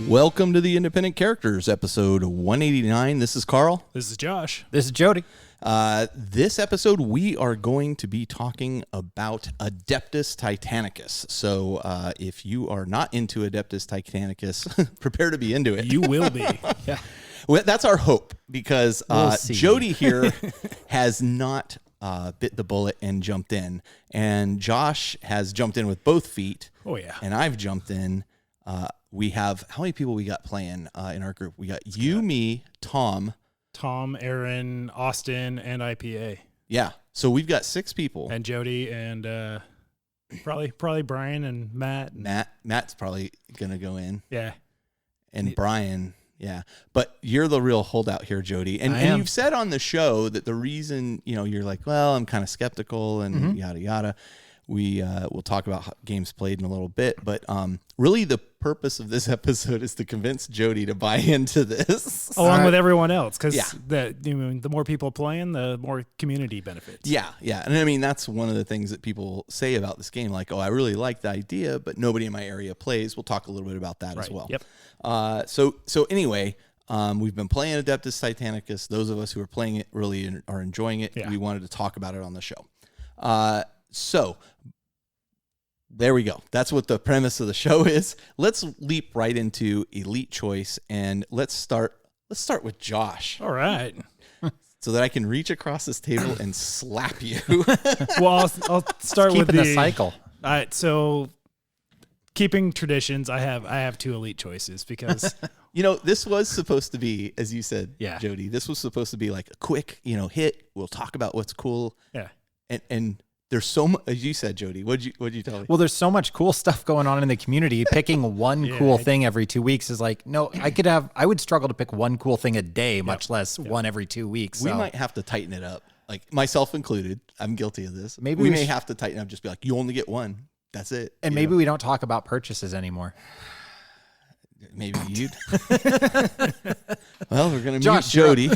Welcome to the Independent Characters, episode 189. This is Carl. This is Josh. This is Jody. This episode, we are going to be talking about Adeptus Titanicus. So if you are not into Adeptus Titanicus, prepare to be into it. You will be. Yeah. Well, that's our hope, because Jody here has not bit the bullet and jumped in. And Josh has jumped in with both feet. Oh, yeah. And I've jumped in. We have, how many people we got playing in our group? We got you, me, Thom, Aaron, Austin, and IPA. Yeah. So we've got 6 people. And Jody and probably Brian and Matt. Matt's probably going to go in. Yeah. And Brian, yeah. But you're the real holdout here, Jody. And you've said on the show that the reason, you're like, well, I'm kind of skeptical and yada, yada. We'll talk about games played in a little bit, but really the purpose of this episode is to convince Jody to buy into this. Along with everyone else, because the more people playing, the more community benefits. Yeah. And I mean, that's one of the things that people say about this game, like, oh, I really like the idea, but nobody in my area plays. We'll talk a little bit about that as well. Yep. So anyway, we've been playing Adeptus Titanicus. Those of us who are playing it really are enjoying it. Yeah. We wanted to talk about it on the show. So there we go. That's what the premise of the show is. Let's leap right into Elite Choice, and let's start with Josh. All right. So that I can reach across this table and slap you. Well, I'll start with the cycle. All right. So keeping traditions, I have 2 Elite Choices because this was supposed to be, as you said, Jody, this was supposed to be like a quick, hit. We'll talk about what's cool. Yeah. And there's so much, as you said, Jody. What'd you tell me? Well, there's so much cool stuff going on in the community. Picking one cool thing every 2 weeks is like, no, I would struggle to pick one cool thing a day, much less one every 2 weeks. We might have to tighten it up, like myself included. I'm guilty of this. Maybe we may have to tighten up. Just be like, you only get one. That's it. And maybe we don't talk about purchases anymore. Maybe you'd. Well, we're going to mute Jody.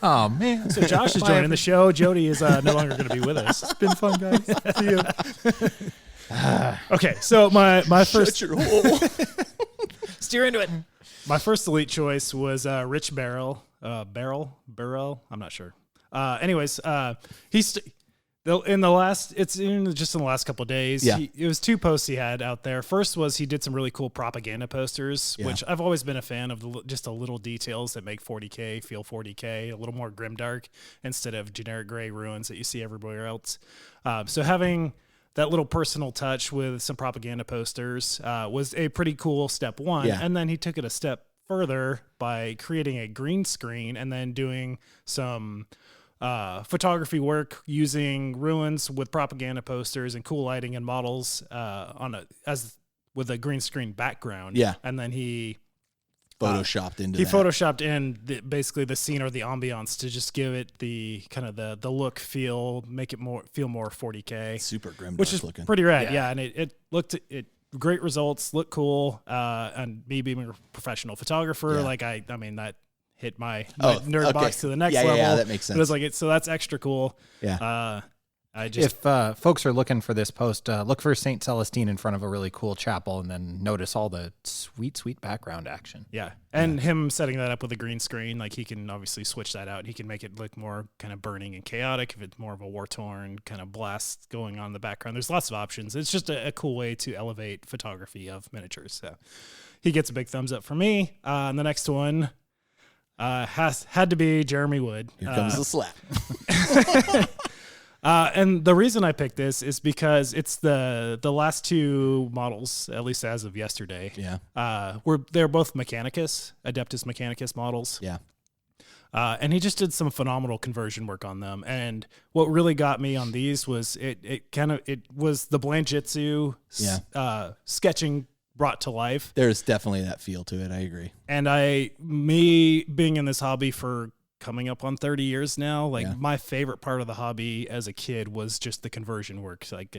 Oh, man. So Josh is joining the show. Jody is no longer going to be with us. It's been fun, guys. See you. Okay, so my first... Shut your hole. Steer into it. My first Elite Choice was Rich Barrel. Barrel? I'm not sure. Anyways, he's... in the last couple of days, it was 2 posts he had out there. First was he did some really cool propaganda posters, which I've always been a fan of, just the little details that make 40K feel 40K, a little more grimdark instead of generic gray ruins that you see everywhere else. So having that little personal touch with some propaganda posters was a pretty cool step 1. Yeah. And then he took it a step further by creating a green screen and then doing some photography work using ruins with propaganda posters and cool lighting and models with a green screen background. Yeah, and then he photoshopped basically the scene or the ambiance to just give it the kind of the look, feel, make it feel more 40K, super grim, which is looking pretty rad. Yeah, and it looked great results, looked cool, and me being a professional photographer, I mean that hit my nerd box to the next level. Yeah, that makes sense. But it's like so that's extra cool. Yeah. If folks are looking for this post, look for St. Celestine in front of a really cool chapel, and then notice all the sweet background action. Yeah, and him setting that up with a green screen, like he can obviously switch that out. He can make it look more kind of burning and chaotic if it's more of a war-torn kind of blast going on in the background. There's lots of options. It's just a cool way to elevate photography of miniatures. So he gets a big thumbs up from me. And the next one had to be Jeremy Wood. Here comes the slap. And the reason I picked this is because it's the last 2 models, at least as of yesterday. Yeah. They're both Mechanicus, Adeptus Mechanicus models. Yeah. And he just did some phenomenal conversion work on them. And what really got me on these was it was the Blanjitsu sketching brought to life. There's definitely that feel to it. I agree. And me being in this hobby for coming up on 30 years now, my favorite part of the hobby as a kid was just the conversion work. Like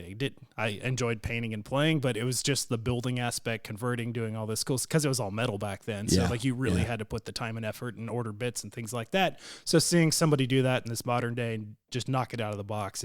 I enjoyed painting and playing, but it was just the building aspect, converting, doing all this cool, because it was all metal back then. So you really had to put the time and effort and order bits and things like that. So seeing somebody do that in this modern day and just knock it out of the box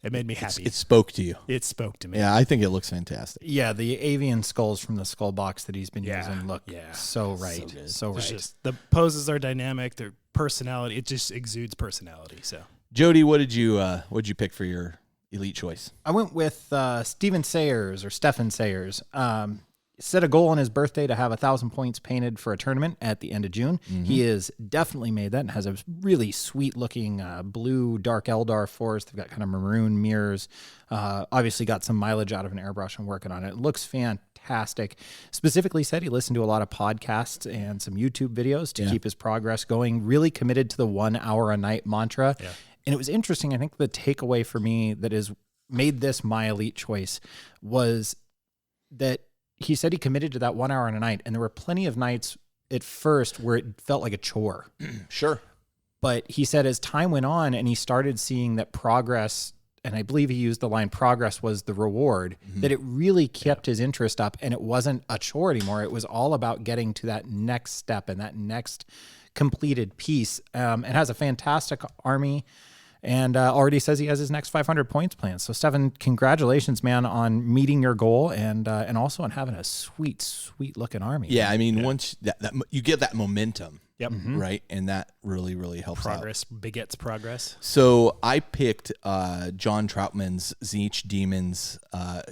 It made me happy. It spoke to you. It spoke to me. Yeah, I think it looks fantastic. Yeah, the avian skulls from the skull box that he's been using look so right. So right. Just, the poses are dynamic. Their personality, it just exudes personality. So, Jody, what'd you pick for your elite choice? I went with Stephen Sayers. Set a goal on his birthday to have 1,000 points painted for a tournament at the end of June. Mm-hmm. He has definitely made that and has a really sweet looking blue dark Eldar forest. They've got kind of maroon mirrors. Obviously got some mileage out of an airbrush and working on it. It looks fantastic. Specifically said he listened to a lot of podcasts and some YouTube videos to keep his progress going. Really committed to the 1 hour a night mantra. Yeah. And it was interesting. I think the takeaway for me that is made this my elite choice was that he said he committed to that 1 hour in a night, and there were plenty of nights at first where it felt like a chore. Sure. But he said as time went on and he started seeing that progress, and I believe he used the line, progress was the reward, that it really kept his interest up, and it wasn't a chore anymore. It was all about getting to that next step and that next completed piece. It has a fantastic army. And already says he has his next 500 points planned. So, Stefan, congratulations, man, on meeting your goal and also on having a sweet, sweet looking army. Yeah, I mean, once that you get that momentum, right, and that really, really helps. Progress begets progress. So I picked John Troutman's Tzeentch Demons,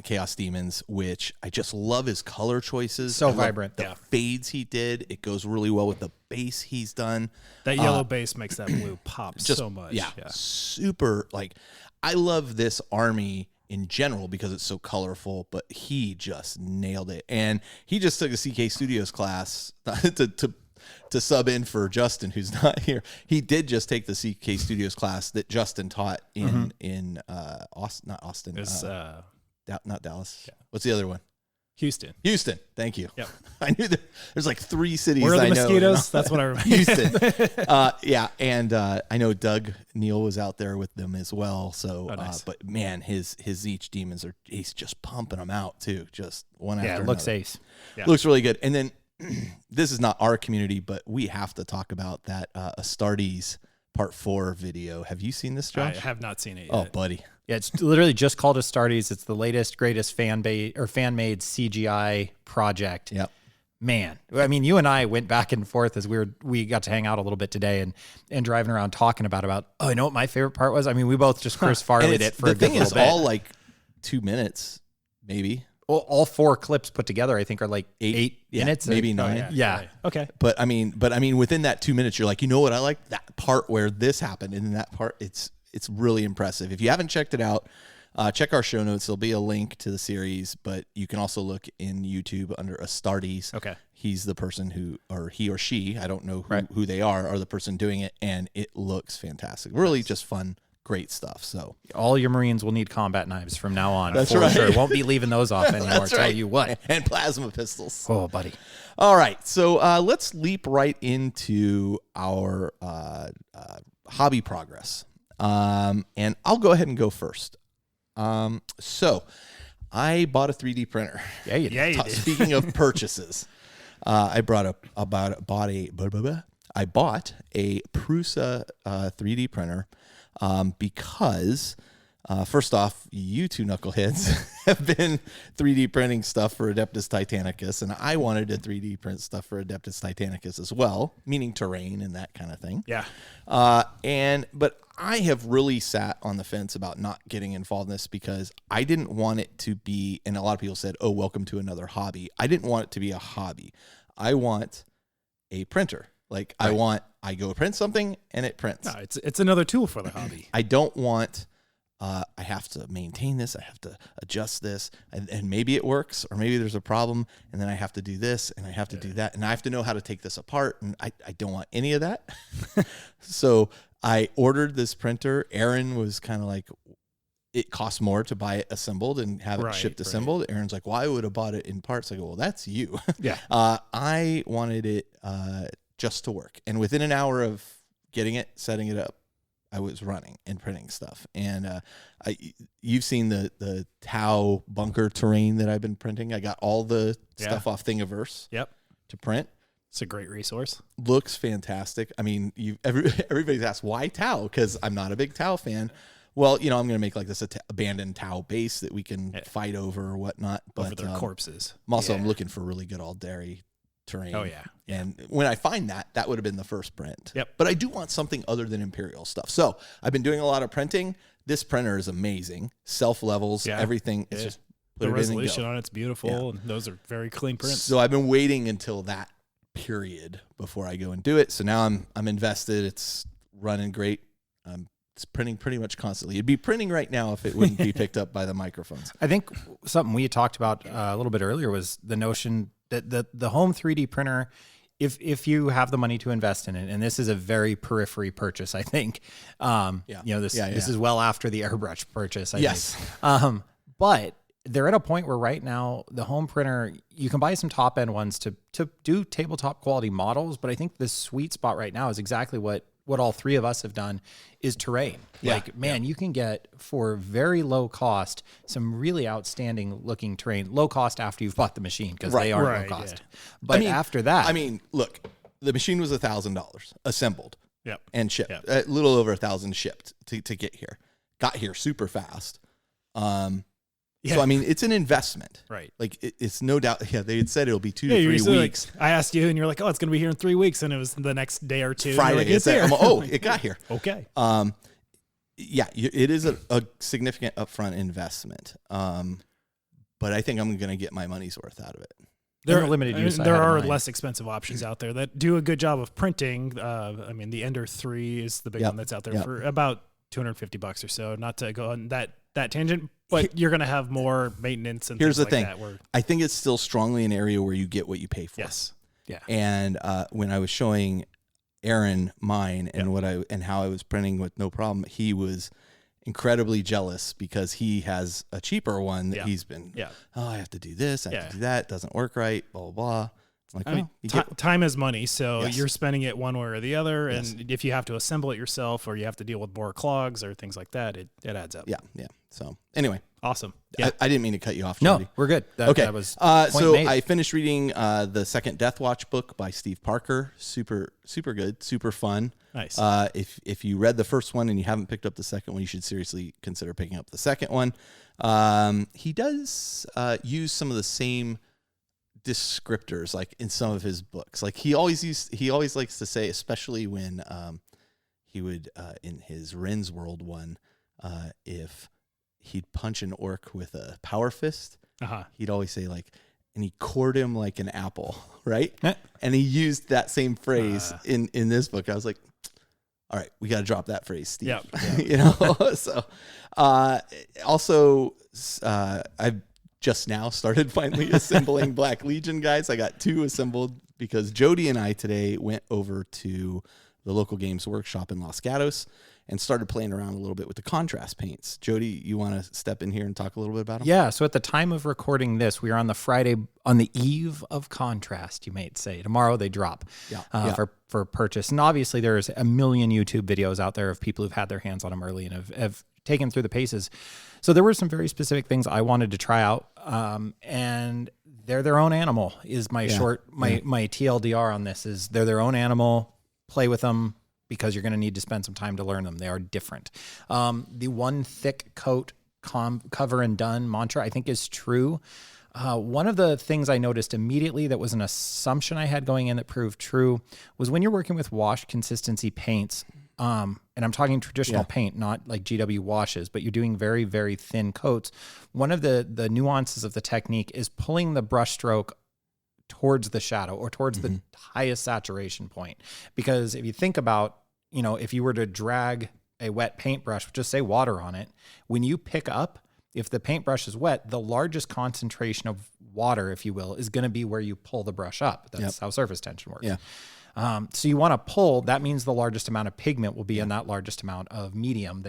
Chaos Demons, which I just love his color choices. So vibrant. The fades he did, it goes really well with the base he's done. That yellow base makes that blue pop so much. Yeah, super. Like, I love this army in general because it's so colorful, but he just nailed it. And he just took a CK Studios class to sub in for Justin, who's not here. He did just take the CK Studios class that Justin taught in Austin, not Austin. It's, not Dallas. Yeah. What's the other one? Houston. Thank you. Yep. I knew that there's like 3 cities Where are the I know. mosquitoes? That's what I remember. Houston. And I know Doug Neal was out there with them as well. So, nice. But man, his Tzeentch Demons he's just pumping them out too. Just one after it another. looks ace. Yeah. Looks really good. And then this is not our community, but we have to talk about that Astartes Part 4 video. Have you seen this, Josh? I have not seen it yet. Oh, buddy. Yeah, it's literally just called Astartes. It's the latest, greatest fan-made CGI project. Yep. Man, I mean, you and I went back and forth as we got to hang out a little bit today and driving around talking about, you know what my favorite part was? I mean, we both just Chris Farley'd it for a good little bit. The thing is all like 2 minutes, maybe. Well, all 4 clips put together, I think, are like 8 minutes, maybe 9. Yeah. Right. Okay. But I mean, within that 2 minutes, you're like, you know what? I like that part where this happened, and in that part, it's really impressive. If you haven't checked it out, check our show notes. There'll be a link to the series, but you can also look in YouTube under Astartes. Okay. He's the person he or she, I don't know who they are the person doing it, and it looks fantastic. Really just fun. Great stuff. So all your Marines will need combat knives from now on. That's right. Sure. Won't be leaving those off anymore. That's right. Tell you what. And plasma pistols. Oh, buddy. All right. So let's leap right into our hobby progress. And I'll go ahead and go first. So I bought a 3D printer. Yeah, you did. Speaking of purchases, I bought a Prusa 3D printer. Because first off, you two knuckleheads have been 3D printing stuff for Adeptus Titanicus, and I wanted to 3D print stuff for Adeptus Titanicus as well, meaning terrain and that kind of thing. Yeah. But I have really sat on the fence about not getting involved in this because I didn't want it to be, and a lot of people said, oh, welcome to another hobby. I didn't want it to be a hobby. I want a printer. Like right. I go print something and it prints. No, it's another tool for the hobby. I don't want, I have to maintain this. I have to adjust this and maybe it works or maybe there's a problem and then I have to do this and I have to do that. And I have to know how to take this apart. And I don't want any of that. So I ordered this printer. Aaron was kind of like, it costs more to buy it assembled and have it shipped assembled. Aaron's like, well, I would have bought it in parts. I go, well, that's you. Yeah. I wanted it, just to work. And within an hour of getting it, setting it up, I was running and printing stuff. And you've seen the Tau bunker terrain that I've been printing. I got all the stuff off Thingiverse to print. It's a great resource. Looks fantastic. I mean, everybody's asked, why Tau? Because I'm not a big Tau fan. well, I'm going to make like this abandoned Tau base that we can fight over or whatnot. But over their corpses. I'm looking for really good all dairy terrain. Oh yeah. And when I find that would have been the first print. Yep. But I do want something other than Imperial stuff. So I've been doing a lot of printing. This printer is amazing. Self levels, everything. It's just put the it resolution in and go. on it's beautiful, and those are very clean prints. So I've been waiting until that period before I go and do it. So now I'm invested. It's running great. It's printing pretty much constantly. It'd be printing right now if it wouldn't be picked up by the microphones. I think something we talked about a little bit earlier was the notion that the home 3D printer, if you have the money to invest in it, and this is a very periphery purchase, I think. This is well after the airbrush purchase. I think. But they're at a point where right now the home printer, you can buy some top end ones to do tabletop quality models, but I think the sweet spot right now is exactly what all three of us have done is terrain. You can get for very low cost some really outstanding looking terrain. Low cost after you've bought the machine because they are low cost. Yeah. But after that, look, the machine was $1,000 assembled and shipped. A little over 1,000 shipped to get here. Got here super fast. So, it's an investment. Right. Like, it's no doubt. Yeah, they had said it'll be 2 to 3 weeks. Like, I asked you, and you're like, oh, it's going to be here in 3 weeks. And it was the next day or two. Friday. Like, it's here. It got here. Okay. It is a significant upfront investment. But I think I'm going to get my money's worth out of it. There are less expensive options out there that do a good job of printing. The Ender 3 is the big one that's out there for about $250 or so. Not to go on that tangent, but you're going to have more maintenance and here's things the thing. Like that. I think it's still strongly an area where you get what you pay for. Yes. Yeah. And when I was showing Aaron mine and how I was printing with no problem, he was incredibly jealous because he has a cheaper one that he's been, I have to do this, I have to do that, it doesn't work right, blah, blah, blah. Like, time is money, so you're spending it one way or the other, and if you have to assemble it yourself or you have to deal with more clogs or things like that, it adds up. Yeah. So anyway. Awesome. Yeah. I didn't mean to cut you off, Jody. No, we're good. Okay. That was so made. I finished reading the second Death Watch book by Steve Parker. Super, super good, super fun. Nice. If you read the first one and you haven't picked up the second one, you should seriously consider picking up the second one. He does use some of the same descriptors like in some of his books. Like he always likes to say, especially when he would in his Ren's World one, if he'd punch an orc with a power fist, he'd always say like, and he cored him like an apple, right? And he used that same phrase in this book. I was like, all right, we got to drop that phrase, Steve. Yep. So also I've just now started finally assembling Black Legion guys. I got 2 assembled because Jody and I today went over to the local games workshop in Los Gatos and started playing around a little bit with the contrast paints. Jody, you want to step in here and talk a little bit about them? Yeah, so at the time of recording this, we are on the Friday, on the eve of contrast, you might say. Tomorrow they drop for purchase. And obviously there's a million YouTube videos out there of people who've had their hands on them early and have taken through the paces. So there were some very specific things I wanted to try out. And they're their own animal is my my TLDR on this is they're their own animal. Play with them because you're going to need to spend some time to learn them. They are different. The one thick coat cover and done mantra I think is true. One of the things I noticed immediately that was an assumption I had going in that proved true was when you're working with wash consistency paints, and I'm talking traditional paint, not like GW washes, but you're doing very, very thin coats. One of the nuances of the technique is pulling the brush stroke towards the shadow or towards the highest saturation point. Because if you think about, if you were to drag a wet paintbrush, just say water on it, when you pick up, if the paintbrush is wet, the largest concentration of water, if you will, is going to be where you pull the brush up. That's how surface tension works. Yeah. So you want to pull, that means the largest amount of pigment will be in that largest amount of medium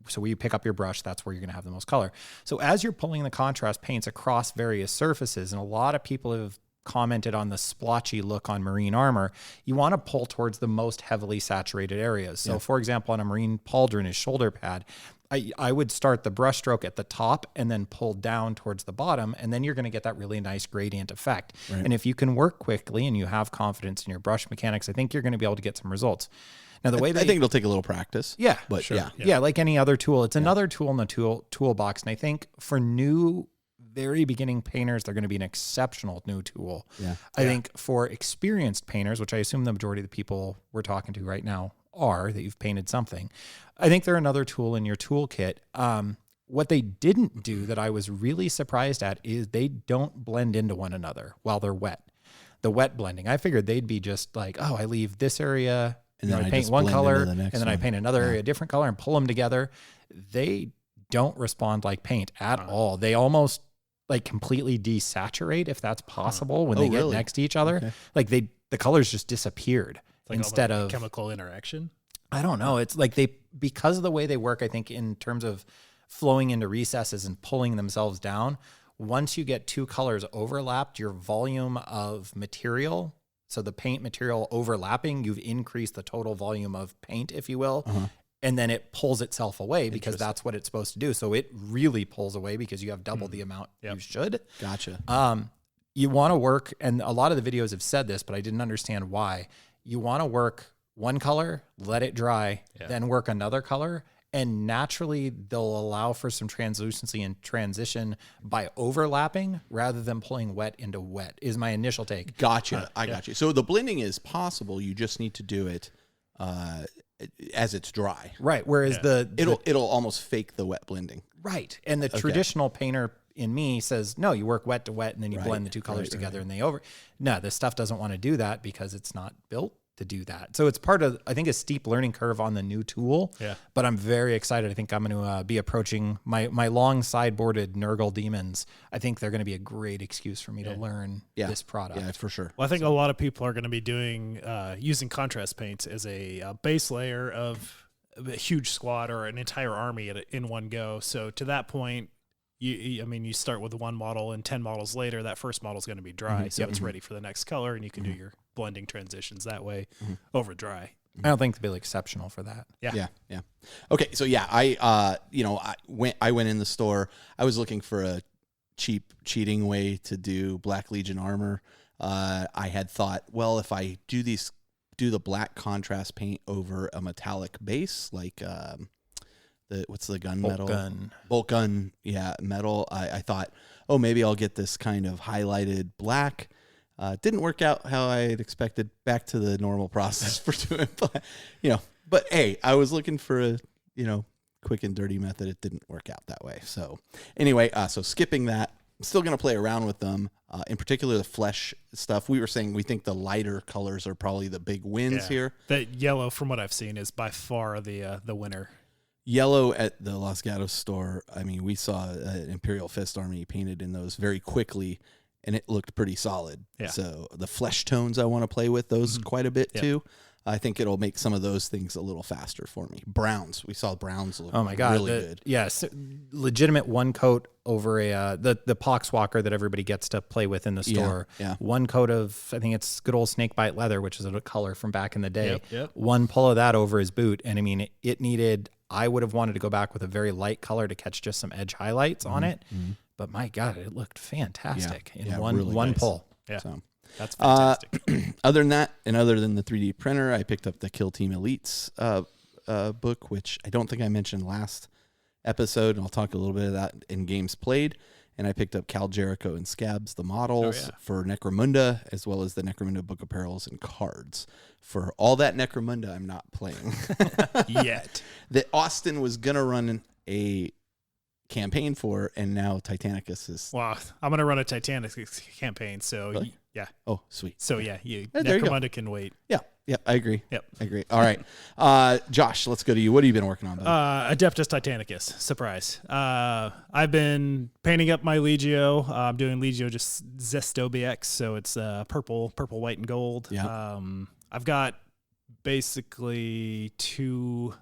so where you pick up your brush, that's where you're going to have the most color. So as you're pulling the contrast paints across various surfaces, and a lot of people have commented on the splotchy look on marine armor, you want to pull towards the most heavily saturated areas. So for example, on a marine pauldron, his shoulder pad, I would start the brush stroke at the top and then pull down towards the bottom, and then you're going to get that really nice gradient effect. Right. And if you can work quickly and you have confidence in your brush mechanics, I think you're going to be able to get some results. Now, the way I think it'll take a little practice. Yeah. But Sure. Yeah, like any other tool. It's another tool in the toolbox. And I think for new, very beginning painters, they're going to be an exceptional new tool. Yeah. I think for experienced painters, which I assume the majority of the people we're talking to right now are, that you've painted something, I think they're another tool in your toolkit. What they didn't do that I was really surprised at is they don't blend into one another while they're wet. The wet blending. I figured they'd be just like, oh, I leave this area, and then I paint one color, and then I paint another area, different color, and pull them together. They don't respond like paint at all. They almost like completely desaturate, if that's possible, when they get next to each other. Okay. Like the colors just disappeared like instead of chemical interaction. I don't know. It's like because of the way they work, I think in terms of flowing into recesses and pulling themselves down, once you get two colors overlapped, your volume of material, so the paint material overlapping, you've increased the total volume of paint, if you will, and then it pulls itself away because that's what it's supposed to do. So it really pulls away because you have double the amount you should. Gotcha. You want to work, and a lot of the videos have said this, but I didn't understand why. You want to work one color, let it dry, then work another color, and naturally they'll allow for some translucency and transition by overlapping rather than pulling wet into wet, is my initial take. Gotcha. I got you. So the blending is possible. You just need to do it as it's dry. Right. Whereas it'll almost fake the wet blending. Right. And the traditional painter in me says, no, you work wet to wet and then you blend the two colors together and no, this stuff doesn't want to do that because it's not built to do that. So it's part of, I think, a steep learning curve on the new tool. Yeah. But I'm very excited. I think I'm going to be approaching my long sideboarded Nurgle demons. I think they're going to be a great excuse for me to learn this product. Yeah, for sure. Well, I think a lot of people are going to be doing using contrast paints as a base layer of a huge squad or an entire army in one go. So to that point, you start with one model, and 10 models later, that first model is going to be dry, so it's ready for the next color, and you can do your blending transitions that way over dry. I don't think they'll be exceptional for that. Yeah. Okay, so I went in the store. I was looking for a cheating way to do Black Legion armor. I had thought, well, if I do the black contrast paint over a metallic base, like what's the gun metal? Bolt gun, metal. I thought, oh, maybe I'll get this kind of highlighted black. Didn't work out how I had expected. Back to the normal process for doing, But hey, I was looking for a quick and dirty method. It didn't work out that way. So anyway, so skipping that, I'm still gonna play around with them. In particular, the flesh stuff. We were saying we think the lighter colors are probably the big wins here. That yellow, from what I've seen, is by far the winner. Yellow at the Los Gatos store. I mean, we saw an Imperial Fist army painted in those very quickly, and it looked pretty solid. Yeah. So the flesh tones I want to play with those quite a bit too. I think it'll make some of those things a little faster for me. Browns. We saw browns look really good. Yes. Legitimate one coat over the Poxwalker that everybody gets to play with in the store. Yeah. One coat of, I think it's good old snakebite leather, which is a color from back in the day. Yep. One pull of that over his boot. And I mean, it needed, I would have wanted to go back with a very light color to catch just some edge highlights on it. But my God, it looked fantastic in one nice pull. Yeah. So. That's fantastic. Other than that, and other than the 3D printer, I picked up the Kill Team Elites book, which I don't think I mentioned last episode, and I'll talk a little bit of that in games played. And I picked up Cal Jericho and Scabs, the models for Necromunda, as well as the Necromunda book apparels and cards. For all that Necromunda, I'm not playing yet. That Austin was gonna run a campaign for, and now Titanicus is. Well, I'm gonna run a Titanicus campaign, so really? Yeah. Oh, sweet. So Necromunda can wait. Yeah, I agree. Yep, I agree. All right, Josh, let's go to you. What have you been working on, buddy? Adeptus Titanicus. Surprise. I've been painting up my Legio. I'm doing Legio just Zesto BX, so it's purple, white, and gold. Yeah. I've got basically two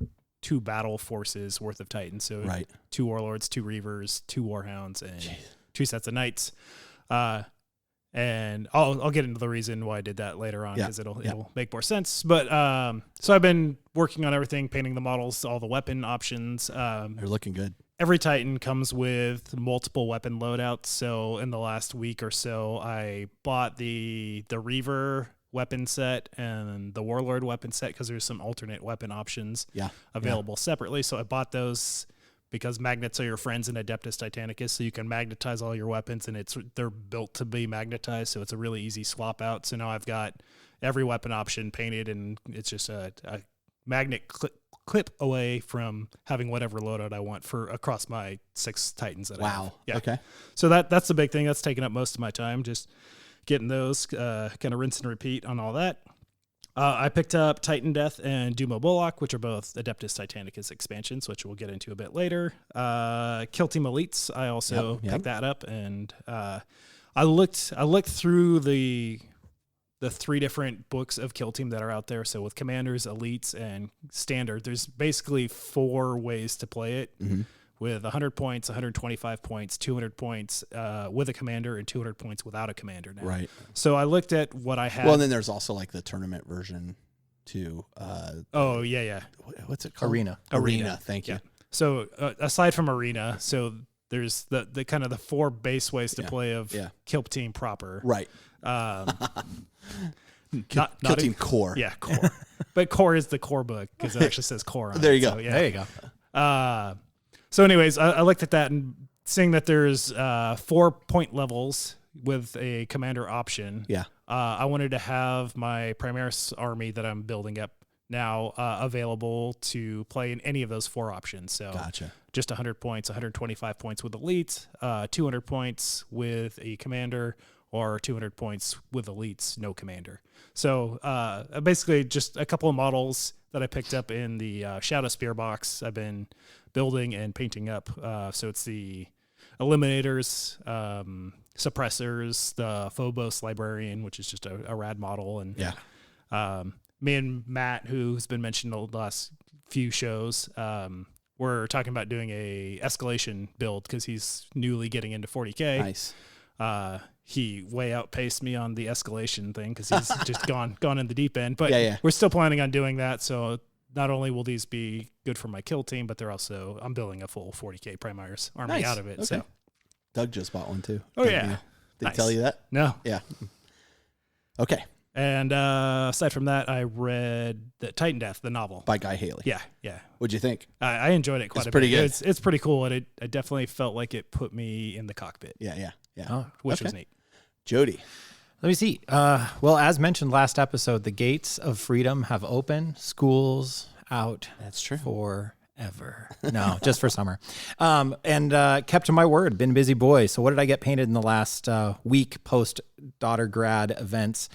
battle forces worth of Titans. So 2 Warlords, 2 Reavers, 2 Warhounds, and 2 sets of Knights. And I'll get into the reason why I did that later on because it'll make more sense. But so I've been working on everything, painting the models, all the weapon options. They're looking good. Every Titan comes with multiple weapon loadouts. So in the last week or so, I bought the Reaver weapon set and the Warlord weapon set because there's some alternate weapon options available separately. So I bought those because magnets are your friends in Adeptus Titanicus, so you can magnetize all your weapons, and they're built to be magnetized, so it's a really easy swap out. So now I've got every weapon option painted, and it's just a magnet clip away from having whatever loadout I want for across my 6 Titans that I have. Wow. Yeah. Okay. So that's the big thing. That's taking up most of my time, just getting those, kind of rinse and repeat on all that. I picked up Titan Death and Dumo Bullock, which are both Adeptus Titanicus expansions, which we'll get into a bit later. Kill Team Elites, I also picked that up, and I looked through the 3 different books of Kill Team that are out there. So with Commanders, Elites, and Standard, there's basically 4 ways to play it. Mm-hmm. With 100 points, 125 points, 200 points with a commander, and 200 points without a commander now. Right. So I looked at what I had. Well, and then there's also like the tournament version too. What's it called? Arena. Thank you. Yeah. So aside from Arena, so there's the kind of the 4 base ways to play of Kill Team proper. Right. Kill Team Core. Yeah, Core. But Core is the core book because it actually says Core on it. There you go. So, yeah. There you go. So anyways, I looked at that and seeing that there's 4 point levels with a commander option. Yeah. I wanted to have my Primaris army that I'm building up now available to play in any of those 4 options. So gotcha. Just 100 points, 125 points with Elites, 200 points with a commander, or 200 points with Elites, no commander. So basically just a couple of models that I picked up in the Shadow Spear box I've been building and painting up. So it's the Eliminators, Suppressors, the Phobos Librarian, which is just a rad model. And me and Matt, who's been mentioned the last few shows, we're talking about doing a escalation build because he's newly getting into 40K. Nice. He way outpaced me on the escalation thing because he's just gone in the deep end. But we're still planning on doing that. So not only will these be good for my kill team, but they're also, I'm building a full 40K Primaris army out of it. Okay. So Doug just bought one too. Oh, Did he tell you that? No. Yeah. Okay. And aside from that, I read the Titan Death, the novel by Guy Haley. Yeah. What'd you think? I enjoyed it quite a bit. Pretty good. It's pretty cool, and I definitely felt like it put me in the cockpit. Yeah. Which was neat. Jody. Let me see. Well, as mentioned last episode, the gates of freedom have opened. School's out. That's true. Forever. No, just for summer. And kept to my word. Been a busy boy. So what did I get painted in the last week post daughter grad events?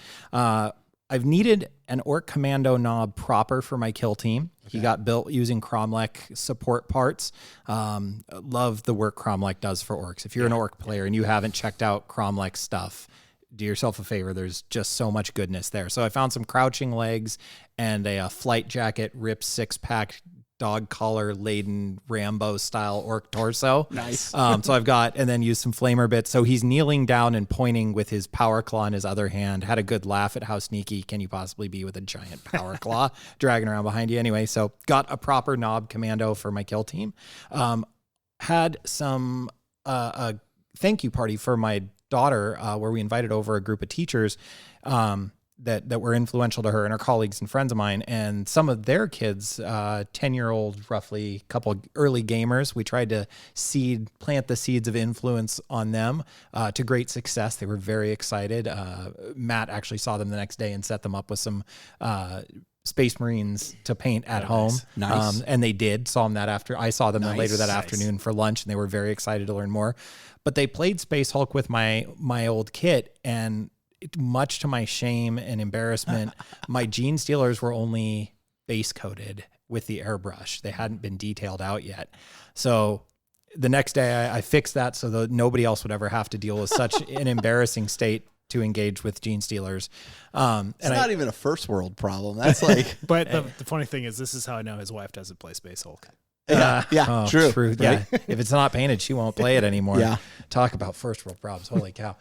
I've needed an Orc Commando knob proper for my kill team. Okay. He got built using Cromlech support parts. Love the work Cromlech does for Orcs. If you're an Orc player and you haven't checked out Cromlech stuff, do yourself a favor. There's just so much goodness there. So I found some crouching legs and a flight jacket rip 6-pack dog collar laden Rambo style Orc torso. Nice. So I've got, and then used some flamer bits. So he's kneeling down and pointing with his power claw in his other hand. Had a good laugh at how sneaky can you possibly be with a giant power claw dragging around behind you. Anyway, so got a proper knob commando for my kill team. Had some, a thank you party for my daughter, where we invited over a group of teachers, that were influential to her and her colleagues and friends of mine, and some of their kids, 10-year-old, roughly, couple early gamers. We tried to plant the seeds of influence on them to great success. They were very excited. Matt actually saw them the next day and set them up with some Space Marines to paint at home. Nice. And they did. Saw them that after. I saw them later that afternoon for lunch, and they were very excited to learn more. But they played Space Hulk with my old kit, and much to my shame and embarrassment, my Gene Stealers were only base coated with the airbrush. They hadn't been detailed out yet. So the next day I fixed that so that nobody else would ever have to deal with such an embarrassing state to engage with Gene Stealers. It's not even a first world problem. That's like, but the funny thing is, this is how I know his wife doesn't play Space Hulk. True. Right? Yeah. If it's not painted, she won't play it anymore. Yeah. Talk about first world problems. Holy cow.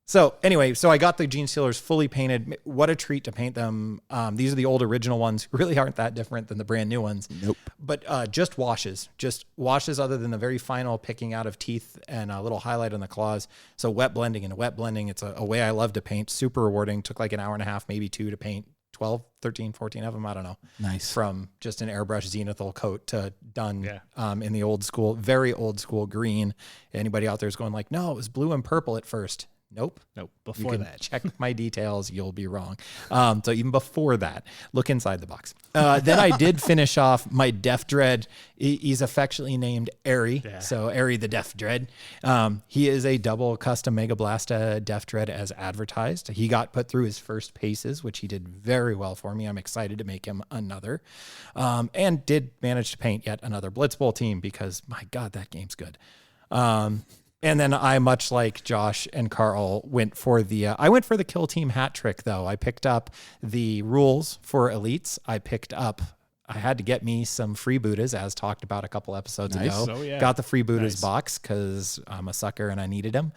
So anyway, so I got the Gene Stealers fully painted. What a treat to paint them. These are the old original ones. Really aren't that different than the brand new ones. Nope. But just washes other than the very final picking out of teeth and a little highlight on the claws. So wet blending, it's a way I love to paint. Super rewarding. Took like an hour and a half, maybe 2 to paint 12, 13, 14 of them. I don't know. Nice. From just an airbrush zenithal coat to done in the old school, very old school green. Anybody out there is going like, no, it was blue and purple at first. Nope. Before that, check my details. You'll be wrong. So even before that, look inside the box. Then I did finish off my Def Dread. He's affectionately named Airy. Yeah. So Airy the Def Dread. He is a double custom Mega Blasta Def Dread as advertised. He got put through his first paces, which he did very well for me. I'm excited to make him another. And did manage to paint yet another Blitzbowl team because my God, that game's good. And then I, much like Josh and Carl, went for the Kill Team hat trick, though. I picked up the rules for Elites. I had to get me some freebooters, as talked about a couple episodes ago. Oh, yeah. Got the freebooters box because I'm a sucker and I needed them.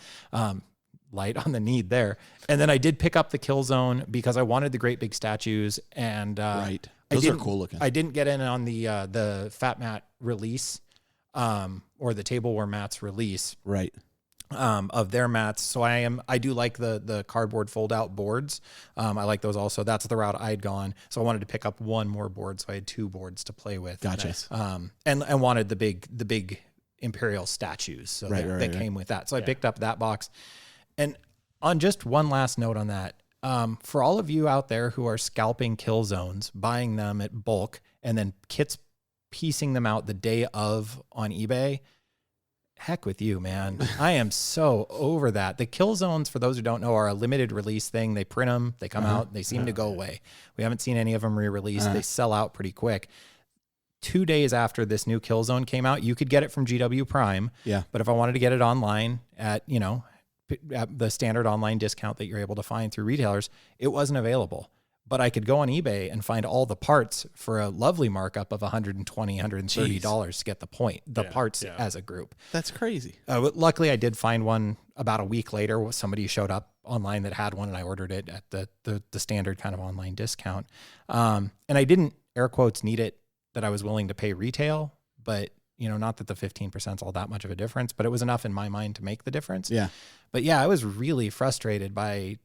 Light on the need there. And then I did pick up the Kill Zone because I wanted the great big statues. And right. Those are cool looking. I didn't get in on the Fat Mat release. Or the Tableware mats release, right? Of their mats. So I do like the cardboard fold out boards. I like those also. That's the route I'd gone. So I wanted to pick up one more board. So I had 2 boards to play with. Gotcha. And wanted the big Imperial statues. So that came with that. So I picked up that box. And on just one last note on that, for all of you out there who are scalping Kill Zones, buying them at bulk, and then piecing them out the day of on eBay, heck with you, man. I am so over that. The Kill Zones, for those who don't know, are a limited release thing. They print them, they come out, they seem to go away. We haven't seen any of them re-released. They sell out pretty quick. 2 days after this new Kill Zone came out, you could get it from GW Prime. Yeah. But if I wanted to get it online at the standard online discount that you're able to find through retailers, it wasn't available. But I could go on eBay and find all the parts for a lovely markup of $120, $130 to get the parts as a group. That's crazy. Luckily, I did find one about a week later. Somebody showed up online that had one, and I ordered it at the standard kind of online discount. And I didn't, air quotes, need it that I was willing to pay retail, but not that the 15% is all that much of a difference, but it was enough in my mind to make the difference. Yeah. But yeah, I was really frustrated by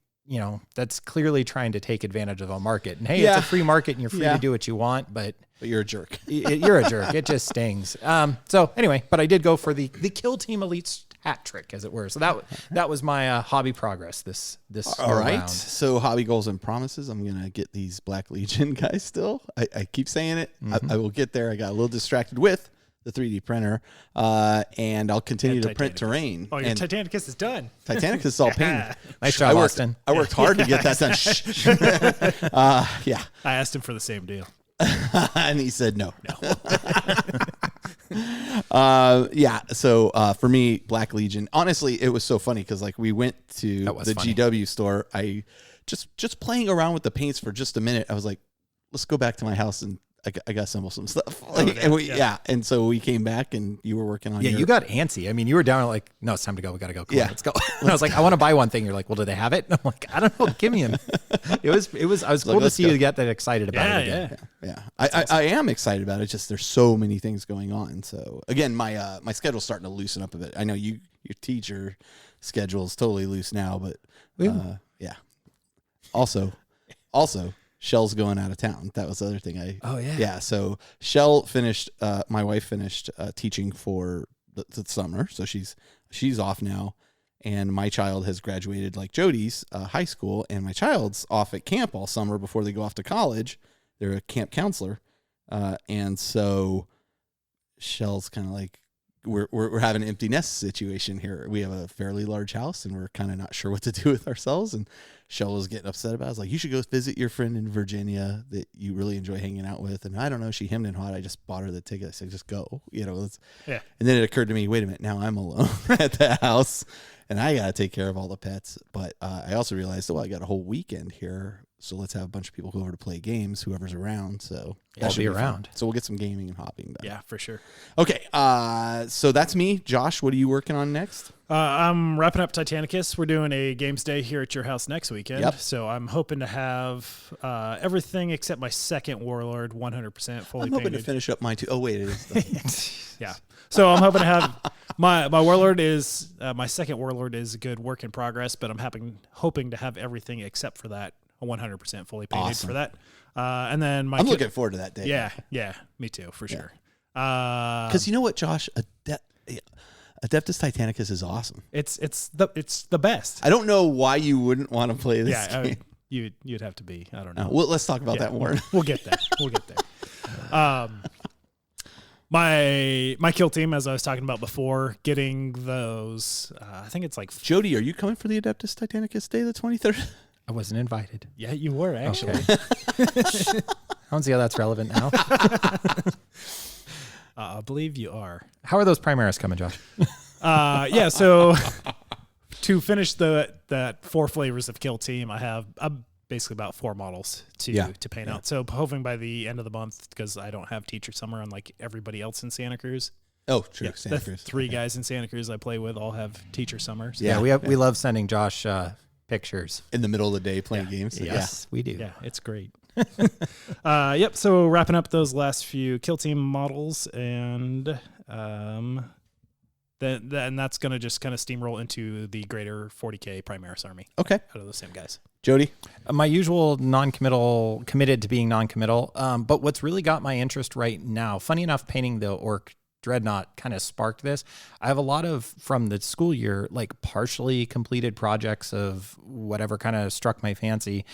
that's clearly trying to take advantage of a market. And hey, it's a free market and you're free to do what you want, but you're a jerk. You're a jerk. It just stings. So anyway, but I did go for the Kill Team Elites hat trick, as it were. So that was my hobby progress this all right round. So hobby goals and promises. I'm gonna get these Black Legion guys still. I keep saying it. Mm-hmm. I will get there. I got a little distracted with the 3D printer, and I'll continue to print terrain. Oh, your Titanicus is done. Titanicus is all painted. Nice job, Austin. I worked hard to get that done. Yeah. I asked him for the same deal. And he said no. So for me, Black Legion, honestly, it was so funny because we went to the GW store. I just playing around with the paints for just a minute. I was like, let's go back to my house and I got to assemble some stuff. And so we came back and you were working on you got antsy. I mean, you were down like, no, it's time to go. We got to go. Cool, let's go. And I was like, I want to buy one thing. You're like, well, do they have it? And I'm like, I don't know. Give me them. I was cool to see you get that excited about it again. Yeah. I am excited about it. Just there's so many things going on. So again, my schedule's starting to loosen up a bit. I know your teacher schedule is totally loose now, but yeah. Also, Shell's going out of town. That was the other thing. Yeah. So Shell finished. My wife finished teaching for the summer, so she's off now, and my child has graduated like Jody's high school, and my child's off at camp all summer before they go off to college. They're a camp counselor, and so Shell's kind of like we're having an empty nest situation here. We have a fairly large house, and we're kind of not sure what to do with ourselves. And Shell was getting upset about it. I was like, you should go visit your friend in Virginia that you really enjoy hanging out with. And I don't know, she hemmed and hawed. I just bought her the ticket. I said, just go, And then it occurred to me, wait a minute, now I'm alone at the house and I got to take care of all the pets. But I also realized, I got a whole weekend here. So let's have a bunch of people go over to play games, whoever's around. So I'll be around. So we'll get some gaming and hopping done. Yeah, for sure. Okay. So that's me. Josh, what are you working on next? I'm wrapping up Titanicus. We're doing a games day here at your house next weekend. Yep. So I'm hoping to have everything except my second Warlord 100% fully I'm hoping painted. to finish up mine too. Oh, wait, it is. Yeah. So I'm hoping to have my Warlord is my second Warlord is a good work in progress, but I'm hoping to have everything except for that 100% fully painted Awesome. for that. And then I'm looking forward to that day. Yeah, me too, for sure. Because you know what, Josh? Adeptus Titanicus is awesome. It's the best. I don't know why you wouldn't want to play this game. You'd have to be. I don't know. Well, let's talk about that more. We'll get there. We'll get there. My kill team, as I was talking about before, getting those. I think it's like Jody, are you coming for the Adeptus Titanicus Day, the 23rd? I wasn't invited. Yeah, you were actually. Okay. I don't see how that's relevant now. I believe you are. How are those Primaris coming, Josh? Yeah. So to finish that 4 flavors of kill team, I have basically about 4 models to paint out. So hoping by the end of the month, because I don't have teacher summer unlike everybody else in Santa Cruz. Oh, true. Yeah, Santa the Cruz. 3 guys in Santa Cruz I play with all have teacher summers. Yeah, we love sending Josh pictures In the middle of the day playing games. Yes, we do. Yeah, it's great. Yep. So wrapping up those last few kill team models, and then that's going to just kind of steamroll into the greater 40K Primaris army. Okay. Out of those same guys. Jody? My usual non-committal, committed to being non-committal. But what's really got my interest right now, funny enough, painting the Orc Dreadnought kind of sparked this. I have a lot of, from the school year, like partially completed projects of whatever kind of struck my fancy.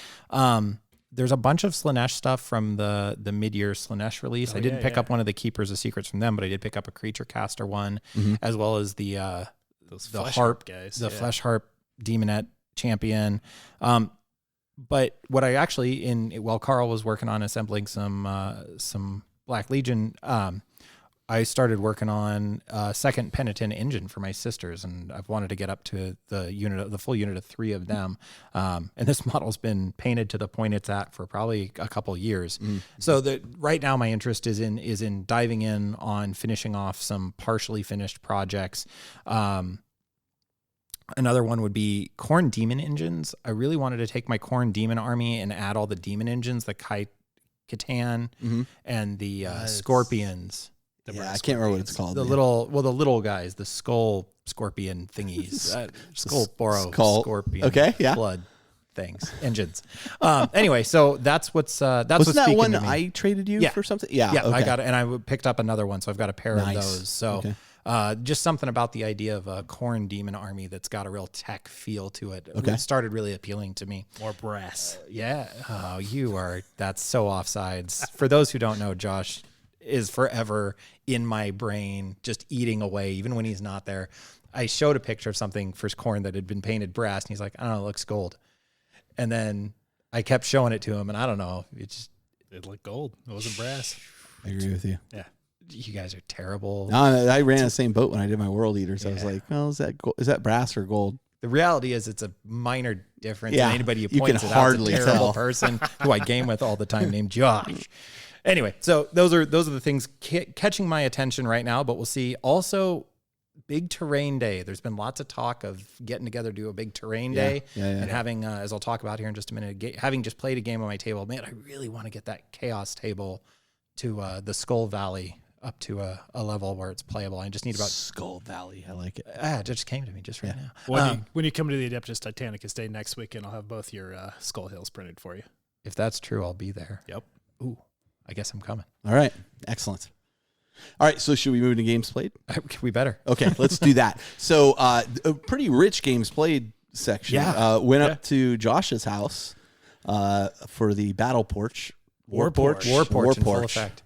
There's a bunch of Slanesh stuff from the mid-year Slanesh release. I didn't pick up one of the Keepers of Secrets from them, but I did pick up a Creature Caster one, as well as the Harp guys, the Flesh Harp Demonette Champion. But what I actually, while Carl was working on assembling some Black Legion, I started working on a second Penitent engine for my sisters, and I've wanted to get up to the full unit of 3 of them. And this model's been painted to the point it's at for probably a couple years. So right now my interest is in diving in on finishing off some partially finished projects. Another one would be Khorne Demon engines. I really wanted to take my Khorne Demon army and add all the demon engines, the Khitan and the Scorpions. I can't remember what it's called. The little guys, the skull scorpion thingies, skull scorpion, blood things, engines. Anyway, so that's what's Wasn't what's that speaking one to me. I traded you for something? Yeah, okay. I got it, and I picked up another one, so I've got a pair of those. So. Okay. Just something about the idea of a Khorne Demon army that's got a real tech feel to it. Okay. It started really appealing to me. More brass. Yeah. Oh, that's so offsides. For those who don't know, Josh is forever in my brain, just eating away, even when he's not there. I showed a picture of something for Khorne that had been painted brass, and he's like, I don't know, it looks gold. And then I kept showing it to him, and I don't know, it looked gold. It wasn't brass. I agree with you. Yeah. You guys are terrible. No, I ran the same boat when I did my World Eaters. I was like, well, is that brass or gold? The reality is it's a minor difference. Yeah, And anybody who you points can it out hardly is a terrible tell. person who I game with all the time named Josh. Anyway, so those are the things catching my attention right now, but we'll see. Also, big terrain day. There's been lots of talk of getting together to do a big terrain day and having, as I'll talk about here in just a minute, having just played a game on my table. Man, I really want to get that Chaos table to the Skull Valley up to a level where it's playable. I just need about Skull Valley. I like it. It just came to me just right now. When you come to the Adeptus Titanicus Day next weekend, I'll have both your Skull Hills printed for you. If that's true, I'll be there. Yep. Ooh, I guess I'm coming. All right. Excellent. All right. So should we move into games played? We better. Okay. Let's do that. So a pretty rich games played section. Went up to Josh's house for the Battle Porch. War Porch in full effect.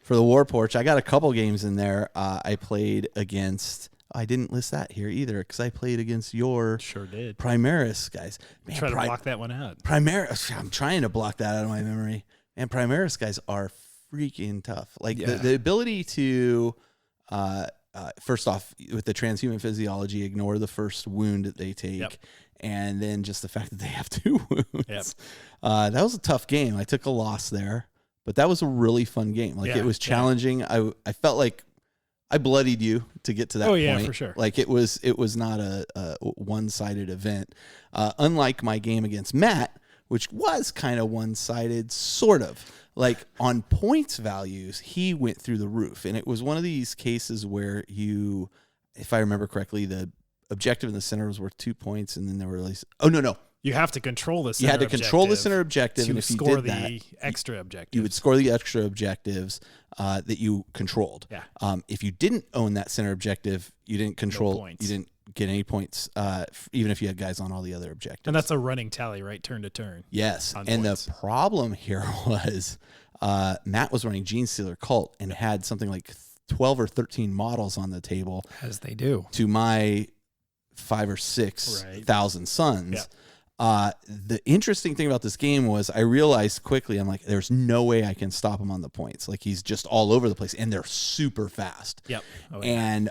For the War Porch, I got a couple games in there. I played against. I didn't list that here either because I played against your Primaris guys. Man, try to block that one out. Primaris. I'm trying to block that out of my memory. And Primaris guys are freaking tough. Like the ability to first off, with the transhuman physiology, ignore the first wound that they take. Yep. And then just the fact that they have 2 wounds. Yep. That was a tough game. I took a loss there, but that was a really fun game. Like, it was challenging. I felt like I bloodied you to get to that point. Oh, yeah, for sure. Like, it was not a one-sided event. Unlike my game against Matt, which was kind of one-sided, sort of. Like, on points values, he went through the roof. And it was one of these cases where you, if I remember correctly, the objective in the center was worth 2 points, and then there were at least, no. You have to control the center You had to control the center objective, and if you score did that, the extra objective. you would score the extra objectives that you controlled. Yeah. If you didn't own that center objective, you didn't control, you didn't get any points, even if you had guys on all the other objectives. And that's a running tally, right? Turn to turn. Yes. And points. The problem here was Matt was running Gene Stealer Cult and had something like 12 or 13 models on the table. As they do. To my 5,000 or 6,000 sons. Yeah. The interesting thing about this game was I realized quickly, I'm like, there's no way I can stop him on the points. Like, he's just all over the place, and they're super fast. Yep. Oh, yeah. And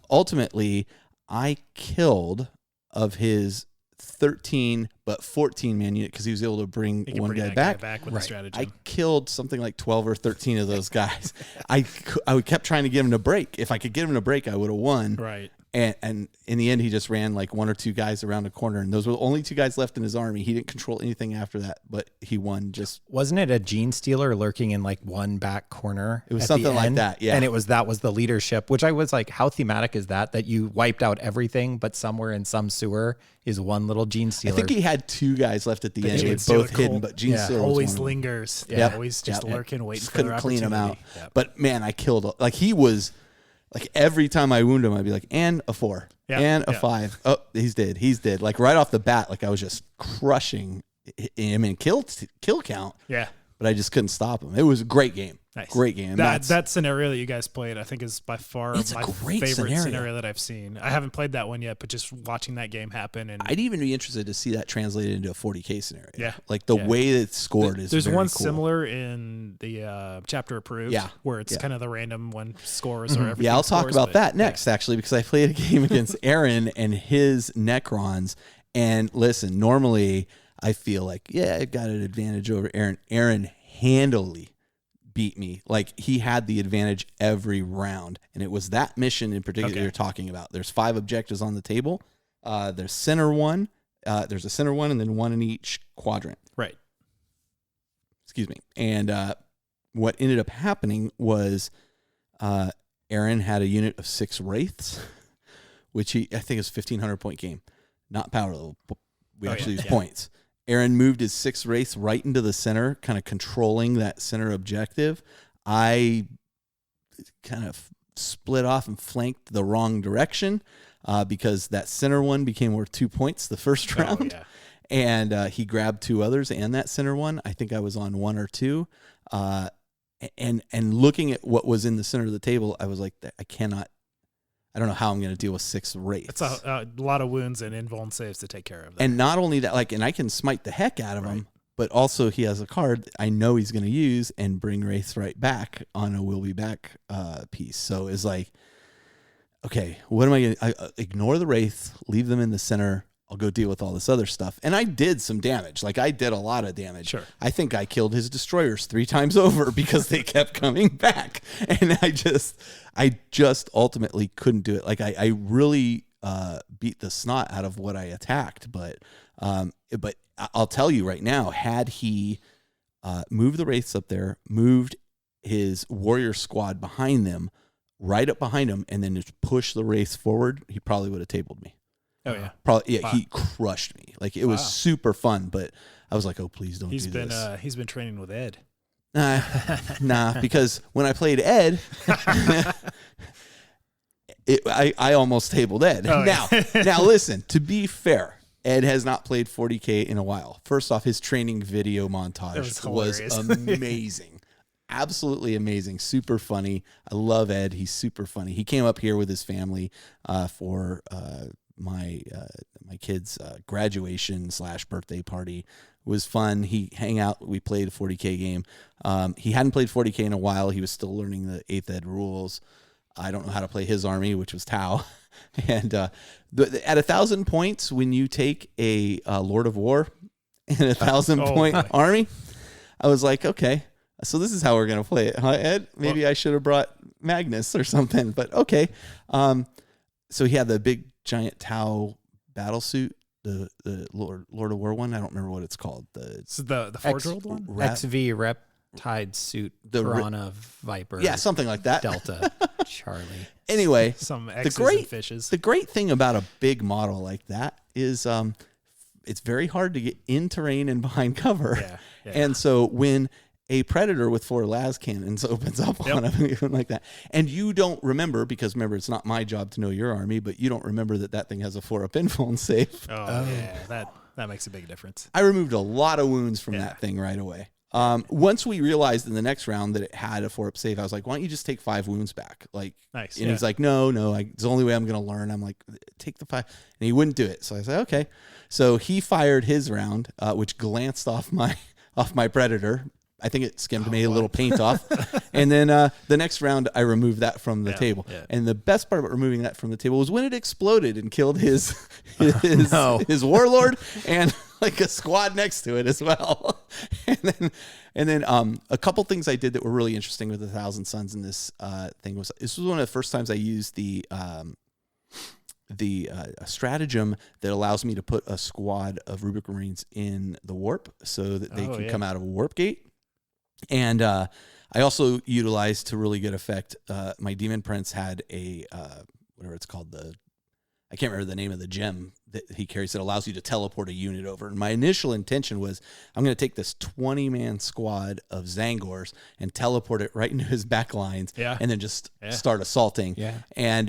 ultimately, I killed of his 13 but 14 man unit because he was able to bring one guy back with the strategy. I killed something like 12 or 13 of those guys. I kept trying to get him to break. If I could get him to break, I would have won. Right. And in the end, he just ran like 1 or 2 guys around a corner, and those were the only 2 guys left in his army. He didn't control anything after that, but he won. Just wasn't it a Gene Stealer lurking in like one back corner? It was something like that, yeah. And that was the leadership, which I was like, how thematic is that? That you wiped out everything, but somewhere in some sewer is one little Gene Stealer. I think he had 2 guys left at the end. They were both hidden, but Gene Stealer always lingers. Yeah, always just lurking, waiting for couldn't clean him out. Yep. But man, I killed. Like, he was. Like, every time I wound him, I'd be like, and a 4, and a 5. Oh, he's dead. Like, right off the bat, like, I was just crushing him in kill count. Yeah. But I just couldn't stop him. It was a great game. Nice. Great game. That scenario that you guys played, I think, is by far my favorite scenario that I've seen. I haven't played that one yet, but just watching that game happen. And I'd even be interested to see that translated into a 40K scenario. Yeah. Like, the way that it's scored is there's very one cool. similar in the chapter approved, where it's kind of the random one scores or everything. Yeah, I'll talk about that next, yeah. actually, because I played a game against Aaron and his Necrons. And listen, normally I feel like, I got an advantage over Aaron. Aaron handily beat me. Like, he had the advantage every round, and it was that mission in particular you're talking about. There's 5 objectives on the table. There's center one. There's a center one, and then 1 in each quadrant. Right. Excuse me. And what ended up happening was Aaron had a unit of 6 wraiths, which I think is 1,500 point game, not power level. We actually use points. Aaron moved his 6 wraiths right into the center, kind of controlling that center objective. I kind of split off and flanked the wrong direction because that center one became worth 2 points the first round. Yeah. And he grabbed 2 others and that center one. I think I was on 1 or 2. And looking at what was in the center of the table, I was like, I don't know how I'm going to deal with 6 wraiths. It's a lot of wounds and invuln saves to take care of. And not only that, and I can smite the heck out of him, but also he has a card I know he's going to use and bring wraiths right back on a will be back piece. So it's like, okay, what am I going to ignore the wraiths, leave them in the center. I'll go deal with all this other stuff. And I did some damage. Like, I did a lot of damage. Sure. I think I killed his destroyers 3 times over because they kept coming back. And I just ultimately couldn't do it. Like, I really beat the snot out of what I attacked. But I'll tell you right now, had he moved the wraiths up there, moved his warrior squad behind them, right up behind him, and then just push the wraiths forward, he probably would have tabled me. Oh yeah, probably. Yeah, he crushed me. Like, it was super fun, but I was like, "Oh, please don't do this." He's been training with Ed. Nah, because when I played Ed, I almost tabled Ed. Oh, now listen. To be fair, Ed has not played 40K in a while. First off, his training video montage was amazing. Absolutely amazing. Super funny. I love Ed. He's super funny. He came up here with his family for my kid's graduation / birthday party. It was fun. He hang out. We played a 40K game. He hadn't played 40K in a while. He was still learning the 8th ed rules. I don't know how to play his army, which was Tau. And at 1,000 points, when you take a Lord of War and 1,000 point army, I was like, okay, so this is how we're going to play it, huh, Ed? Maybe I should have brought Magnus or something, but okay. So he had the big giant Tau battle suit, the Lord of War one. I don't remember what it's called. The Forge-World one? XV Reptide suit, Piranha Viper. Yeah, something like that. Delta Charlie. Anyway, some X's and fishes. The great thing about a big model like that is it's very hard to get in terrain and behind cover. Yeah. And so when a predator with 4 las cannons opens up on him, even like that, and you don't remember, because remember, it's not my job to know your army, but you don't remember that thing has a 4-up info save. Yeah, that makes a big difference. I removed a lot of wounds from that thing right away. Once we realized in the next round that it had a 4-up save, I was like, why don't you just take 5 wounds back? Like, nice. And he's like, no, it's the only way I'm going to learn. I'm like, take the 5. And he wouldn't do it. So I said, okay. So he fired his round, which glanced off my predator. I think it skimmed me a little paint off. And then the next round, I removed that from the table. Yeah. And the best part about removing that from the table was when it exploded and killed his warlord and like a squad next to it as well. And then a couple things I did that were really interesting with 1,000 Suns in this thing was this was one of the first times I used the stratagem that allows me to put a squad of Rubric Marines in the warp so that they can come out of a warp gate. And I also utilized, to really good effect, my Demon Prince had a whatever it's called, I can't remember the name of the gem that he carries that allows you to teleport a unit over. And my initial intention was, I'm going to take this 20-man squad of Zangors and teleport it right into his back lines, and then just start assaulting. Yeah. And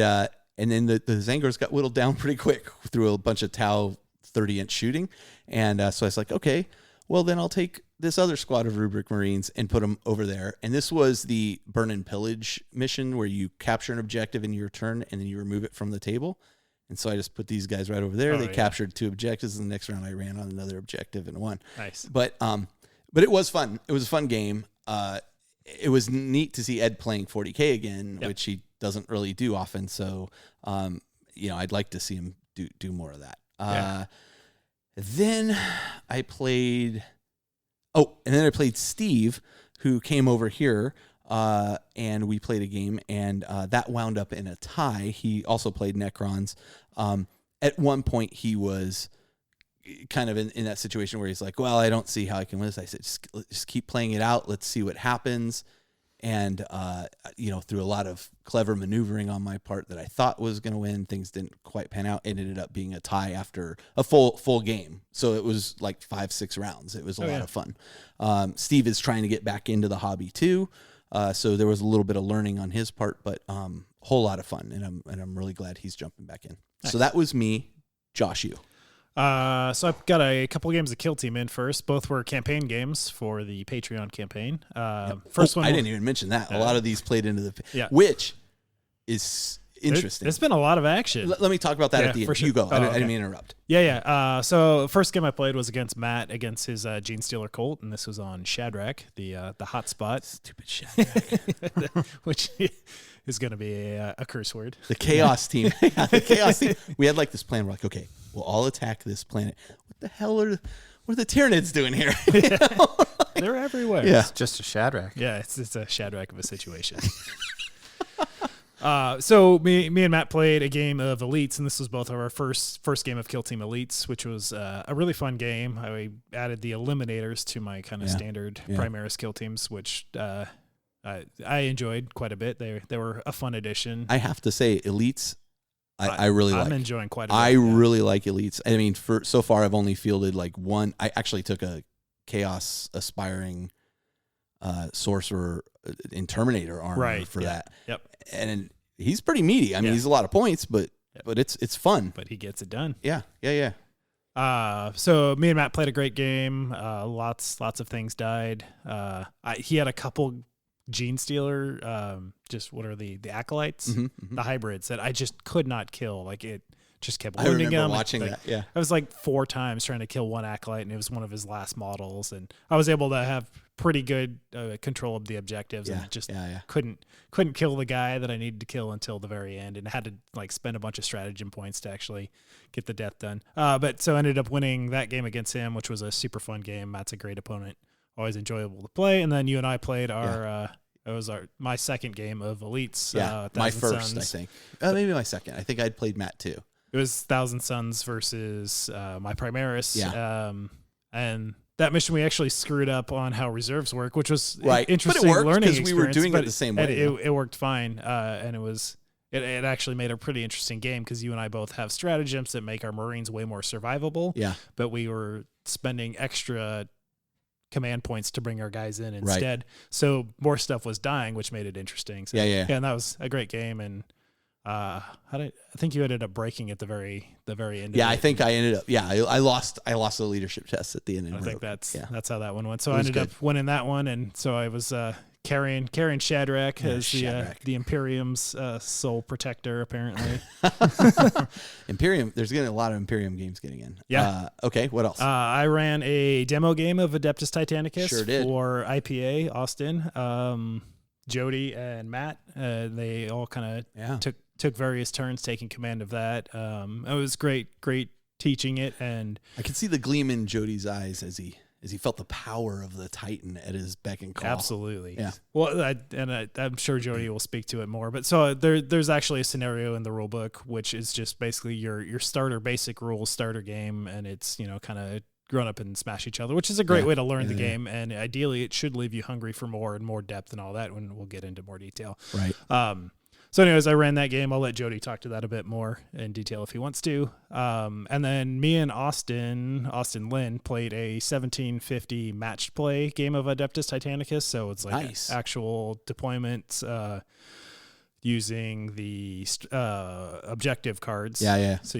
then the Zangors got whittled down pretty quick through a bunch of Tau 30-inch shooting. And so I was like, okay, well, then I'll take this other squad of Rubric Marines and put them over there. And this was the Burn and Pillage mission where you capture an objective in your turn and then you remove it from the table. And so I just put these guys right over there. They captured 2 objectives, and the next round I ran on another objective and won. Nice. But it was fun. It was a fun game. It was neat to see Ed playing 40K again, which he doesn't really do often. So, I'd like to see him do more of that. Then I played Steve, who came over here, and we played a game, and that wound up in a tie. He also played Necrons. At one point, he was kind of in that situation where he's like, well, I don't see how I can win this. I said, just keep playing it out. Let's see what happens. And, through a lot of clever maneuvering on my part that I thought was going to win, things didn't quite pan out. It ended up being a tie after a full game. So it was like 5-6 rounds. It was a lot of fun. Steve is trying to get back into the hobby too. So there was a little bit of learning on his part, but whole lot of fun. And I'm really glad he's jumping back in. Nice. So that was me. Josh, you. So I've got a couple of games of Kill Team in first. Both were campaign games for the Patreon campaign. First one, I didn't even mention that. A lot of these played into which is interesting. There's been a lot of action. Let me talk about that at the end. Sure. You go. I didn't mean to interrupt. So first game I played was against Matt against his Gene Stealer Colt, and this was on Shadrach, the hot spot. Stupid Shadrach. Which is going to be a curse word. The Chaos team. The Chaos team. We had like this plan. We're like, okay, we'll all attack this planet. What the hell are the Tyranids doing here? They're everywhere. Yeah. It's just a Shadrach. Yeah, it's a Shadrach of a situation. So me and Matt played a game of Elites, and this was both of our first game of Kill Team Elites, which was a really fun game. I added the Eliminators to my kind of standard Primaris Kill Teams, which I enjoyed quite a bit. They were a fun addition. I have to say, Elites, I really like. I'm enjoying quite a bit. I really like Elites. I mean, so far I've only fielded like one. I actually took a Chaos Aspiring Sorcerer in Terminator armor for that. Yep. And he's pretty meaty. I mean, he's a lot of points, but it's fun. But he gets it done. Yeah. So me and Matt played a great game. Lots of things died. He had a couple Gene Stealer, just what are the acolytes, the hybrids that I just could not kill. Like it just kept wounding him. I remember watching that. I was like 4 times trying to kill one acolyte, and it was one of his last models. And I was able to have pretty good control of the objectives, and just couldn't kill the guy that I needed to kill until the very end, and had to like spend a bunch of stratagem points to actually get the death done. But so I ended up winning that game against him, which was a super fun game. Matt's a great opponent, always enjoyable to play. And then you and I played our. It was my second game of Elites. My first, Suns. I think. Maybe my second. I think I'd played Matt too. It was Thousand Suns versus my Primaris. Yeah. And that mission we actually screwed up on how reserves work, which was but interesting it worked learning because we were doing it the same way. It worked fine, and it actually made a pretty interesting game because you and I both have stratagems that make our Marines way more survivable. Yeah. But we were spending extra command points to bring our guys in instead. So more stuff was dying, which made it interesting. So, and that was a great game. And I think you ended up breaking at the very end. Yeah, I think I ended up. Yeah, I lost the leadership test at the end. I think that's how that one went. So I ended up winning that one, and so I was carrying Shadrach as the Imperium's sole protector, apparently. Imperium. There's getting a lot of Imperium games getting in. Yeah. Okay. What else? I ran a demo game of Adeptus Titanicus for IPA Austin. Jody and Matt, they all kind of took various turns taking command of that. It was great teaching it, and I could see the gleam in Jody's eyes as he felt the power of the Titan at his beck and call. Absolutely. Yeah. Well, I'm sure Jody will speak to it more, but so there's actually a scenario in the rule book, which is just basically your starter basic rules starter game, and it's kind of run up and smash each other, which is a great way to learn the game. And ideally it should leave you hungry for more and more depth and all that when we'll get into more detail. Right. So anyways, I ran that game. I'll let Jody talk to that a bit more in detail if he wants to. And then me and Austin Lynn played a 1750 matched play game of Adeptus Titanicus. So it's like actual deployments, using the objective cards. So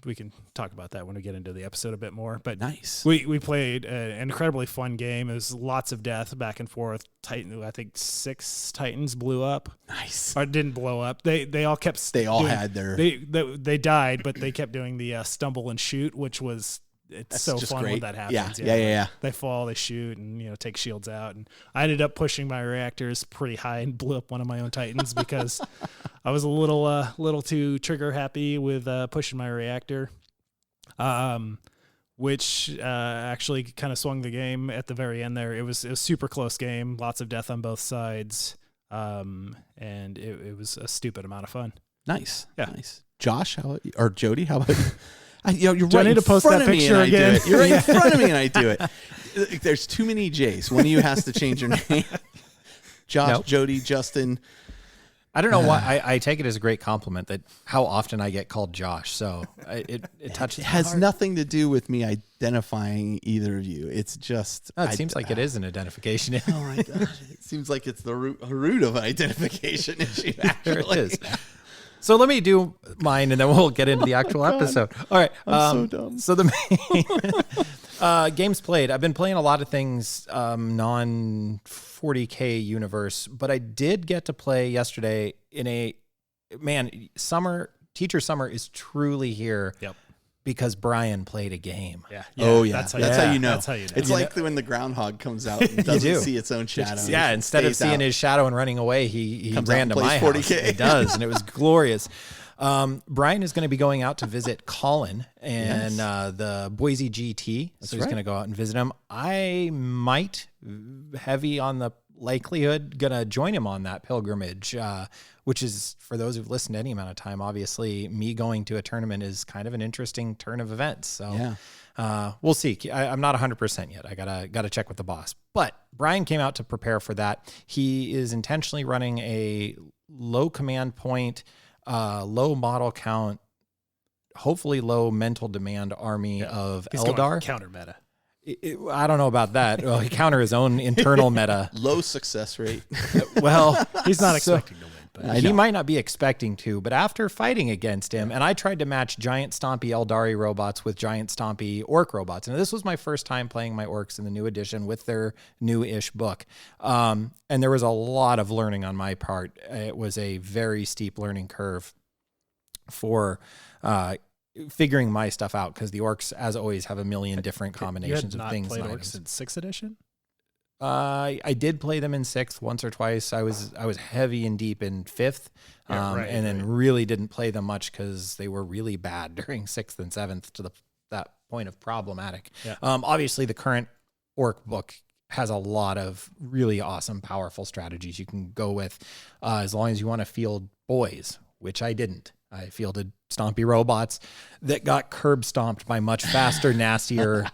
we can talk about that when we get into the episode a bit more. But we played an incredibly fun game. It was lots of death back and forth. I think 6 Titans blew up. Nice. Or didn't blow up. They all kept. They all had their. They died, but they kept doing the stumble and shoot, which was. It's so fun when that happens. Yeah. They fall, they shoot, and take shields out. And I ended up pushing my reactors pretty high and blew up one of my own Titans because I was a little too trigger happy with pushing my reactor, which actually kind of swung the game at the very end. There, it was a super close game, lots of death on both sides, and it was a stupid amount of fun. Nice. Josh, or Jody, how about you? You're Do I need to post that picture again? You're right in front of me and I do it. There's too many J's. One of you has to change your name. Josh, Jody, Justin. I don't know why. I take it as a great compliment that how often I get called Josh. So it touches. It has nothing to do with me identifying either of you. It's just. No, it seems like it is an identification. Oh my gosh! It seems like it's the root of an identification issue. Actually, there it is. So let me do mine, and then we'll get into the actual episode. All right. I'm so dumb. So the main games played. I've been playing a lot of things non-40K universe, but I did get to play yesterday in Teacher Summer is truly here. Yep. Because Brian played a game. Yeah. Oh, yeah. That's how you know. That's how you know. It's like when the groundhog comes out and doesn't see its own shadow. Yeah, instead of seeing his shadow and running away, he ran to my 40K. house. He does, and it was glorious. Brian is going to be going out to visit Colin and the Boise GT. So he's going to go out and visit him. I might, heavy on the likelihood, going to join him on that pilgrimage, which is, for those who've listened to any amount of time, obviously me going to a tournament is kind of an interesting turn of events. So we'll see. I'm not 100% yet. I gotta check with the boss. But Brian came out to prepare for that. He is intentionally running a low command point, low model count, hopefully low mental demand army of He's Eldar. Counter meta. I don't know about that. Well, he counter his own internal meta. Low success rate. Well, he's not expecting to win. But he might not be expecting to, but after fighting against him, and I tried to match giant stompy Eldari robots with giant stompy orc robots. And this was my first time playing my orcs in the new edition with their new-ish book. And there was a lot of learning on my part. It was a very steep learning curve for figuring my stuff out, because the orcs, as always, have a million different combinations of things. You had not played orcs in 6th edition? I did play them in 6th once or twice. I was heavy and deep in 5th, and then really didn't play them much because they were really bad during 6th and 7th to that point of problematic. Yeah. Obviously, the current Orc book has a lot of really awesome, powerful strategies you can go with, as long as you want to field boys, which I didn't. I fielded stompy robots that got curb stomped by much faster, nastier,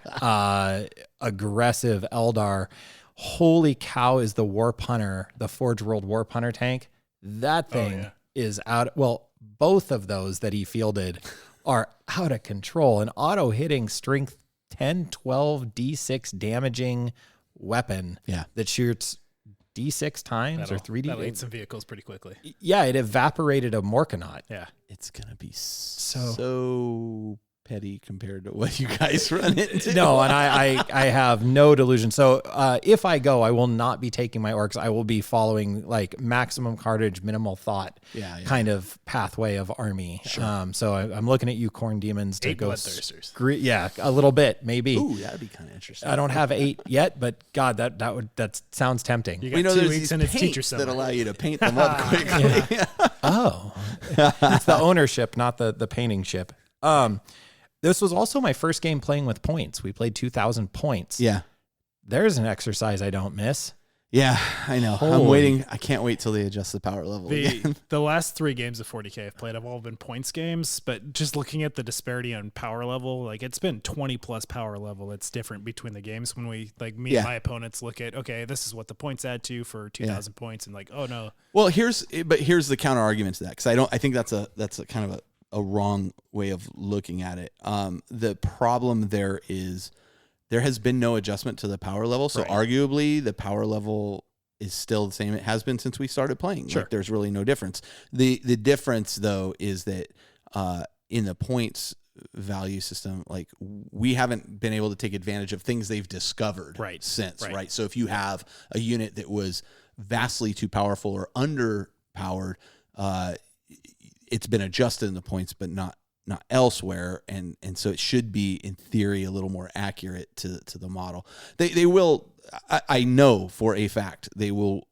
aggressive Eldar. Holy cow, is the Warp Hunter, the Forge World Warp Hunter tank. That thing is out. Well, both of those that he fielded are out of control. An auto hitting strength 10, 12, D6 damaging weapon that shoots D6 times or 3D. That'll eat some vehicles pretty quickly. Yeah, it evaporated a Morkanaut. Yeah. It's going to be so petty compared to what you guys run into. No, and I have no delusion. So if I go, I will not be taking my orcs. I will be following like maximum cartage, minimal thought kind of pathway of army. Sure. So I'm looking at you, Khorne Demons, to 8 go. Bloodthirsters. Yeah, a little bit, maybe. Ooh, that'd be kind of interesting. I don't have 8 yet, but God, that sounds tempting. You got 2 weeks and it's teacher summer that allow you to paint them up quickly. Oh, it's the ownership, not the painting ship. This was also my first game playing with points. We played 2,000 points. Yeah. There's an exercise I don't miss. Yeah, I know. I'm waiting. I can't wait till they adjust the power level again. The last 3 games of 40K I've played have all been points games, but just looking at the disparity on power level, like it's been 20 plus power level. It's different between the games when we like me and my opponents look at, okay, this is what the points add to for 2,000 points, and like, oh no. Well, here's the counter argument to that, because I think that's a kind of a wrong way of looking at it. The problem there is there has been no adjustment to the power level. So arguably the power level is still the same. It has been since we started playing. Sure. Like, there's really no difference. The difference though is that in the points value system, like we haven't been able to take advantage of things they've discovered since. Right. So if you have a unit that was vastly too powerful or underpowered, it's been adjusted in the points, but not elsewhere, and so it should be in theory a little more accurate to the model. They will. I know for a fact they will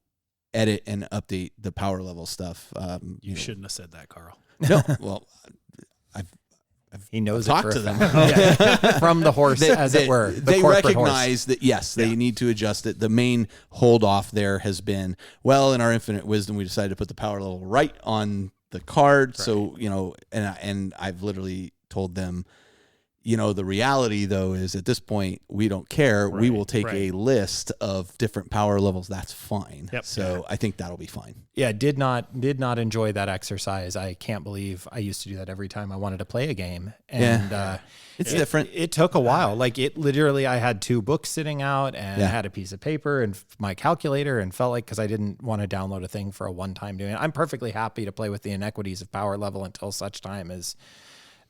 edit and update the power level stuff. You shouldn't have said that, Carl. No, well, he knows talked it to them from the horse, as it were. They recognize that yes, they need to adjust it. The main hold off there has been, well, in our infinite wisdom, we decided to put the power level right on the card. So, and I've literally told them, the reality though is at this point we don't care. We will take a list of different power levels. That's fine. Yep. So I think that'll be fine. Yeah, did not enjoy that exercise. I can't believe I used to do that every time I wanted to play a game. And it's different. It took a while. Like it literally, I had 2 books sitting out and had a piece of paper and my calculator, and felt like, because I didn't want to download a thing for a one-time doing it. I'm perfectly happy to play with the inequities of power level until such time as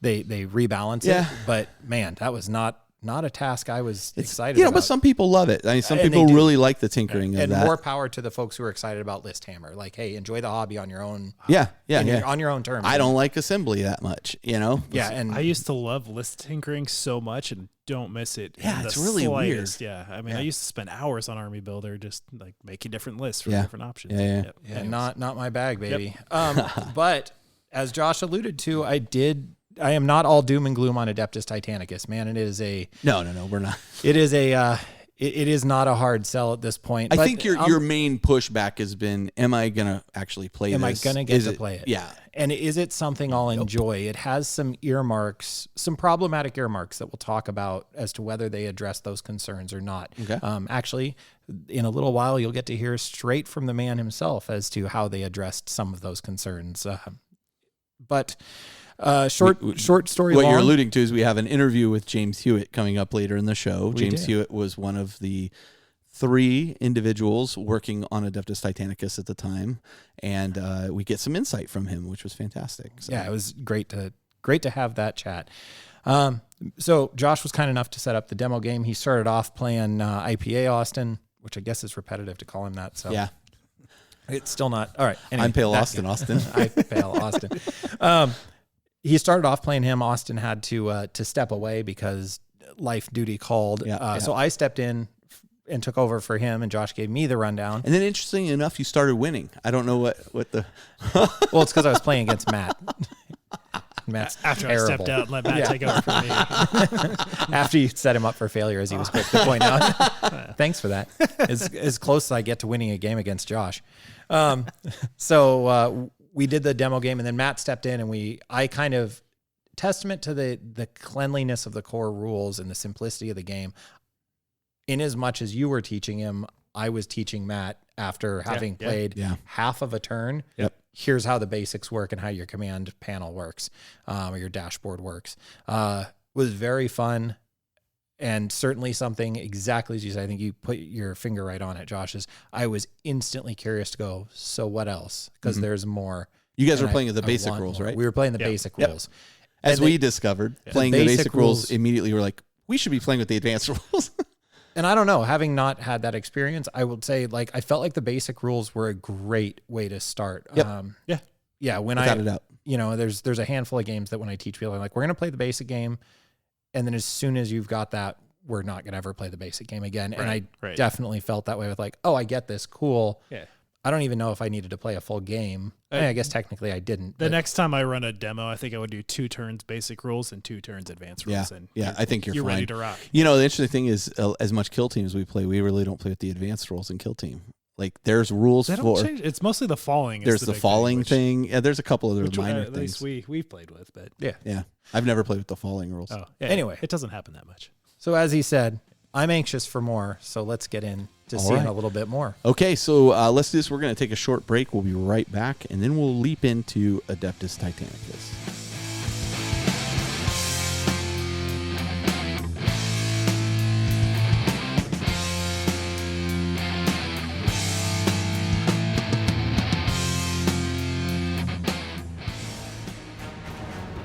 they rebalance it. But man, that was not a task I was excited about. But some people love it. I mean, some people really like the tinkering of that. And more power to the folks who are excited about List Hammer. Like, hey, enjoy the hobby on your own. On your own terms. I don't like assembly that much, Yeah, and I used to love list tinkering so much and don't miss it. Yeah, it's really slightest. Weird. Yeah, I mean, I used to spend hours on Army Builder just like making different lists for different options. Yeah, not my bag, baby. But as Josh alluded to, I am not all doom and gloom on Adeptus Titanicus, man. It is a no, we're not. It is a it is not a hard sell at this point. I think your main pushback has been, am I gonna actually play this? Am I gonna get to play it? Yeah. And is it something I'll enjoy? It has some earmarks, some problematic earmarks that we'll talk about as to whether they address those concerns or not. Okay. Actually, in a little while, you'll get to hear straight from the man himself as to how they addressed some of those concerns. But short story what long. You're alluding to is we have an interview with James Hewitt coming up later in the show. James Hewitt was one of the 3 individuals working on Adeptus Titanicus at the time, and we get some insight from him, which was fantastic. So. Yeah, it was great to have that chat. So Josh was kind enough to set up the demo game. He started off playing IPA Austin, which I guess is repetitive to call him that. So yeah. It's still not. All right. Anyway, I'm Pale Austin. I Pale Austin. He started off playing him. Austin had to step away because life duty called. So I stepped in and took over for him, and Josh gave me the rundown. And then, interestingly enough, you started winning. I don't know what the. Well, it's because I was playing against Matt. Matt's After terrible. I stepped out and let Matt take over for me. After you set him up for failure, as he was quick to point out. Thanks for that. As close as I get to winning a game against Josh. So we did the demo game, and then Matt stepped in, and I kind of, testament to the cleanliness of the core rules and the simplicity of the game. In as much as you were teaching him, I was teaching Matt after having played half of a turn. Yep. Here's how the basics work and how your command panel works, or your dashboard works. Was very fun, and certainly something exactly as you said. I think you put your finger right on it, Josh. I was instantly curious to go, so what else? Because there's more. You guys were playing the basic rules, right? We were playing the basic rules. As we discovered, playing the basic rules immediately, we're like, we should be playing with the advanced rules. And I don't know, having not had that experience, I would say, like, I felt like the basic rules were a great way to start. Yep. Yeah. When Without a doubt. There's a handful of games that when I teach people, I'm like, we're going to play the basic game. And then as soon as you've got that, we're not going to ever play the basic game again. And I definitely felt that way with like, oh, I get this. Cool. Yeah. I don't even know if I needed to play a full game. I guess technically I didn't. The next time I run a demo, I think I would do 2 turns basic rules and 2 turns advanced rules. And I think you're fine. ready to rock. You know, the interesting thing is, as much kill team as we play, we really don't play with the advanced rules in kill team. Like, there's rules They don't change. It's mostly the falling. There's the falling thing. Yeah, there's a couple other minor at least things. we've played with, but Yeah. I've never played with the falling rules. Oh, yeah. Anyway. It doesn't happen that much. So as he said, I'm anxious for more. So let's get in to seeing a little bit more. Okay, so let's do this. We're going to take a short break. We'll be right back, and then we'll leap into Adeptus Titanicus.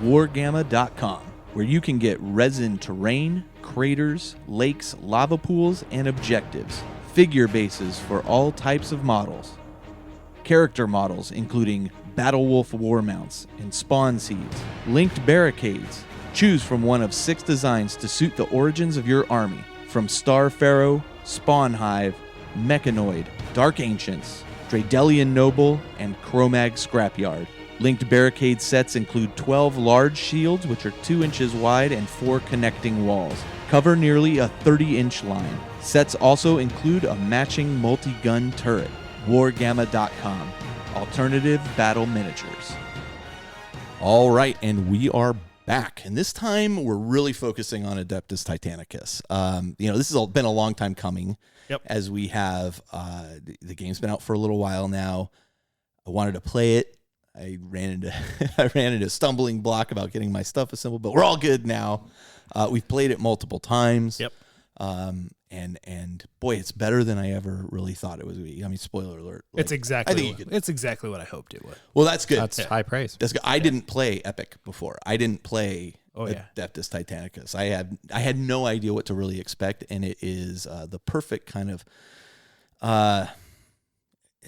Wargamma.com, where you can get resin terrain, craters, lakes, lava pools, and objectives. Figure bases for all types of models. Character models including Battle Wolf war mounts and spawn seeds. Linked barricades. Choose from one of 6 designs to suit the origins of your army. From Star Pharaoh, Spawn Hive, Mechanoid, Dark Ancients, Dradelian Noble, and Chromag Scrapyard. Linked barricade sets include 12 large shields, which are 2 inches wide, and 4 connecting walls. Cover nearly a 30-inch line. Sets also include a matching multi-gun turret. Wargamma.com. Alternative battle miniatures. All right, and we are back. And this time, we're really focusing on Adeptus Titanicus. This has been a long time coming. Yep. As we have, the game's been out for a little while now. I wanted to play it. I ran into a stumbling block about getting my stuff assembled, but we're all good now. We've played it multiple times. Yep. And boy, it's better than I ever really thought it was. I mean, spoiler alert. Like, it's exactly what I hoped it would. Well, that's good. That's high praise. That's good. I didn't play Epic before. I didn't play Adeptus Titanicus. I had no idea what to really expect, and it is the perfect kind of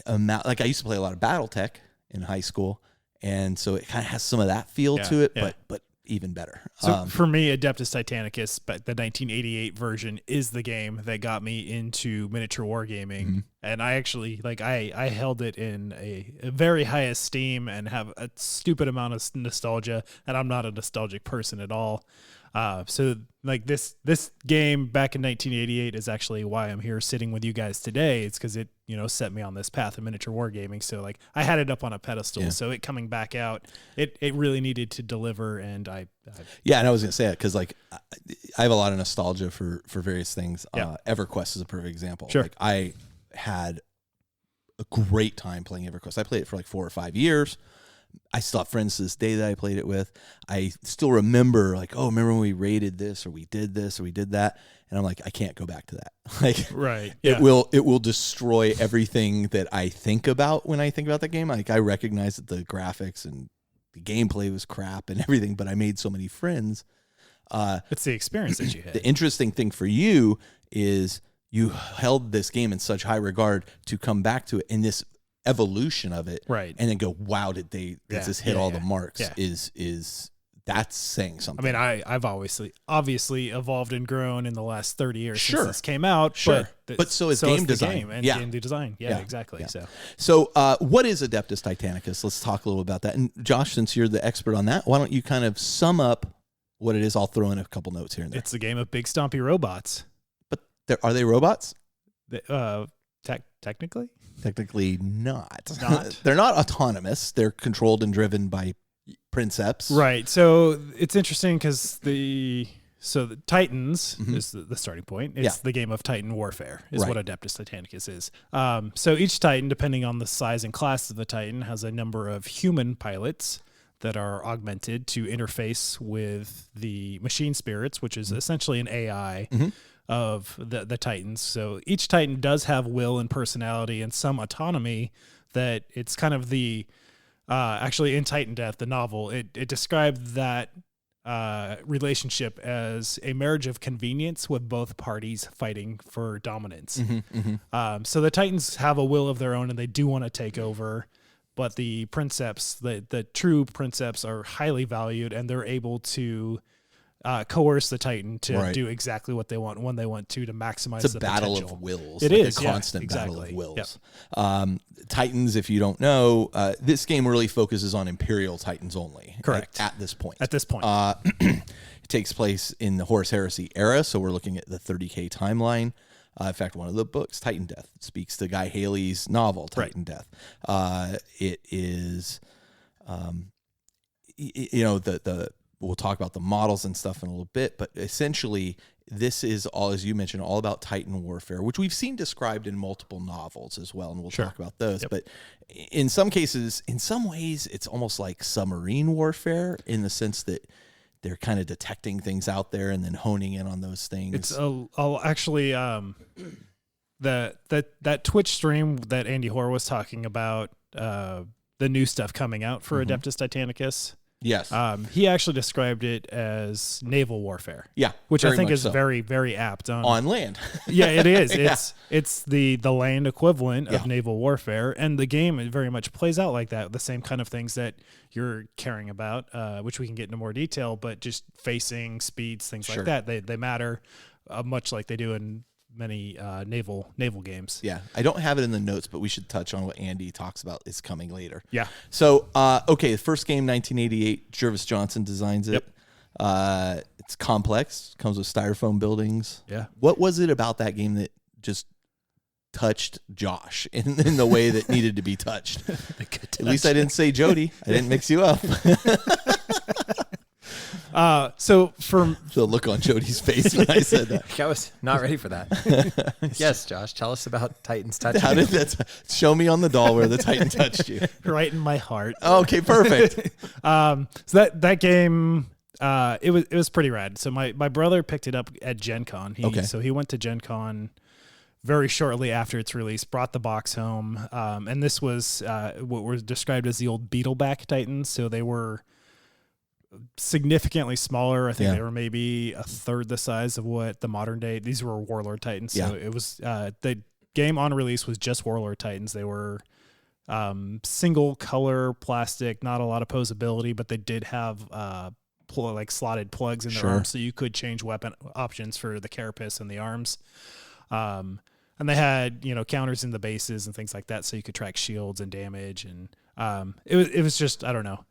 amount. Like, I used to play a lot of BattleTech in high school, and so it kind of has some of that feel to it, but even better. So for me, Adeptus Titanicus, but the 1988 version, is the game that got me into miniature wargaming. Mm-hmm. And I actually, I held it in a very high esteem and have a stupid amount of nostalgia, and I'm not a nostalgic person at all. So this game back in 1988 is actually why I'm here sitting with you guys today. It's because it, set me on this path of miniature wargaming. So I had it up on a pedestal. So it coming back out, it really needed to deliver. And and I was going to say it because I have a lot of nostalgia for various things. EverQuest is a perfect example. Sure. Like, I had a great time playing EverQuest. I played it for 4 or 5 years. I still have friends to this day that I played it with. I still remember remember when we raided this or we did this or we did that. And I'm like, I can't go back to that. Right. Yeah. It will destroy everything that I think about when I think about that game. I recognize that the graphics and the gameplay was crap and everything, but I made so many friends. It's the experience that you had. The interesting thing for you is you held this game in such high regard to come back to it in this evolution of it, right? And then go, wow, did this hit all the marks? Yeah. Is That's saying something. I mean, I've obviously evolved and grown in the last 30 years Sure. since this came out. Sure. But so is game design. Game and game design. Yeah, exactly. Yeah. So what is Adeptus Titanicus? Let's talk a little about that. And Josh, since you're the expert on that, why don't you kind of sum up what it is? I'll throw in a couple notes here and there. It's a game of big stompy robots. But are they robots? Technically? Technically not. They're not autonomous. They're controlled and driven by princeps. Right. So it's interesting because the Titans is the starting point. It's the game of Titan warfare is what Adeptus Titanicus is. So each Titan, depending on the size and class of the Titan, has a number of human pilots that are augmented to interface with the machine spirits, which is essentially an AI of the Titans. So each Titan does have will and personality and some autonomy that it's kind of the actually in Titan Death, the novel, it described that relationship as a marriage of convenience with both parties fighting for dominance. So the Titans have a will of their own and they do want to take over, but the princeps, the true princeps, are highly valued and they're able to coerce the Titan to do exactly what they want when they want to maximize it's the battle potential. of wills. It like is a constant exactly. battle of wills. Yep. Titans, if you don't know, this game really focuses on Imperial Titans only. Correct. At this point. It takes place in the Horus Heresy era, so we're looking at the 30K timeline. In fact, one of the books, Titan Death, speaks to Guy Haley's novel, Titan Death. It is, we'll talk about the models and stuff in a little bit, but essentially this is all, as you mentioned, all about Titan warfare, which we've seen described in multiple novels as well, and we'll talk about those. But in some cases, in some ways, it's almost like submarine warfare in the sense that they're kind of detecting things out there and then honing in on those things. It's actually that Twitch stream that Andy Hoare was talking about, the new stuff coming out for Adeptus Titanicus. Yes. He actually described it as naval warfare. Yeah. Which I think is very, very apt on land. Yeah, it is. It's the land equivalent of naval warfare. And the game very much plays out like that. The same kind of things that you're caring about, which we can get into more detail, but just facing, speeds, things like that. They matter much like they do in many naval games. Yeah. I don't have it in the notes, but we should touch on what Andy talks about is coming later. Yeah. So, the first game, 1988, Jervis Johnson designs it. Yep. It's complex, comes with styrofoam buildings. Yeah. What was it about that game that just touched Josh in the way that needed to be touched? At least I didn't say Jody. I didn't mix you up. So for the look on Jody's face when I said that. I was not ready for that. Yes, Josh, tell us about Titan's touch. How did that show me on the doll where the Titan touched you? Right in my heart. Okay, perfect. So that game, it was pretty rad. So my brother picked it up at Gen Con. So he went to Gen Con very shortly after its release, brought the box home. And this was what were described as the old Beetleback Titans. So they were significantly smaller. I think they were maybe a third the size of what the modern day. These were Warlord Titans. So it was the game on release was just Warlord Titans. They were single color plastic, not a lot of posability, but they did have like slotted plugs in their arms, so you could change weapon options for the carapace and the arms. And they had counters in the bases and things like that, so you could track shields and damage. And it was just, I don't know,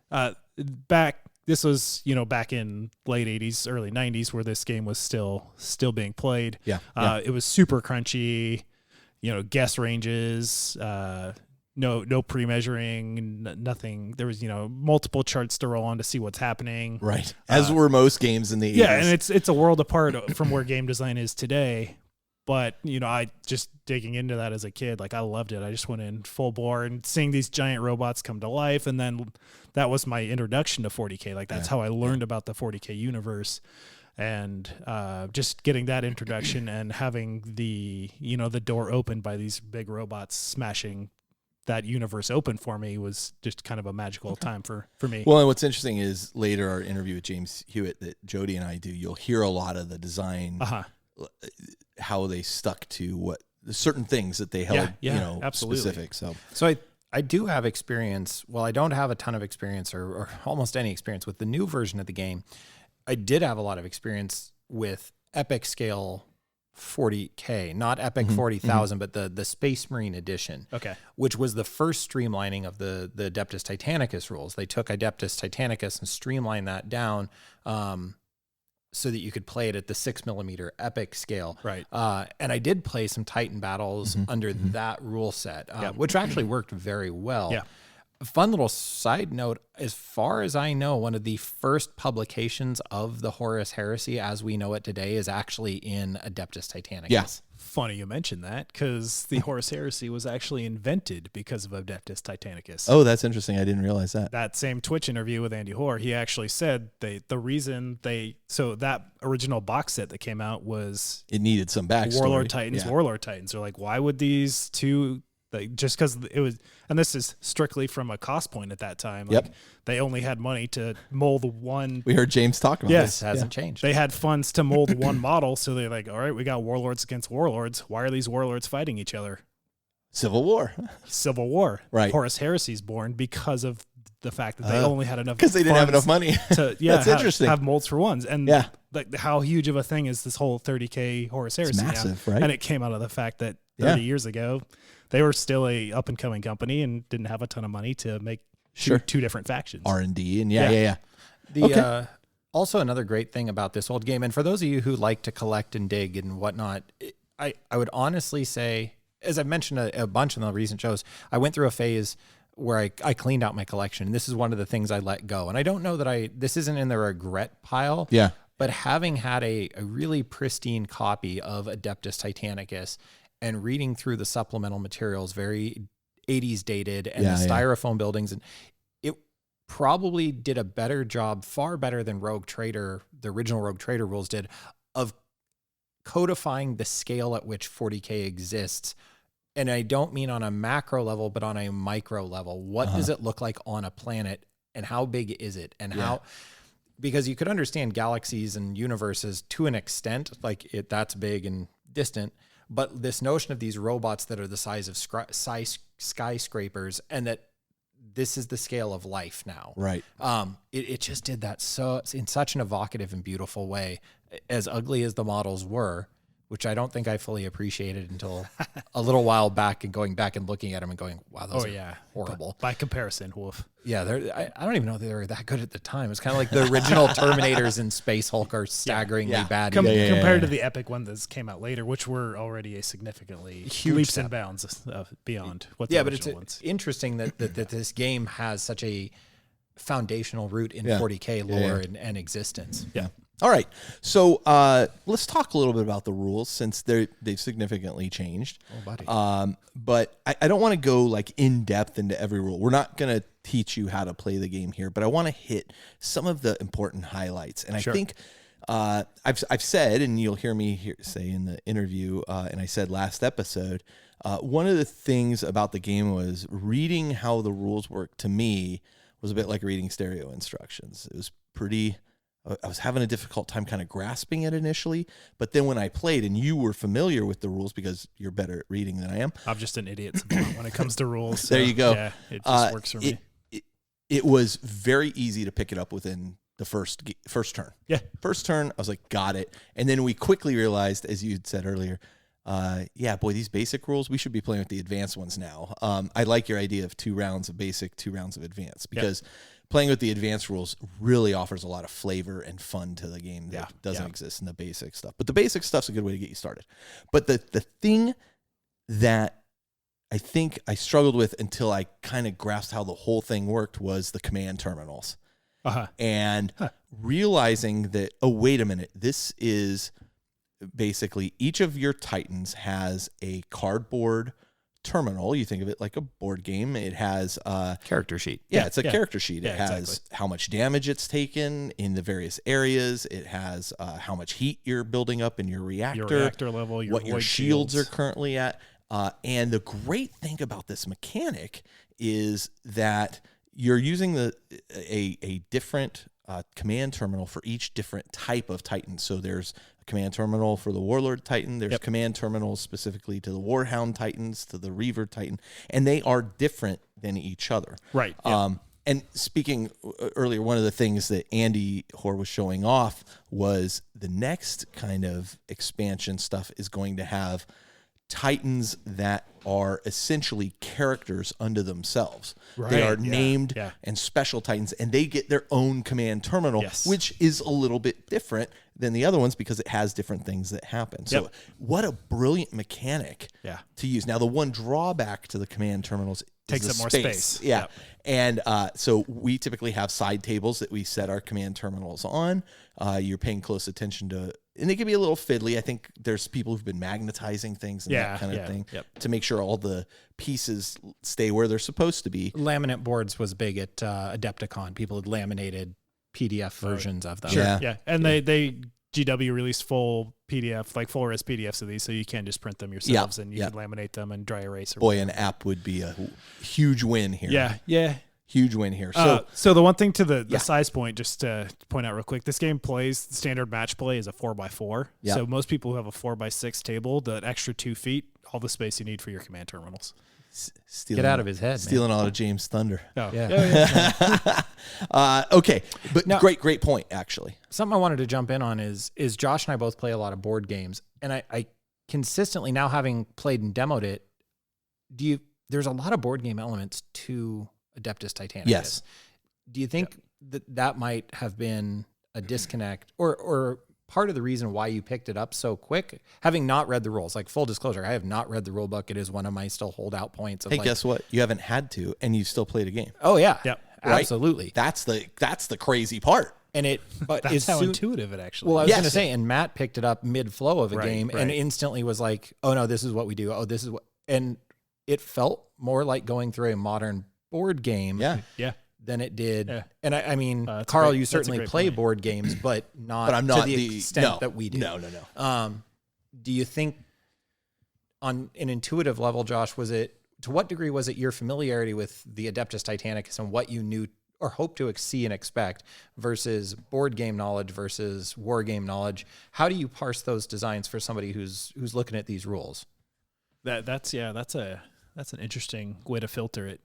This was, back in late 80s, early 90s, where this game was still being played. Yeah. It was super crunchy, guess ranges, no pre-measuring, nothing. There was, multiple charts to roll on to see what's happening. Right. As were most games in the 80s. Yeah, and it's a world apart from where game design is today. But, I just digging into that as a kid, like I loved it. I just went in full bore and seeing these giant robots come to life. And then that was my introduction to 40K. Like that's how I learned about the 40K universe. And just getting that introduction and having the door opened by these big robots smashing that universe open for me was just kind of a magical time for me. Well, and what's interesting is later our interview with James Hewitt that Jody and I do, you'll hear a lot of the design, how they stuck to what certain things that they held, absolutely. specific. So I do have experience. Well, I don't have a ton of experience or almost any experience with the new version of the game. I did have a lot of experience with epic scale 40K, not epic 40,000, but the Space Marine edition. Okay. Which was the first streamlining of the Adeptus Titanicus rules. They took Adeptus Titanicus and streamlined that down so that you could play it at the 6mm epic scale. Right. And I did play some Titan battles under that rule set, which actually worked very well. Yeah. A fun little side note, as far as I know, one of the first publications of the Horus Heresy as we know it today is actually in Adeptus Titanicus. Yes. Funny you mentioned that, because the Horus Heresy was actually invented because of Adeptus Titanicus. Oh, that's interesting. I didn't realize that. That same Twitch interview with Andy Hoare, he actually said the reason so that original box set that came out was It needed some backstory. Warlord Titans. They're like, why would these two, like, just because it was, and this is strictly from a cost point at that time. Like, they only had money to mold one. We heard James talk about this. It hasn't changed. They had funds to mold one model, so they're like, all right, we got warlords against warlords. Why are these warlords fighting each other? Civil War. Civil War. Right. Horus Heresy's born because of the fact that they only had enough, because they didn't have enough money. To That's interesting. Have molds for ones. And like, how huge of a thing is this whole 30K Horus Heresy? It's massive, right? And it came out of the fact that 30 years ago, they were still a up and coming company and didn't have a ton of money to make two different factions. R&D and Also, another great thing about this old game, and for those of you who like to collect and dig and whatnot, I would honestly say, as I've mentioned a bunch in the recent shows, I went through a phase where I cleaned out my collection, and this is one of the things I let go. And I don't know that this isn't in the regret pile. Yeah. But having had a really pristine copy of Adeptus Titanicus and reading through the supplemental materials, very 80s dated, and the styrofoam buildings, and it probably did a better job, far better than Rogue Trader, the original Rogue Trader rules did, of codifying the scale at which 40K exists. And I don't mean on a macro level, but on a micro level. What does it look like on a planet, and how big is it? And how, because you could understand galaxies and universes to an extent, like that's big and distant. But this notion of these robots that are the size of skyscrapers, and that this is the scale of life now. Right. It just did that so in such an evocative and beautiful way, as ugly as the models were, which I don't think I fully appreciated until a little while back, and going back and looking at them and going, wow, those are horrible. By comparison, Wolf. Yeah, I don't even know they were that good at the time. It's kind of like the original Terminators and Space Hulk are staggeringly bad. Compared to the epic one that came out later, which were already a significantly huge leaps step. and bounds beyond what the original ones. It's interesting that this game has such a foundational root in 40K lore and existence. Yeah. All right, so let's talk a little bit about the rules, since they've significantly changed. Oh, buddy. But I don't want to go like in depth into every rule. We're not going to teach you how to play the game here, but I want to hit some of the important highlights. And I think I've said, and you'll hear me say in the interview, and I said last episode, one of the things about the game was reading how the rules work. To me, was a bit like reading stereo instructions. It was I was having a difficult time kind of grasping it initially, but then when I played, and you were familiar with the rules because you're better at reading than I am. I'm just an idiot when it comes to rules. There you go. Yeah, it just works for me. It was very easy to pick it up within the first turn. Yeah. First turn, I was like, got it. And then we quickly realized, as you said earlier, these basic rules, we should be playing with the advanced ones now. I like your idea of 2 rounds of basic, 2 rounds of advanced, because playing with the advanced rules really offers a lot of flavor and fun to the game that doesn't exist in the basic stuff. But the basic stuff's a good way to get you started. But the thing that I think I struggled with until I kind of grasped how the whole thing worked was the command terminals. And realizing that, oh, wait a minute, this is basically each of your Titans has a cardboard terminal. You think of it like a board game. It has a character sheet. It's a character sheet. Yeah, it has how much damage it's taken in the various areas. It has how much heat you're building up in your reactor level, what your shields are currently at. And the great thing about this mechanic is that you're using a different command terminal for each different type of Titan. So there's a command terminal for the Warlord Titan. There's command terminals specifically to the Warhound Titans, to the Reaver Titan, and they are different than each other. Right. And speaking earlier, one of the things that Andy Hoare was showing off was the next kind of expansion stuff is going to have Titans that are essentially characters unto themselves. Right. They are named and special Titans, and they get their own command terminal, which is a little bit different than the other ones because it has different things that happen. So what a brilliant mechanic to use. Now, the one drawback to the command terminals takes up more space. Yeah. And so we typically have side tables that we set our command terminals on. You're paying close attention to, and they can be a little fiddly. I think there's people who've been magnetizing things and that kind of thing to make sure all the pieces stay where they're supposed to be. Laminate boards was big at Adepticon. People had laminated PDF versions of them. Yeah. And they GW released full PDF, like full res PDFs of these, so you can just print them yourselves and you can laminate them and dry erase. Boy, an app would be a huge win here. Yeah. Huge win here. So the one thing to the size point, just to point out real quick, this game plays standard match play is a 4x4. Yeah. So most people who have a 4x6 table, the extra 2 feet, all the space you need for your command terminals. Get out of his head. Stealing all of James' thunder. Oh. Okay, but now, great point, actually. Something I wanted to jump in on is Josh and I both play a lot of board games, and I consistently, now having played and demoed it, there's a lot of board game elements to Adeptus Titanicus. Yes. Do you think that might have been a disconnect or part of the reason why you picked it up so quick, having not read the rules? Like, full disclosure, I have not read the rule book. It is one of my still holdout points. Of guess what? You haven't had to, and you still played a game. Oh yeah. Yep. Right? Absolutely. That's the crazy part. And that's how intuitive it actually is. Well, I was going to say, and Matt picked it up mid-flow of a game and instantly was like, oh no, this is what we do. Oh, this is what, and it felt more like going through a modern board game. Yeah. Than it did. Yeah. And I mean, Carl, you certainly play board games, but I'm not to the extent that we do. No. Do you think on an intuitive level, Josh, to what degree was it your familiarity with the Adeptus Titanicus and what you knew or hoped to see and expect versus board game knowledge versus war game knowledge? How do you parse those designs for somebody who's looking at these rules? That's an interesting way to filter it.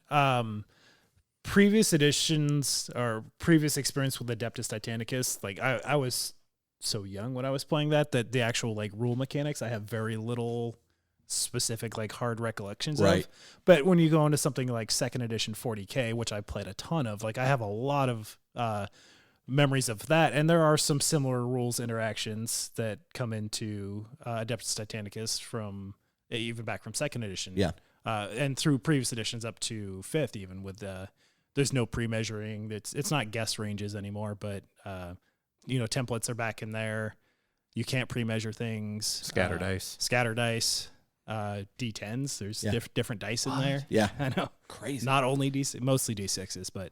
Previous editions or previous experience with Adeptus Titanicus, like I was so young when I was playing that the actual like rule mechanics, I have very little specific like hard recollections of. But when you go into something like second edition 40K, which I played a ton of, like I have a lot of memories of that. And there are some similar rules interactions that come into Adeptus Titanicus from even back from second edition. Yeah. And through previous editions up to fifth, even with there's no pre-measuring. It's not guess ranges anymore, but templates are back in there. You can't pre-measure things. Scatter dice. D10s. There's different dice in there. Yeah, I know. Crazy. Not only mostly D6s, but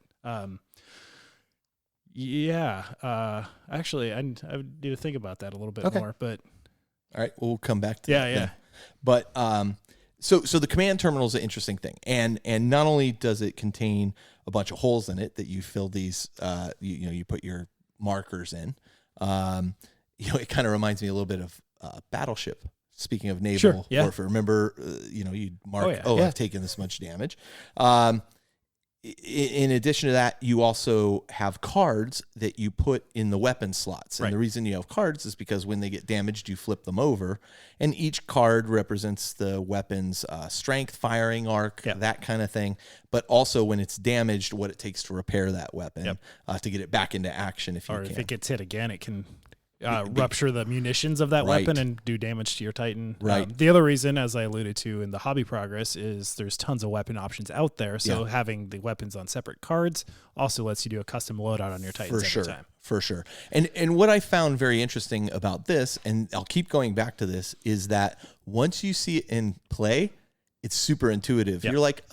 actually, I need to think about that a little bit more. But all right, we'll come back to that. Yeah. But So the command terminal is an interesting thing, and not only does it contain a bunch of holes in it that you fill these, you put your markers in. It kind of reminds me a little bit of Battleship. Speaking of naval warfare, remember, you'd mark, I've taken this much damage. In addition to that, you also have cards that you put in the weapon slots. And the reason you have cards is because when they get damaged, you flip them over. And each card represents the weapon's strength, firing arc, that kind of thing. But also when it's damaged, what it takes to repair that weapon to get it back into action if you can. Or if it gets hit again, it can rupture the munitions of that weapon and do damage to your Titan. The other reason, as I alluded to in the hobby progress, is there's tons of weapon options out there. So having the weapons on separate cards also lets you do a custom loadout on your Titans every time. For sure. And what I found very interesting about this, and I'll keep going back to this, is that once you see it in play, it's super intuitive. You're like,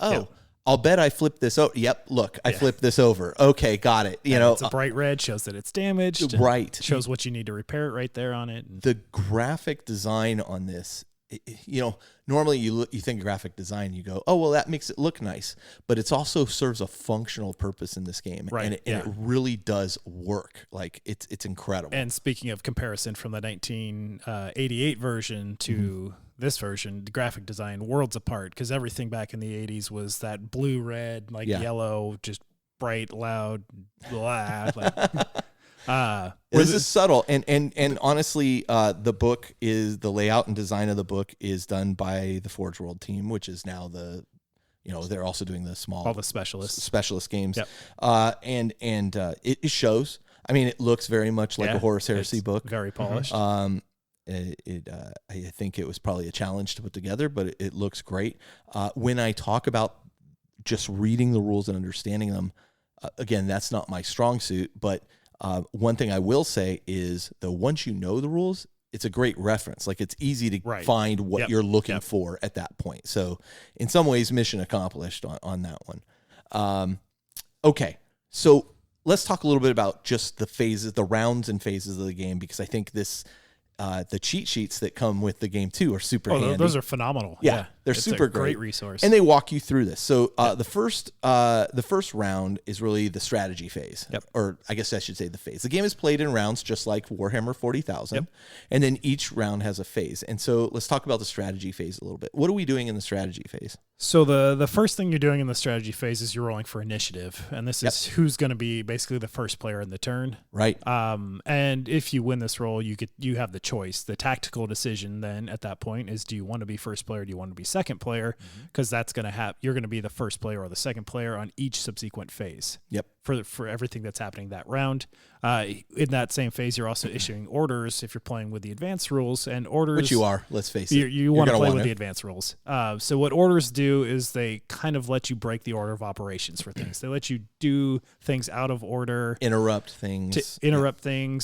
I'll bet I flipped this over. Yep, look, I flipped this over. Okay, got it. It's a bright red, shows that it's damaged. Right. Shows what you need to repair it right there on it. The graphic design on this normally you think graphic design, you go, oh, well, that makes it look nice, but it's also serves a functional purpose in this game. Right. And it really does work. Like it's incredible. And speaking of comparison from the 1988 version to this version, the graphic design worlds apart, because everything back in the 80s was that blue, red, yellow, just bright, loud, blah, this is subtle, and honestly, the layout and design of the book is done by the Forge World team, which is now they're also doing all the specialist games. Yep. It shows. I mean, it looks very much like a Horus Heresy book, very polished. I think it was probably a challenge to put together, but it looks great. When I talk about just reading the rules and understanding them, again, that's not my strong suit, but one thing I will say is that once you know the rules, it's a great reference. Like it's easy to find what you're looking for at that point. So in some ways, mission accomplished on that one. Okay. So let's talk a little bit about just the phases, the rounds and phases of the game, because I think the cheat sheets that come with the game too are super handy. Those are phenomenal. Yeah, they're super great resource. And they walk you through this. So the first round is really the strategy phase. Yep. Or I guess I should say the phase. The game is played in rounds just like Warhammer 40,000. Yep. And then each round has a phase. And so let's talk about the strategy phase a little bit. What are we doing in the strategy phase? So the first thing you're doing in the strategy phase is you're rolling for initiative, and this is who's going to be basically the first player in the turn. Right. And if you win this roll, you have the choice. The tactical decision then at that point is, do you want to be first player? Do you want to be second player? Because that's going to you're going to be the first player or the second player on each subsequent phase. Yep. For everything that's happening that round. In that same phase, you're also issuing orders if you're playing with the advanced rules, and orders. Which you are, let's face it. You want to play with the advanced rules. So what orders do is they kind of let you break the order of operations for things. They let you do things out of order. Interrupt things.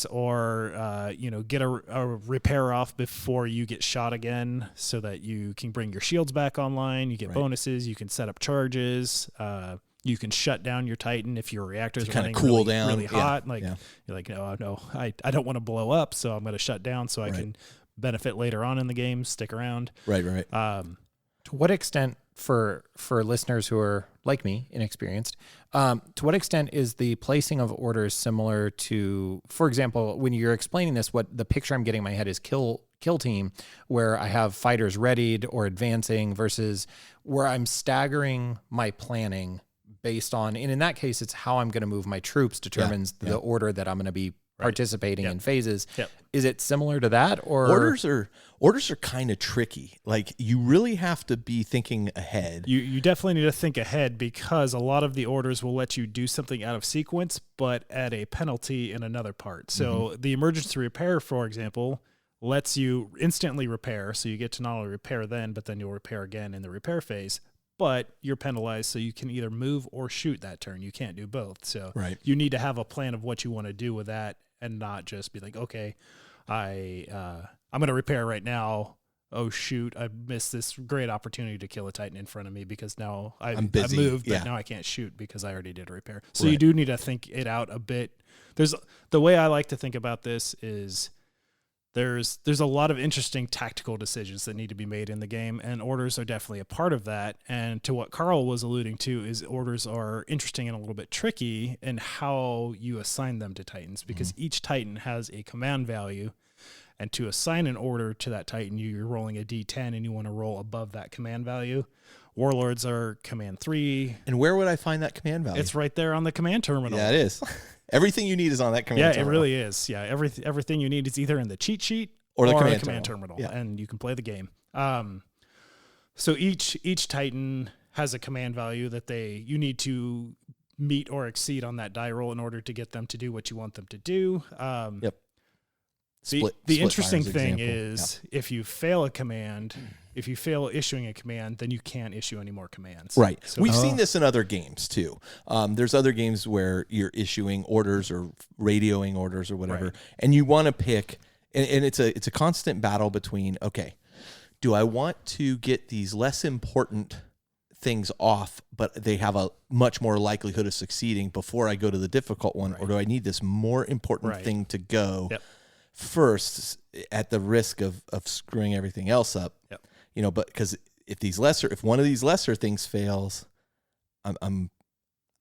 Or, get a repair off before you get shot again so that you can bring your shields back online. You get bonuses. You can set up charges. You can shut down your Titan if your reactors are running really hot. You're like, no, I don't want to blow up, so I'm going to shut down so I can benefit later on in the game, stick around. Right. To what extent, for listeners who are like me, inexperienced, to what extent is the placing of orders similar to, for example, when you're explaining this, what the picture I'm getting in my head is kill team, where I have fighters readied or advancing versus where I'm staggering my planning based on, and in that case, it's how I'm going to move my troops determines the order that I'm going to be participating in phases. Yep. Is it similar to that, or orders are kind of tricky? Like you really have to be thinking ahead. You definitely need to think ahead because a lot of the orders will let you do something out of sequence, but at a penalty in another part. So the emergency repair, for example, lets you instantly repair. So you get to not only repair then, but then you'll repair again in the repair phase. But you're penalized, so you can either move or shoot that turn. You can't do both. So you need to have a plan of what you want to do with that and not just be like, okay, I'm going to repair right now. Oh, shoot, I missed this great opportunity to kill a Titan in front of me because now I'm busy. I moved, but now I can't shoot because I already did a repair. So you do need to think it out a bit. The way I like to think about this is there's a lot of interesting tactical decisions that need to be made in the game, and orders are definitely a part of that. And to what Carl was alluding to is orders are interesting and a little bit tricky in how you assign them to Titans, because each Titan has a command value, and to assign an order to that Titan, you're rolling a D10 and you want to roll above that command value. Warlords are command 3. And where would I find that command value? It's right there on the command terminal. Yeah, it is. Everything you need is on that command terminal. Yeah, it really is. Yeah, everything you need is either in the cheat sheet or the command terminal, yeah. And you can play the game. So each Titan has a command value that you need to meet or exceed on that die roll in order to get them to do what you want them to do. The interesting thing is if you fail a command, if you fail issuing a command, then you can't issue any more commands. Right. So, we've seen this in other games too. There's other games where you're issuing orders or radioing orders or whatever, and you want to pick, and it's a constant battle between, okay, do I want to get these less important things off, but they have a much more likelihood of succeeding before I go to the difficult one, or do I need this more important thing to go first at the risk of screwing everything else up. Yep. You know, but because if one of these lesser things fails, I'm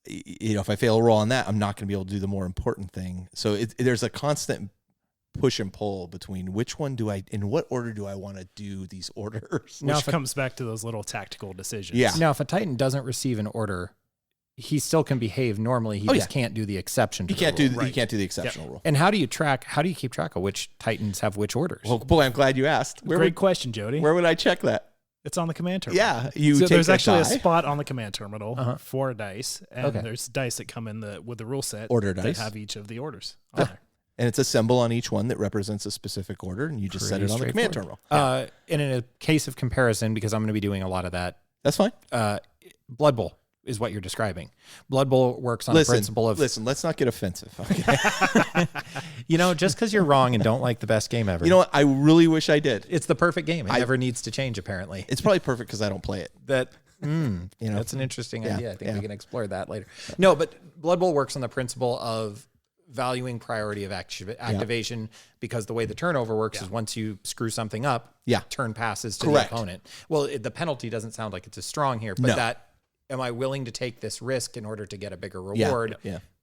you know, if I fail a roll on that, I'm not going to be able to do the more important thing. So there's a constant push and pull between which one in what order do I want to do these orders? Which comes back to those little tactical decisions. Yeah. Now, if a Titan doesn't receive an order, he still can behave normally. He just can't do the exception. He can't do the exceptional rule. And how do you keep track of which Titans have which orders? Well, boy, I'm glad you asked. Great question, Jody. Where would I check that? It's on the command terminal. Yeah, there's actually a spot on the command terminal for dice, and there's dice that come in with the rule set. Order dice. They have each of the orders on there. And it's a symbol on each one that represents a specific order, and you just set it on the command terminal. And in a case of comparison, because I'm going to be doing a lot of that. That's fine. Blood Bowl is what you're describing. Blood Bowl works on the principle of... Listen, let's not get offensive. Okay? You know, just because you're wrong and don't like the best game ever. You know what? I really wish I did. It's the perfect game. It never needs to change, apparently. It's probably perfect because I don't play it. You know, that's an interesting idea. I think we can explore that later. Yeah. No, but Blood Bowl works on the principle of valuing priority of activation because the way the turnover works is once you screw something up, turn passes to the opponent. Well, the penalty doesn't sound like it's as strong here, but am I willing to take this risk in order to get a bigger reward?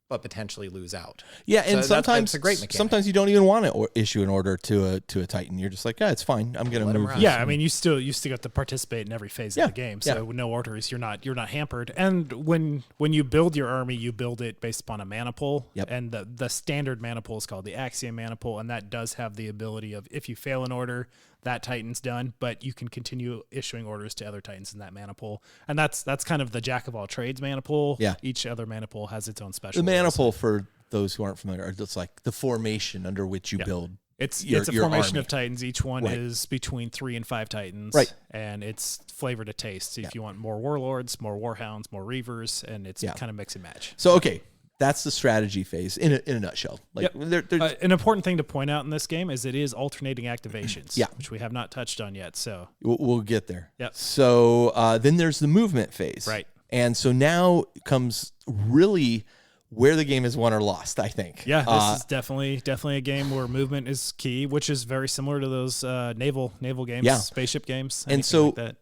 But potentially lose out. Yeah, and so sometimes that's a great mechanic. Sometimes you don't even want to issue an order to a Titan. You're just like, it's fine. I'm going to move. Yeah, I mean, you still got to participate in every phase of the game. So with no orders, you're not hampered. And when you build your army, you build it based upon a mana pool. Yep. And the standard mana pool is called the Axiom mana pool, and that does have the ability of if you fail an order, that Titan's done, but you can continue issuing orders to other Titans in that mana pool. And that's kind of the jack of all trades mana pool. Yeah. Each other mana pool has its own special. The mana pool, for those who aren't familiar, are just like the formation under which you build. It's a formation of Titans. Each one is between 3 and 5 Titans. Right. And it's flavor to taste. So if you want more Warlords, more Warhounds, more Reavers, and it's kind of mix and match. So, okay. That's the strategy phase in a nutshell. Like an important thing to point out in this game is it is alternating activations, which we have not touched on yet. So we'll get there. Yep. So then there's the movement phase, right? And so now comes really where the game is won or lost, I think. Yeah, this is definitely a game where movement is key, which is very similar to those naval games, spaceship games, and so. Like that.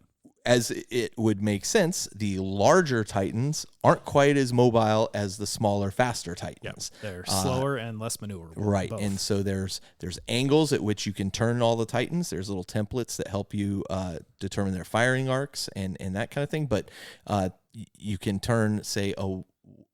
As it would make sense, the larger Titans aren't quite as mobile as the smaller, faster Titans. Yep. They're slower and less maneuverable. Right. Both. And so there's angles at which you can turn all the Titans. There's little templates that help you determine their firing arcs and that kind of thing. But you can turn, say, a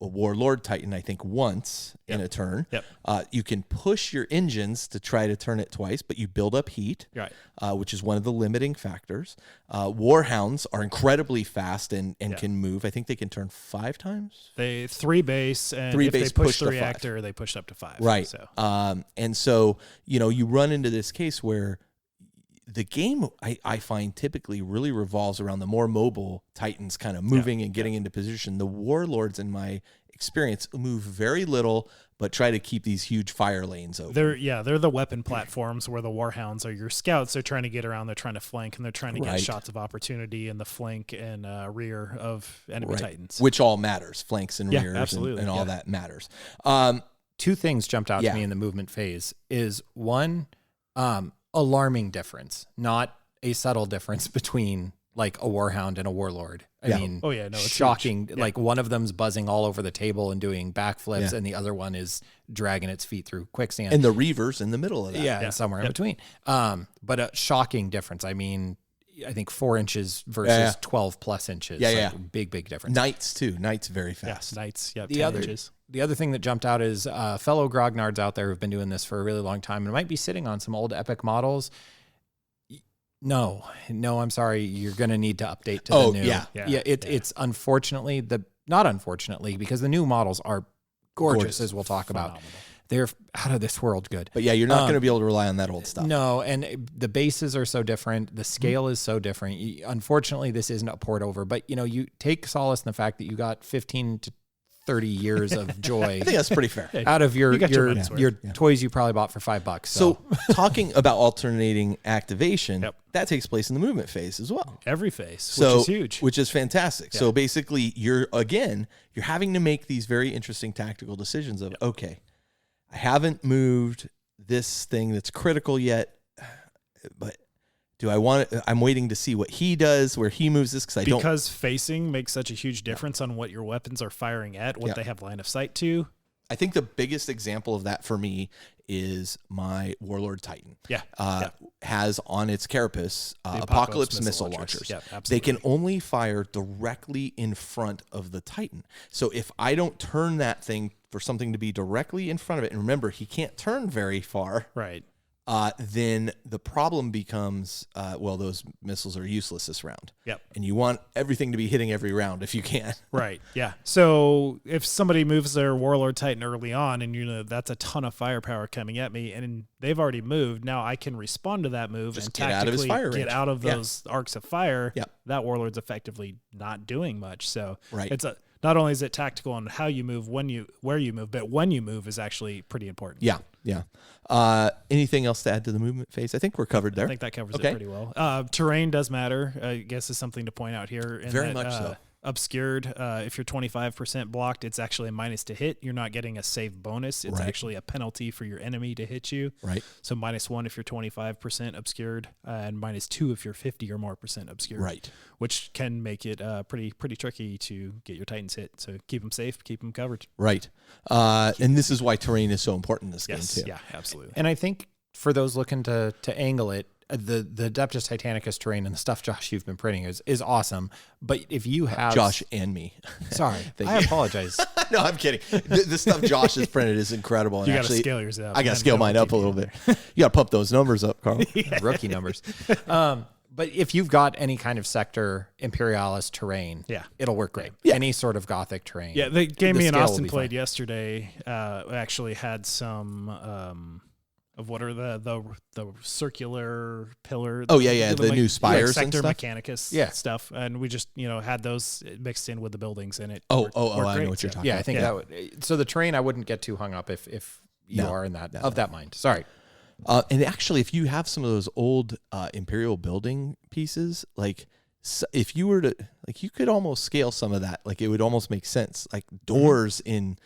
Warlord Titan, I think, once in a turn. Yep. You can push your engines to try to turn it twice, but you build up heat, right. Which is one of the limiting factors. Warhounds are incredibly fast and can move. I think they can turn 5 times. 3 base, and 3 if base they push the reactor, they push up to 5. Right. So. And so, you run into this case where the game, I find, typically really revolves around the more mobile Titans kind of moving and getting into position. The Warlords, in my experience, move very little, but try to keep these huge fire lanes open. They're the weapon platforms where the Warhounds are your scouts. They're trying to get around, they're trying to flank, and they're trying to get shots of opportunity in the flank and rear of enemy Titans. Which all matters. Flanks and rears and all that matters. 2 things jumped out to me in the movement phase is one, alarming difference, not a subtle difference between like a Warhound and a Warlord. I mean, it's shocking. Like one of them's buzzing all over the table and doing backflips, and the other one is dragging its feet through quicksand. And the Reavers in the middle of that. And somewhere in between. But a shocking difference. I mean, I think 4 inches versus 12 plus inches. Big difference. Knights too. Knights very fast. Knights. Yeah. The other thing that jumped out is fellow grognards out there who've been doing this for a really long time and might be sitting on some old epic models. No, I'm sorry. You're going to need to update to the new. It's unfortunately not unfortunately, because the new models are gorgeous. As we'll talk about. They're out of this world good. But you're not going to be able to rely on that old stuff. No, and the bases are so different. The scale is so different. Unfortunately, this isn't a port over. But, you take solace in the fact that you got 15 to 30 years of joy. I think that's pretty fair. Out of your toys you probably bought for $5. So talking about alternating activation, that takes place in the movement phase as well. Every phase, which is huge. Which is fantastic. Yeah. So basically, you're having to make these very interesting tactical decisions of, okay, I haven't moved this thing that's critical yet, but do I want it? I'm waiting to see what he does, where he moves this, because facing makes such a huge difference on what your weapons are firing at, what they have line of sight to. I think the biggest example of that for me is my Warlord Titan. Has on its carapace Apocalypse missile launchers. Yeah, absolutely. They can only fire directly in front of the Titan. So if I don't turn that thing for something to be directly in front of it, and remember, he can't turn very far. Right. Then the problem becomes, those missiles are useless this round. Yep. And you want everything to be hitting every round if you can. Right. Yeah. So if somebody moves their Warlord Titan early on, and that's a ton of firepower coming at me, and they've already moved, now I can respond to that move and tactically get out of those arcs of fire. Yep. That Warlord's effectively not doing much. So right. Not only is it tactical on how you move, where you move, but when you move is actually pretty important. Yeah. Yeah. Anything else to add to the movement phase? I think we're covered there. I think that covers it pretty well. Terrain does matter, I guess, is something to point out here. Very much so. Obscured, if you're 25% blocked, it's actually a minus to hit. You're not getting a save bonus. It's actually a penalty for your enemy to hit you. Right. So -1 if you're 25% obscured, and -2 if you're 50 or more percent obscured. Right. Which can make it pretty tricky to get your Titans hit. So keep them safe, keep them covered. Right. And this is why terrain is so important in this game too. Yeah, absolutely. And I think for those looking to angle it, the Adeptus Titanicus terrain and the stuff, Josh, you've been printing is awesome. But if you have Josh and me, sorry, I apologize. No, I'm kidding. The stuff Josh has printed is incredible. You got to scale yours up. I got to scale mine up a little bit. You got to pump those numbers up, Carl. Rookie numbers. But if you've got any kind of sector Imperialis terrain, it'll work great. Yeah. Any sort of Gothic terrain. Yeah, the game me and Austin played yesterday actually had some of what are the circular pillar. The new spires sector and stuff. Mechanicus stuff, and we just had those mixed in with the buildings in it. I know what you're talking about. I think that would. So the terrain, I wouldn't get too hung up if you are in that mind. Sorry. And actually, if you have some of those old Imperial building pieces, like if you were to, like, you could almost scale some of that. Like, it would almost make sense. Like doors in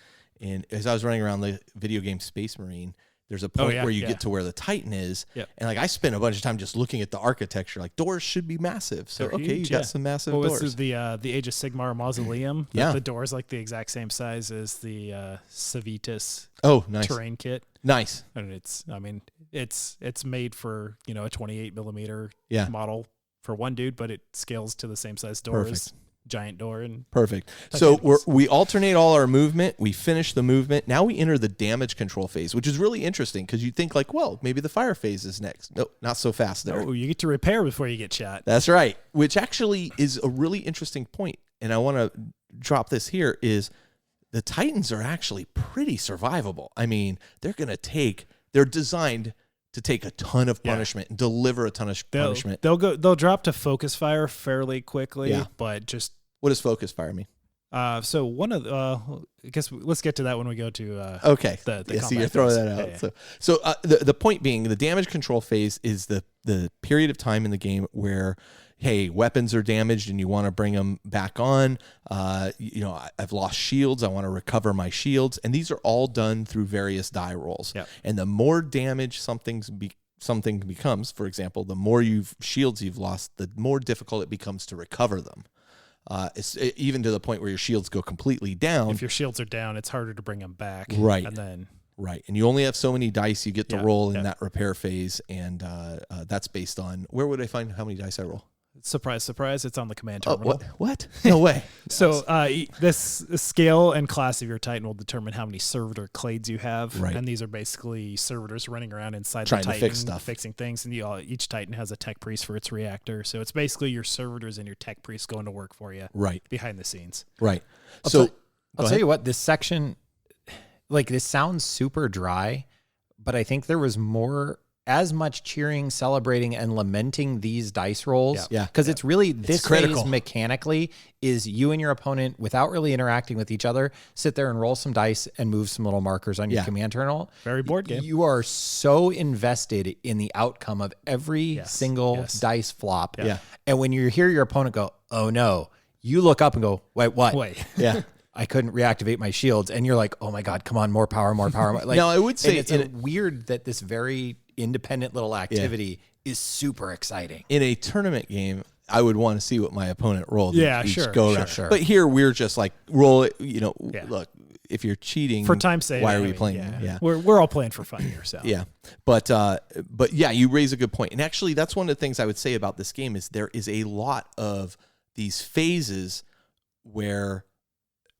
as I was running around the video game Space Marine, there's a point where you get to where the Titan is. Yep. And like I spent a bunch of time just looking at the architecture. Like doors should be massive. So they're huge, you got some massive doors. This is the Age of Sigmar mausoleum. The door's like the exact same size as the Civitas terrain kit. Nice. And it's made for, a 28 millimeter model for one dude, but it scales to the same size door as giant door. And perfect. So we alternate all our movement. We finish the movement. Now we enter the damage control phase, which is really interesting because you think like, well, maybe the fire phase is next. No, not so fast there. Oh, you get to repair before you get shot. That's right. Which actually is a really interesting point. And I want to drop this here is the Titans are actually pretty survivable. I mean, they're designed to take a ton of punishment and deliver a ton of punishment. They'll drop to focus fire fairly quickly, but just what does focus fire mean? So one of I guess let's get to that when we go to the so you're throwing that out. Yeah. So the point being, the damage control phase is the period of time in the game where, hey, weapons are damaged and you want to bring them back on. I've lost shields. I want to recover my shields. And these are all done through various die rolls. Yep. And the more damage something becomes, for example, the more shields you've lost, the more difficult it becomes to recover them. It's even to the point where your shields go completely down. If your shields are down, it's harder to bring them back. Right. And then... Right. And you only have so many dice you get to roll in that repair phase. And that's based on, where would I find how many dice I roll? Surprise, surprise. It's on the command terminal. What? No way. So this scale and class of your Titan will determine how many servitor clades you have. Right. And these are basically servitors running around inside trying the Titan, to fix stuff. Fixing things. And each Titan has a tech priest for its reactor. So it's basically your servitors and your tech priests going to work for you behind the scenes. Right. I'll tell you what, this section, like, this sounds super dry, but I think there was as much cheering, celebrating, and lamenting these dice rolls. Yeah. Because it's really, this phase mechanically is you and your opponent, without really interacting with each other, sit there and roll some dice and move some little markers on your command terminal. Very board game. You are so invested in the outcome of every single dice flop. Yeah. And when you hear your opponent go, oh no, you look up and go, wait, what? Wait. Yeah. I couldn't reactivate my shields. And you're like, oh my God, come on, more power, more power. Like, now, I would say it's weird that this very independent little activity is super exciting. In a tournament game, I would want to see what my opponent rolled. Each go around. Sure. But here we're just like, roll it, look, if you're cheating for time's sake, why are we playing? We're all playing for fun here. So yeah, but yeah, you raise a good point. And actually, that's one of the things I would say about this game is there is a lot of these phases where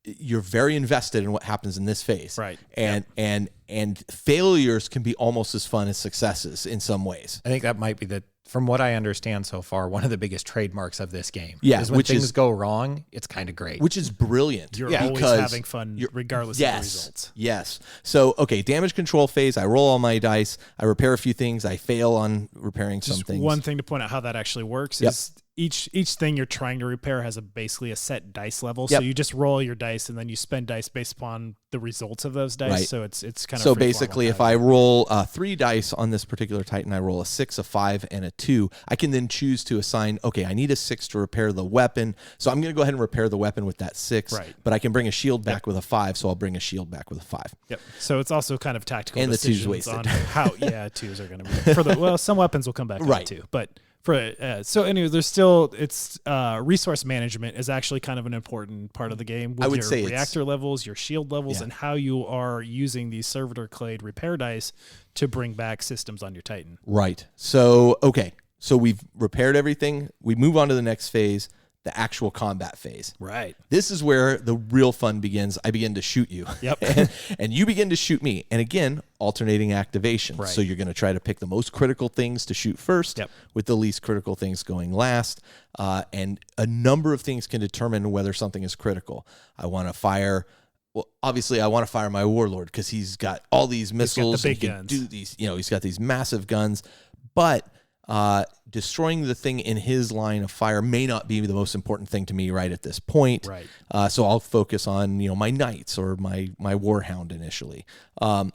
you're very invested in what happens in this phase, right? And failures can be almost as fun as successes in some ways. I think that might be from what I understand so far, one of the biggest trademarks of this game. Yeah, is when things go wrong, it's kind of great. Which is brilliant. You're always having fun regardless of the results. Yes. So, okay, damage control phase, I roll all my dice, I repair a few things, I fail on repairing some things. One thing to point out how that actually works is each thing you're trying to repair has basically a set dice level. So you just roll your dice and then you spend dice based upon the results of those dice. Right. So it's kind of so basically if I roll 3 dice on this particular Titan, I roll a 6, a 5, and a 2. I can then choose to assign, okay, I need a 6 to repair the weapon. So I'm going to go ahead and repair the weapon with that 6. Right. But I can bring a shield back with a 5, so I'll bring a shield back with a 5. Yep. So it's also kind of tactical and decisions the 2's wasted. on how 2s are going to be some weapons will come back right too, but so anyway, there's still resource management is actually kind of an important part of the game with your reactor levels, your shield levels, and how you are using these servitor clade repair dice to bring back systems on your Titan. Right. So so we've repaired everything. We move on to the next phase, the actual combat phase. Right. This is where the real fun begins. I begin to shoot you. Yep. and you begin to shoot me. And again, alternating activation. Right. So you're going to try to pick the most critical things to shoot first, with the least critical things going last. And a number of things can determine whether something is critical. I want to fire... Well, obviously, I want to fire my warlord because he's got all these missiles. He's got the big guns. Do these, he's got these massive guns. But... destroying the thing in his line of fire may not be the most important thing to me right at this point. Right. So I'll focus on, my knights or my warhound initially.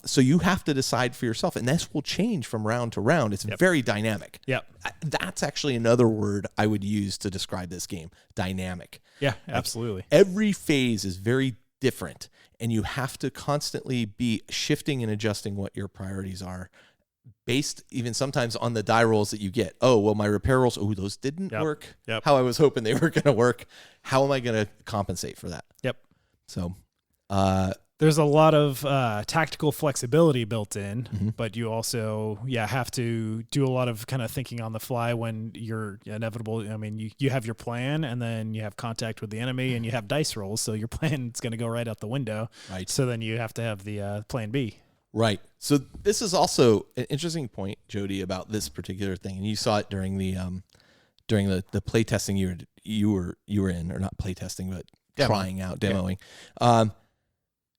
So you have to decide for yourself, and this will change from round to round. It's very dynamic. Yep. That's actually another word I would use to describe this game, dynamic. Yeah, absolutely. Every phase is very different, and you have to constantly be shifting and adjusting what your priorities are, based even sometimes on the die rolls that you get. Oh, well, my repair rolls, those didn't work how I was hoping they were going to work. How am I going to compensate for that? Yep. So there's a lot of tactical flexibility built in, but you also have to do a lot of kind of thinking on the fly when you're inevitable. I mean, you have your plan, and then you have contact with the enemy, and you have dice rolls, so your plan is going to go right out the window. Right. So then you have to have the plan B. Right. So this is also an interesting point, Jody, about this particular thing, and you saw it during the play testing you were in, or not play testing, but trying out, demoing. Yeah.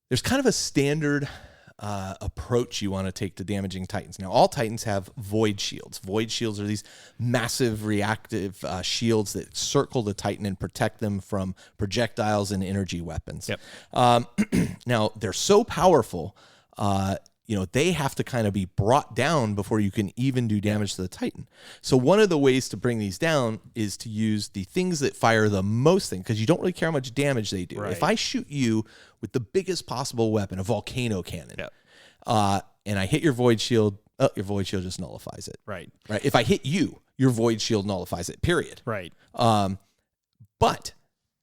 There's kind of a standard approach you want to take to damaging Titans. Now, all Titans have void shields. Void shields are these massive reactive shields that circle the Titan and protect them from projectiles and energy weapons. Yep. Now, they're so powerful. They have to kind of be brought down before you can even do damage to the Titan. So one of the ways to bring these down is to use the things that fire the most thing, because you don't really care how much damage they do. Right. If I shoot you with the biggest possible weapon, a volcano cannon, and I hit your void shield, your void shield just nullifies it. Right. Right. If I hit you, your void shield nullifies it, period. Right. But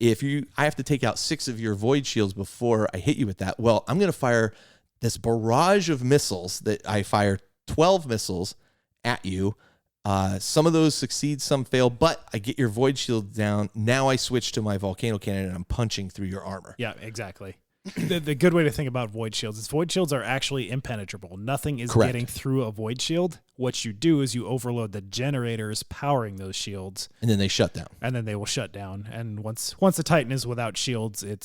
I have to take out 6 of your void shields before I hit you with that. Well, I'm going to fire this barrage of missiles that I fire 12 missiles at you. Some of those succeed, some fail, but I get your void shield down. Now I switch to my volcano cannon and I'm punching through your armor. Yeah, exactly. The good way to think about void shields is void shields are actually impenetrable. Nothing is getting through a void shield. What you do is you overload the generators powering those shields, and then they shut down. And then they will shut down. And once the Titan is without shields, it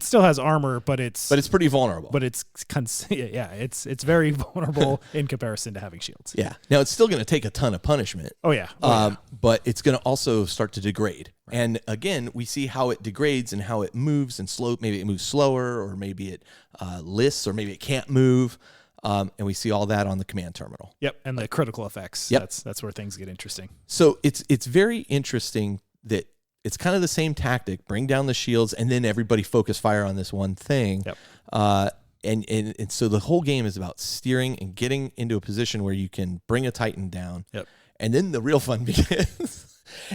still has armor, but it's pretty vulnerable. But it's very vulnerable in comparison to having shields. Yeah. Now it's still going to take a ton of punishment. Oh yeah. But it's going to also start to degrade. Right. And again, we see how it degrades and how it moves and slow. Maybe it moves slower, or maybe it lists, or maybe it can't move. And we see all that on the command terminal. Yep, and the critical effects. Yep. That's where things get interesting. So it's very interesting that it's kind of the same tactic. Bring down the shields, and then everybody focus fire on this one thing. Yep. And so the whole game is about steering and getting into a position where you can bring a Titan down. Yep. And then the real fun begins.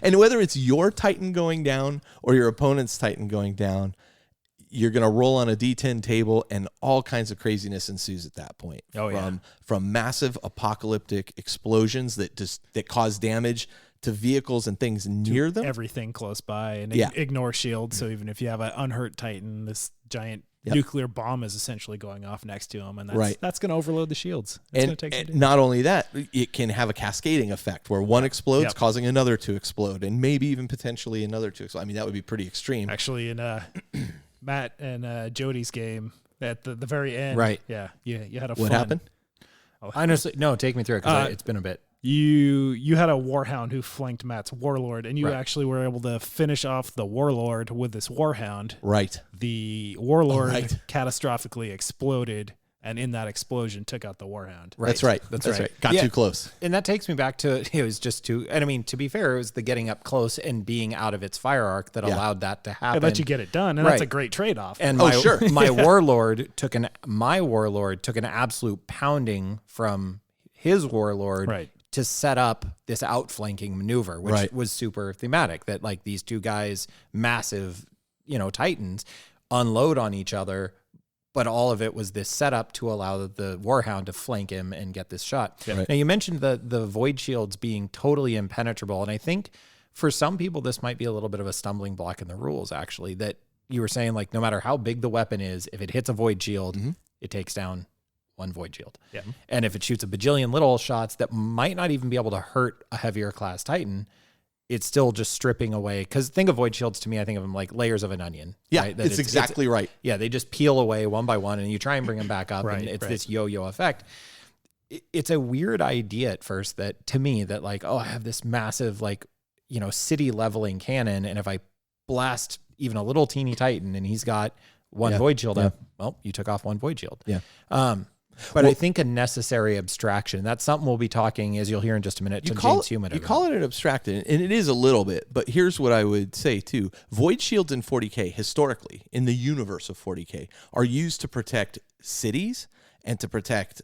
And whether it's your Titan going down or your opponent's Titan going down, you're going to roll on a D10 table, and all kinds of craziness ensues at that point. From massive apocalyptic explosions that cause damage to vehicles and things near them. Everything close by, and ignore shields. So even if you have an unhurt Titan, this giant nuclear bomb is essentially going off next to him, and that's going to overload the shields. And not only that, it can have a cascading effect where one explodes, causing another to explode, and maybe even potentially another to explode. I mean, that would be pretty extreme. Actually, in Matt and Jody's game at the very end, right? Yeah, you had a what happened? Honestly, no, take me through it because it's been a bit. You had a Warhound who flanked Matt's Warlord, and you actually were able to finish off the Warlord with this Warhound. Right. The Warlord catastrophically exploded, and in that explosion took out the Warhound. Right. That's right. Got too close. And that takes me back to, it was just too, and I mean, to be fair, it was the getting up close and being out of its fire arc that allowed that to happen. It let you get it done, and that's a great trade-off. And my Warlord took an absolute pounding from his Warlord to set up this outflanking maneuver, which was super thematic, that like these two guys, massive, Titans, unload on each other, but all of it was this setup to allow the Warhound to flank him and get this shot. Now, you mentioned the void shields being totally impenetrable, and I think for some people this might be a little bit of a stumbling block in the rules, actually, that you were saying, like, no matter how big the weapon is, if it hits a void shield, it takes down one void shield. Yeah. And if it shoots a bajillion little shots that might not even be able to hurt a heavier class Titan, it's still just stripping away. Because think of void shields to me, I think of them like layers of an onion. Yeah, right? it's exactly right. Yeah, they just peel away one by one, and you try and bring them back up, and it's this yo-yo effect. It's a weird idea at first that, to me, that like, I have this massive, like, city leveling cannon, and if I blast even a little teeny Titan and he's got one void shield up, well, you took off one void shield. Yeah. But I think a necessary abstraction. That's something we'll be talking, as you'll hear in just a minute, to James Hewitt. You call it an abstraction, and it is a little bit, but here's what I would say too. Void shields in 40K, historically, in the universe of 40K, are used to protect cities and to protect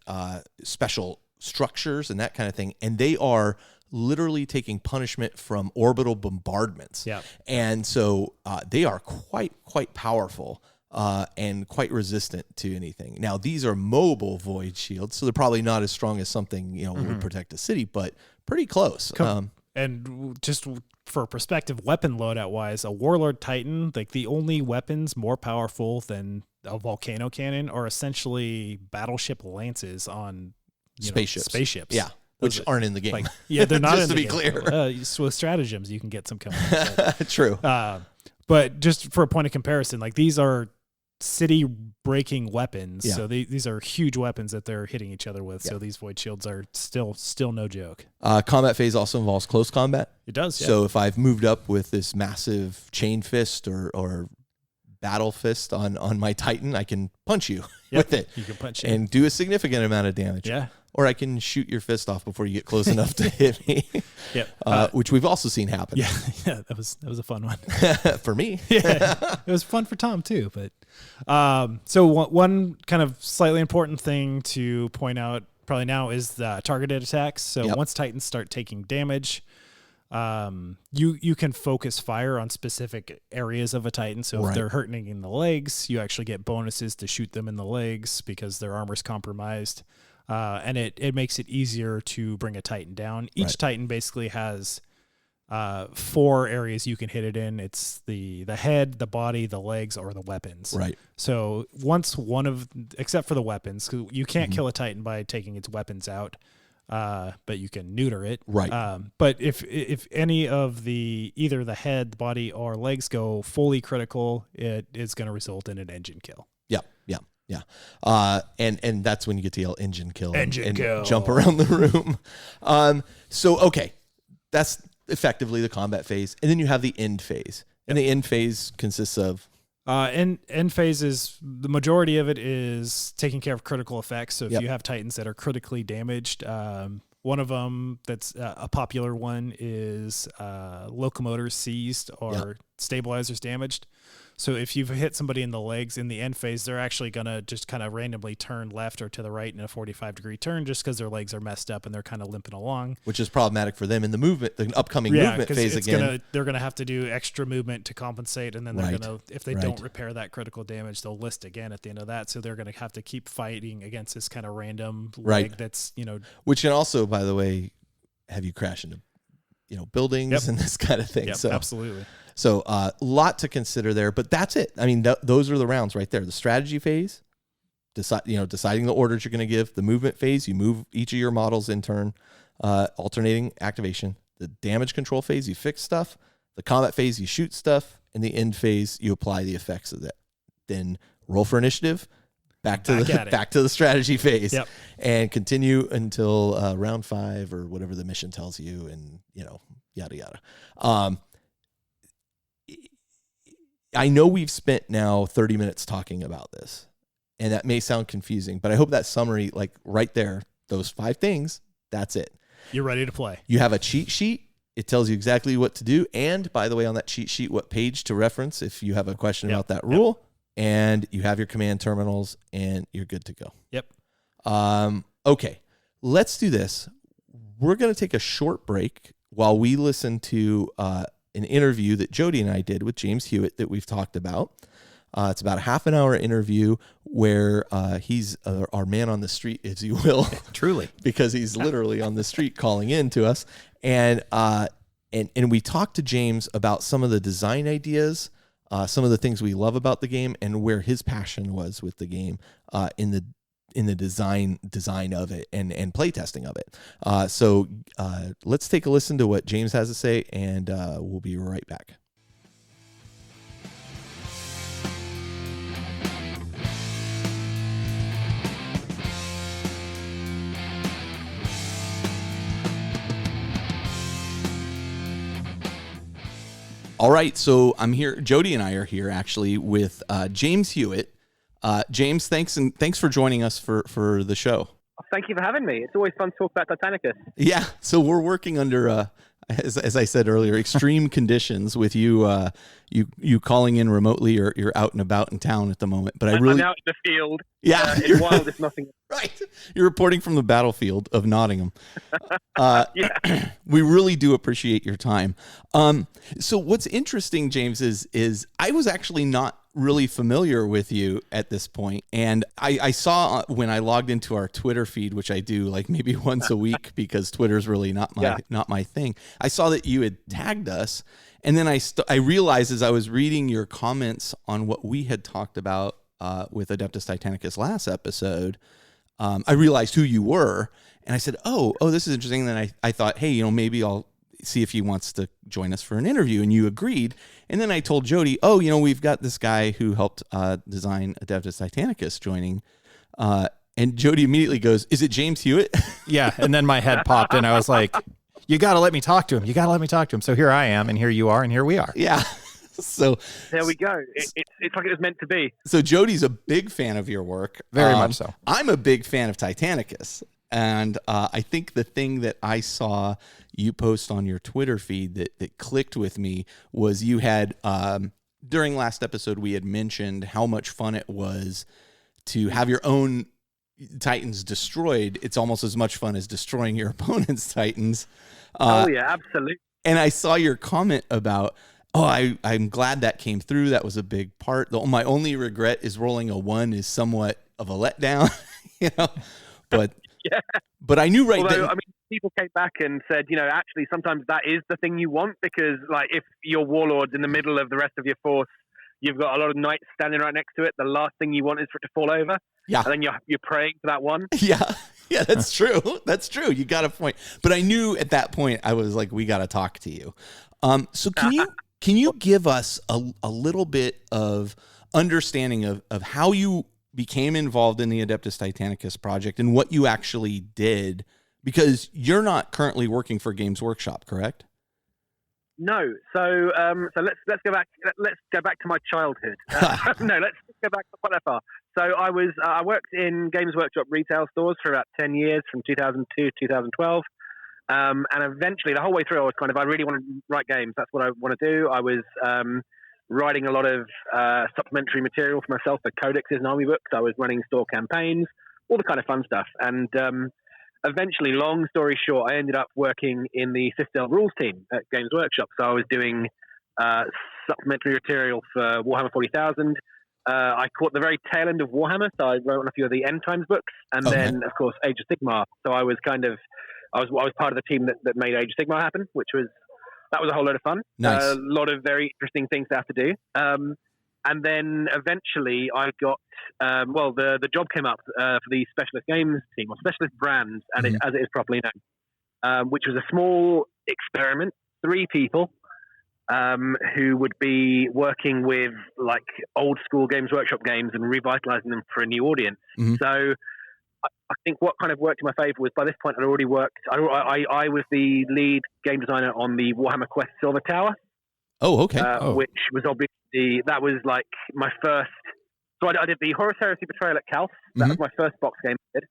special structures and that kind of thing, and they are literally taking punishment from orbital bombardments. Yeah. And so they are quite powerful. And quite resistant to anything. Now, these are mobile void shields, so they're probably not as strong as something would protect a city, but pretty close. And just for perspective, weapon loadout wise, a Warlord Titan, like the only weapons more powerful than a volcano cannon are essentially battleship lances on spaceships. Yeah. Which aren't in the game. They're not just in to be the clear. With stratagems, you can get some coming. True. But just for a point of comparison, like these are city-breaking weapons. Yeah. So these are huge weapons that they're hitting each other with. Yeah. So these void shields are still no joke. Combat phase also involves close combat. It does, yeah. So if I've moved up with this massive chain fist or battle fist on my Titan, I can punch you with it. You can punch and do a significant amount of damage. Yeah. Or I can shoot your fist off before you get close enough to hit me. Which we've also seen happen. Yeah, that was a fun one for me. Yeah, it was fun for Thom too. But so one kind of slightly important thing to point out probably now is the targeted attacks. So once Titans start taking damage, you can focus fire on specific areas of a Titan. So if they're hurting in the legs, you actually get bonuses to shoot them in the legs because their armor's compromised. And it makes it easier to bring a Titan down. Each Titan basically has 4 areas you can hit it in. It's the head, the body, the legs, or the weapons. Right. So once except for the weapons, 'cause you can't kill a Titan by taking its weapons out, but you can neuter it. Right. But if any of either the head, the body, or legs go fully critical, it is going to result in an engine kill. Yeah. And that's when you get to yell engine kill and kill. Jump around the room. So that's effectively the combat phase. And then you have the end phase. And the end phase consists of end phase is the majority of it is taking care of critical effects. So if you have Titans that are critically damaged, One of them that's a popular one is locomotors seized or stabilizers damaged. So if you've hit somebody in the legs in the end phase, they're actually going to just kind of randomly turn left or to the right in a 45-degree turn just because their legs are messed up and they're kind of limping along. Which is problematic for them in the upcoming movement phase again. They're going to have to do extra movement to compensate, and then they're going to, if they don't repair that critical damage, they'll list again at the end of that. So they're going to have to keep fighting against this kind of random leg that's, Which can also, by the way, have you crash into, buildings and this kind of thing. Yep, so absolutely. So a lot to consider there, but that's it. I mean, those are the rounds right there. The strategy phase, deciding the orders you're going to give. The movement phase, you move each of your models in turn, alternating activation. The damage control phase, you fix stuff. The combat phase, you shoot stuff. And the end phase, you apply the effects of that. Then roll for initiative. Back to the strategy phase, and continue until round 5 or whatever the mission tells you, and yada yada. I know we've spent now 30 minutes talking about this, and that may sound confusing, but I hope that summary, like right there, those 5 things, that's it. You're ready to play. You have a cheat sheet. It tells you exactly what to do. And by the way, on that cheat sheet, what page to reference if you have a question about that rule. And you have your command terminals, and you're good to go. Yep. Okay, let's do this. We're going to take a short break while we listen to an interview that Jody and I did with James Hewitt that we've talked about. It's about a half an hour interview where he's our man on the street, as you will. Truly. Because he's literally on the street calling in to us. And we talked to James about some of the design ideas, some of the things we love about the game, and where his passion was with the game in the design of it and play testing of it. So let's take a listen to what James has to say, and we'll be right back. All right, so I'm here. Jody and I are here actually with James Hewitt. James, thanks for joining us for the show. Thank you for having me. It's always fun to talk about Titanicus. Yeah, so we're working under, as I said earlier, extreme conditions with you calling in remotely, or you're out and about in town at the moment. But I'm out in the field. Yeah, in wild is nothing. Right, you're reporting from the battlefield of Nottingham. We really do appreciate your time. So what's interesting, James, is I was actually not really familiar with you at this point, and I saw when I logged into our Twitter feed, which I do like maybe once a week because Twitter's really not my thing. I saw that you had tagged us, and then I realized as I was reading your comments on what we had talked about with Adeptus Titanicus last episode, I realized who you were, and I said, oh, this is interesting. And then I thought, hey, maybe I'll see if he wants to join us for an interview, and you agreed. And then I told Jody, we've got this guy who helped design Adeptus Titanicus joining. And Jody immediately goes, is it James Hewitt? Yeah, and then my head popped, and I was like, you got to let me talk to him. You got to let me talk to him. So here I am, and here you are, and here we are. Yeah. So there we go. It's like it was meant to be. So Jody's a big fan of your work. Very much so. I'm a big fan of Titanicus. And I think the thing that I saw you post on your Twitter feed that clicked with me was you had, during last episode, we had mentioned how much fun it was to have your own Titans destroyed. It's almost as much fun as destroying your opponent's Titans. Oh, yeah, absolutely. And I saw your comment about, I'm glad that came through. That was a big part. My only regret is rolling a 1 is somewhat of a letdown, but yeah. But I knew then. I mean, people came back and said, actually, sometimes that is the thing you want, because, like, if your warlord's in the middle of the rest of your force, you've got a lot of knights standing right next to it. The last thing you want is for it to fall over. Yeah. And then you're praying for that one. Yeah. Yeah, that's true. That's true. You got a point. But I knew at that point, I was like, we got to talk to you. So can you give us a little bit of understanding of how you became involved in the Adeptus Titanicus project and what you actually did? Because you're not currently working for Games Workshop, correct? No. So let's go back. Let's go back to my childhood. No, go back quite that far. So I worked in Games Workshop retail stores for about 10 years, from 2002 to 2012. And eventually, the whole way through, I was I really want to write games. That's what I want to do. I was writing a lot of supplementary material for myself for codexes and army books. I was running store campaigns, all the kind of fun stuff. And eventually, long story short, I ended up working in the Citadel rules team at Games Workshop. So I was doing supplementary material for Warhammer 40,000. I caught the very tail end of Warhammer, so I wrote on a few of the End Times books, and then, of course, Age of Sigmar. So I was I was part of the team that made Age of Sigmar happen, that was a whole load of fun. Nice. A lot of very interesting things to have to do. And then eventually I got, the job came up for the Specialist Games team, or Specialist Brands, as it is properly known, which was a small experiment, 3 people who would be working with like old school Games Workshop games and revitalizing them for a new audience. So I think what kind of worked in my favor was, by this point I'd already worked, I was the lead game designer on the Warhammer Quest Silver Tower. Oh, okay. Which was obviously, that was like my first, so I did the Horus Heresy Betrayal at Calth. That was my first box game I did.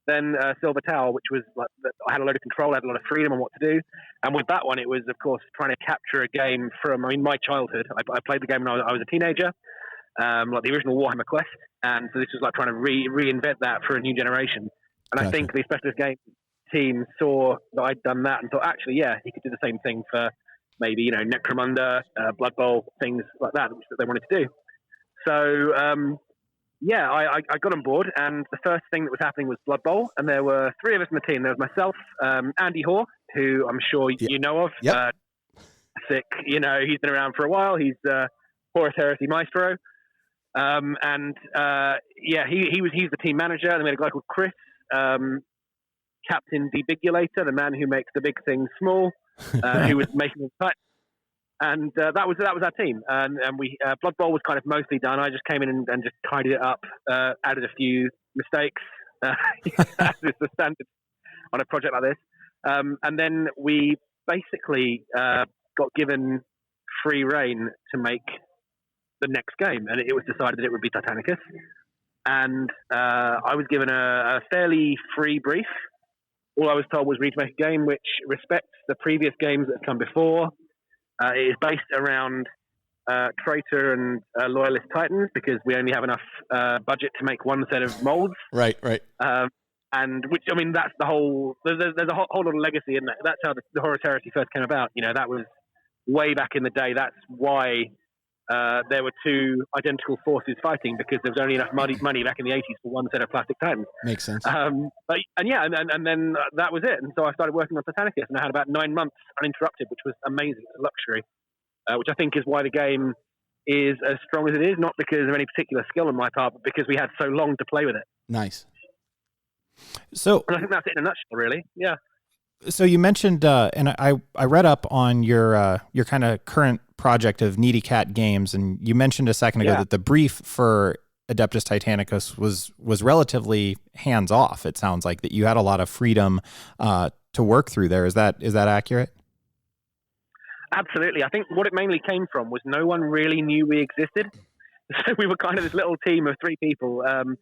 Then Silver Tower, which was like, I had a load of control, I had a lot of freedom on what to do. And with that one, it was, of course, trying to capture a game from, my childhood. I played the game when I was a teenager, like the original Warhammer Quest. And so this was like trying to reinvent that for a new generation. And I think the Specialist Game team saw that I'd done that and thought, actually, yeah, he could do the same thing for maybe, Necromunda, Bloodbowl, things like that they wanted to do. So, I got on board, and the first thing that was happening was Bloodbowl, and there were 3 of us in the team. There was myself, Andy Hoare, who I'm sure you know of. Yep. Sick, he's been around for a while. He's Horus Heresy Maestro. He's the team manager. And then we had a guy called Chris, Captain Debigulator, the man who makes the big things small, who was making them tight. And that was our team. And we Blood Bowl was kind of mostly done. I just came in and just tidied it up, added a few mistakes, as is the standard on a project like this. And then we basically got given free reign to make the next game, and it was decided that it would be Titanicus. And I was given a fairly free brief. All I was told was we need to make a game which respects the previous games that have come before. It is based around traitor and loyalist titans, because we only have enough budget to make one set of molds. Right. And which, that's the whole. There's a whole lot of legacy in that. That's how the Horus Heresy first came about. That was way back in the day. That's why there were 2 identical forces fighting, because there was only enough money back in the 80s for one set of plastic titans. Makes sense. And then that was it. And so I started working on Titanicus, and I had about 9 months uninterrupted, which was amazing. It's a luxury, which I think is why the game is as strong as it is, not because of any particular skill on my part, but because we had so long to play with it. Nice. So, and I think that's it in a nutshell, really. Yeah. So you mentioned, and I read up on your kind of current project of Needy Cat Games, and you mentioned a second ago that the brief for Adeptus Titanicus was relatively hands off. It sounds like that you had a lot of freedom to work through there. Is that accurate? Absolutely. I think what it mainly came from was no one really knew we existed. So we were kind of this little team of 3 people in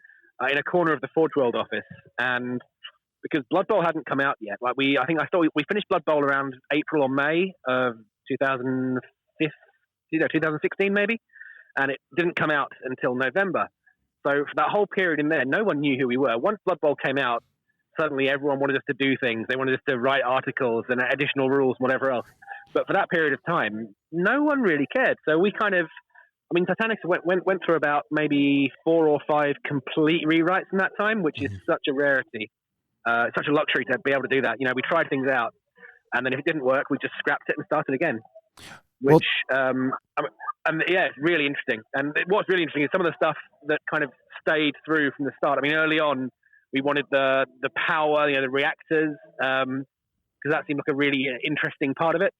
a corner of the Forge World office, and because Blood Bowl hadn't come out yet. Like we finished Blood Bowl around April or May of 2016 maybe, and it didn't come out until November. So for that whole period in there, no one knew who we were. Once Blood Bowl came out, suddenly everyone wanted us to do things. They wanted us to write articles and additional rules and whatever else. But for that period of time, no one really cared. So we kind of, Titanicus went through about maybe 4 or 5 complete rewrites in that time, which is such a rarity. Such a luxury to be able to do that. We tried things out, and then if it didn't work, we just scrapped it and started again. Which, it's really interesting. And what's really interesting is some of the stuff that kind of stayed through from the start. Early on, we wanted the power, the reactors, because that seemed like a really interesting part of it.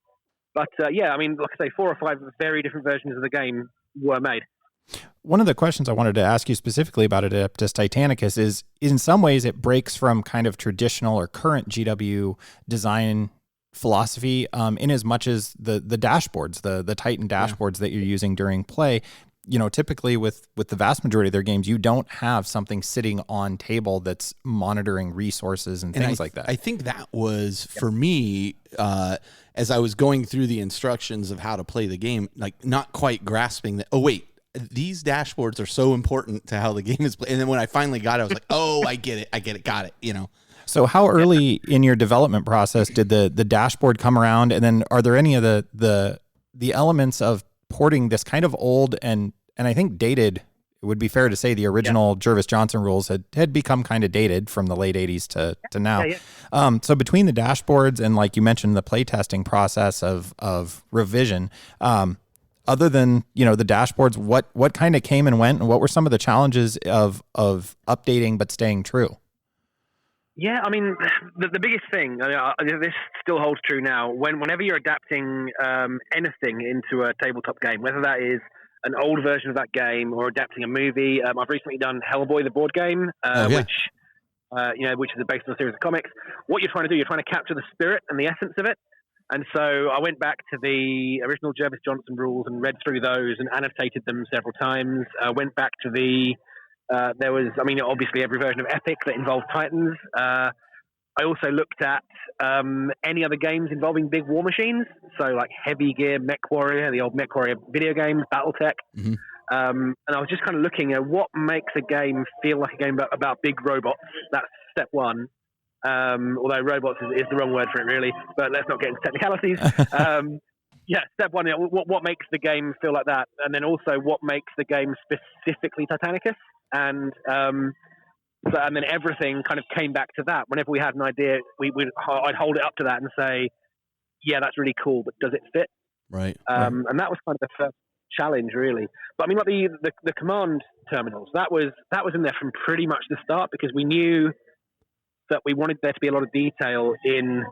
But like I say, 4 or 5 very different versions of the game were made. One of the questions I wanted to ask you specifically about Adeptus Titanicus is, in some ways, it breaks from kind of traditional or current GW design philosophy, in as much as the dashboards, the Titan dashboards that you're using during play, typically with the vast majority of their games, you don't have something sitting on table that's monitoring resources and things like that. I think that was, for me, as I was going through the instructions of how to play the game, like not quite grasping that, oh, wait, these dashboards are so important to how the game is played. And then when I finally got it, I was like, oh, I get it, got it, So how early in your development process did the dashboard come around? And then are there any of the elements of porting this kind of old and I think dated, it would be fair to say the original Jervis Johnson rules had become kind of dated from the late 80s to now. So between the dashboards and, like you mentioned, the playtesting process of revision, other than, the dashboards, what kind of came and went, and what were some of the challenges of updating but staying true? Yeah, I mean, the biggest thing, this still holds true now, whenever you're adapting anything into a tabletop game, whether that is an old version of that game or adapting a movie. I've recently done Hellboy, the board game, which is based on a series of comics. What you're trying to do, you're trying to capture the spirit and the essence of it. And so I went back to the original Jervis Johnson rules and read through those and annotated them several times. Went back to there was, obviously every version of Epic that involved Titans. I also looked at any other games involving big war machines. So like Heavy Gear, MechWarrior, the old MechWarrior video games, Battletech. Mm-hmm. And I was just kind of looking at what makes a game feel like a game about big robots. That's step one. Although robots is the wrong word for it, really. But let's not get into technicalities. Step one, what makes the game feel like that? And then also what makes the game specifically Titanicus? And then everything kind of came back to that. Whenever we had an idea, I'd hold it up to that and say, yeah, that's really cool, but does it fit? Right. And that was kind of the first challenge, really. But like the command terminals, that was in there from pretty much the start, because we knew that we wanted there to be a lot of detail in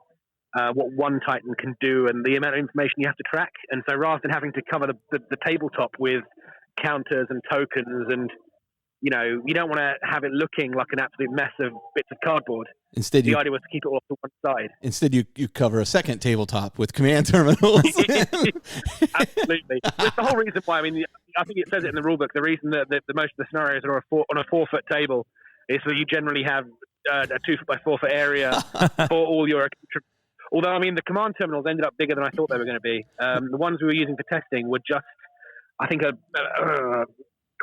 what one Titan can do and the amount of information you have to track. And so rather than having to cover the tabletop with counters and tokens and, you don't want to have it looking like an absolute mess of bits of cardboard. Instead, the idea was to keep it off to one side. Instead, you cover a second tabletop with command terminals. Absolutely. That's the whole reason why. I think it says it in the rulebook. The reason that the most of the scenarios are on a 4-foot table is so you generally have a 2-foot by 4-foot area for all your. Although, the command terminals ended up bigger than I thought they were going to be. The ones we were using for testing were just, I think,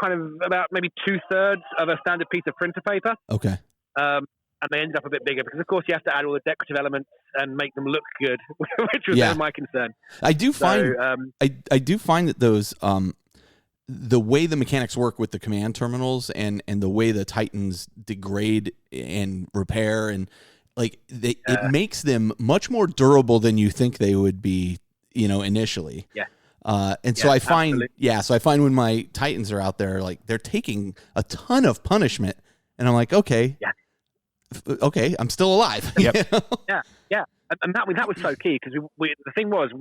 kind of about maybe 2/3 of a standard piece of printer paper. Okay. And they ended up a bit bigger because, of course, you have to add all the decorative elements and make them look good, which was never my concern. I do find I do find that those the way the mechanics work with the command terminals and the way the Titans degrade and repair and it makes them much more durable than you think they would be, initially. Yeah. So I find, so I find when my Titans are out there, they're taking a ton of punishment, and I'm like, okay, I'm still alive. Yep. Yeah. And that was so key, because the thing was,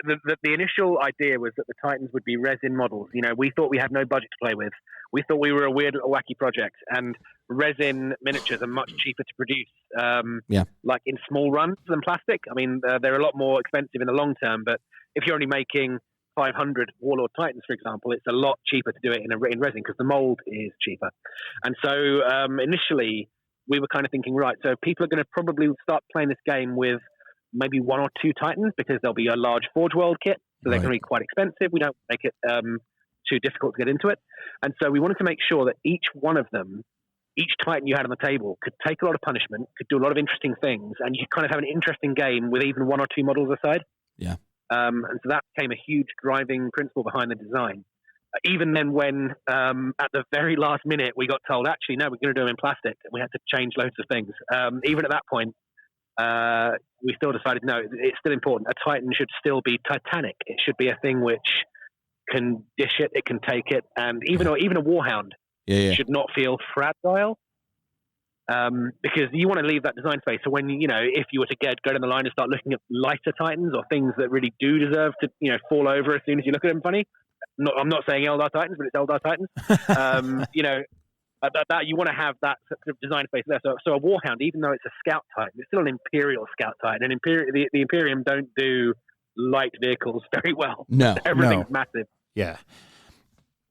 the initial idea was that the Titans would be resin models. We thought we had no budget to play with. We thought we were a weird little wacky project, and resin miniatures are much cheaper to produce, like in small runs than plastic. They're a lot more expensive in the long term, but if you're only making 500 Warlord Titans, for example, it's a lot cheaper to do it in resin because the mold is cheaper. And so initially we were kind of thinking, right, so people are going to probably start playing this game with maybe 1 or 2 Titans because there'll be a large Forge World kit, so they're going to be quite expensive. We don't make it too difficult to get into it. And so we wanted to make sure that each one of them, each Titan you had on the table could take a lot of punishment, could do a lot of interesting things, and you could kind of have an interesting game with even 1 or 2 models aside. Yeah. And so that became a huge driving principle behind the design. Even then when at the very last minute we got told, actually, no, we're going to do them in plastic, and we had to change loads of things. Even at that point, we still decided, no, it's still important. A Titan should still be Titanic. It should be a thing which can dish it, it can take it, and even a Warhound should not feel fragile. Because you want to leave that design space. So when, if you were to go down the line and start looking at lighter Titans or things that really do deserve to, fall over as soon as you look at them funny. I'm not saying Eldar Titans, but it's Eldar Titans. That you want to have that sort of design space there. So a Warhound, even though it's a Scout Titan, it's still an Imperial Scout Titan. And the Imperium don't do light vehicles very well. No. Everything's massive. Yeah.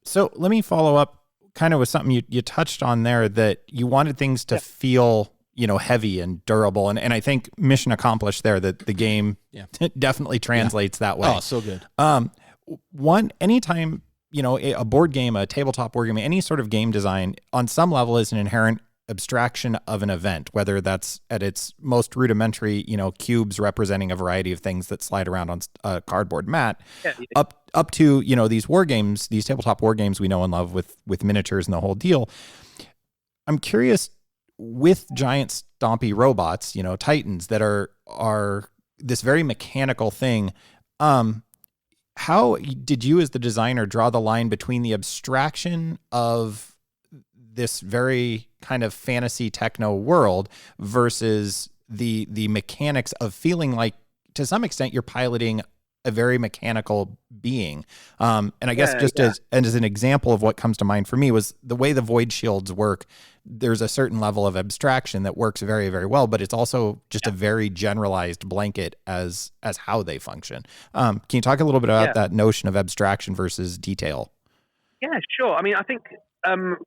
So let me follow up kind of with something you touched on there, that you wanted things to feel, heavy and durable. And I think mission accomplished there, that the game definitely translates that way. Oh, so good. Anytime, a board game, a tabletop board game, any sort of game design on some level is an inherent abstraction of an event, whether that's at its most rudimentary, cubes representing a variety of things that slide around on a cardboard mat, up to, these war games, these tabletop war games we know and love with miniatures and the whole deal. I'm curious, with giant stompy robots, Titans that are this very mechanical thing, how did you as the designer draw the line between the abstraction of this very kind of fantasy techno world versus the mechanics of feeling like, to some extent, you're piloting a very mechanical being? And I guess as an example of what comes to mind for me was the way the void shields work. There's a certain level of abstraction that works very, very well, but it's also just a very generalized blanket as how they function. Can you talk a little bit about that notion of abstraction versus detail? Yeah, sure. I mean, I think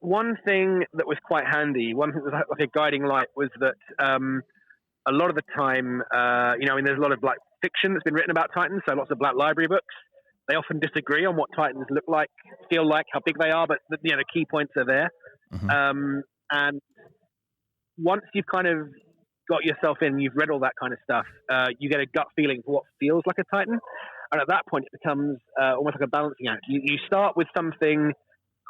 one thing that was quite handy, one thing that was like a guiding light, was that a lot of the time, there's a lot of like fiction that's been written about Titans, so lots of Black Library books. They often disagree on what Titans look like, feel like, how big they are, but the key points are there. Mm-hmm. And once you've kind of got yourself in, you've read all that kind of stuff, you get a gut feeling for what feels like a Titan. And at that point, it becomes almost like a balancing act. You start with something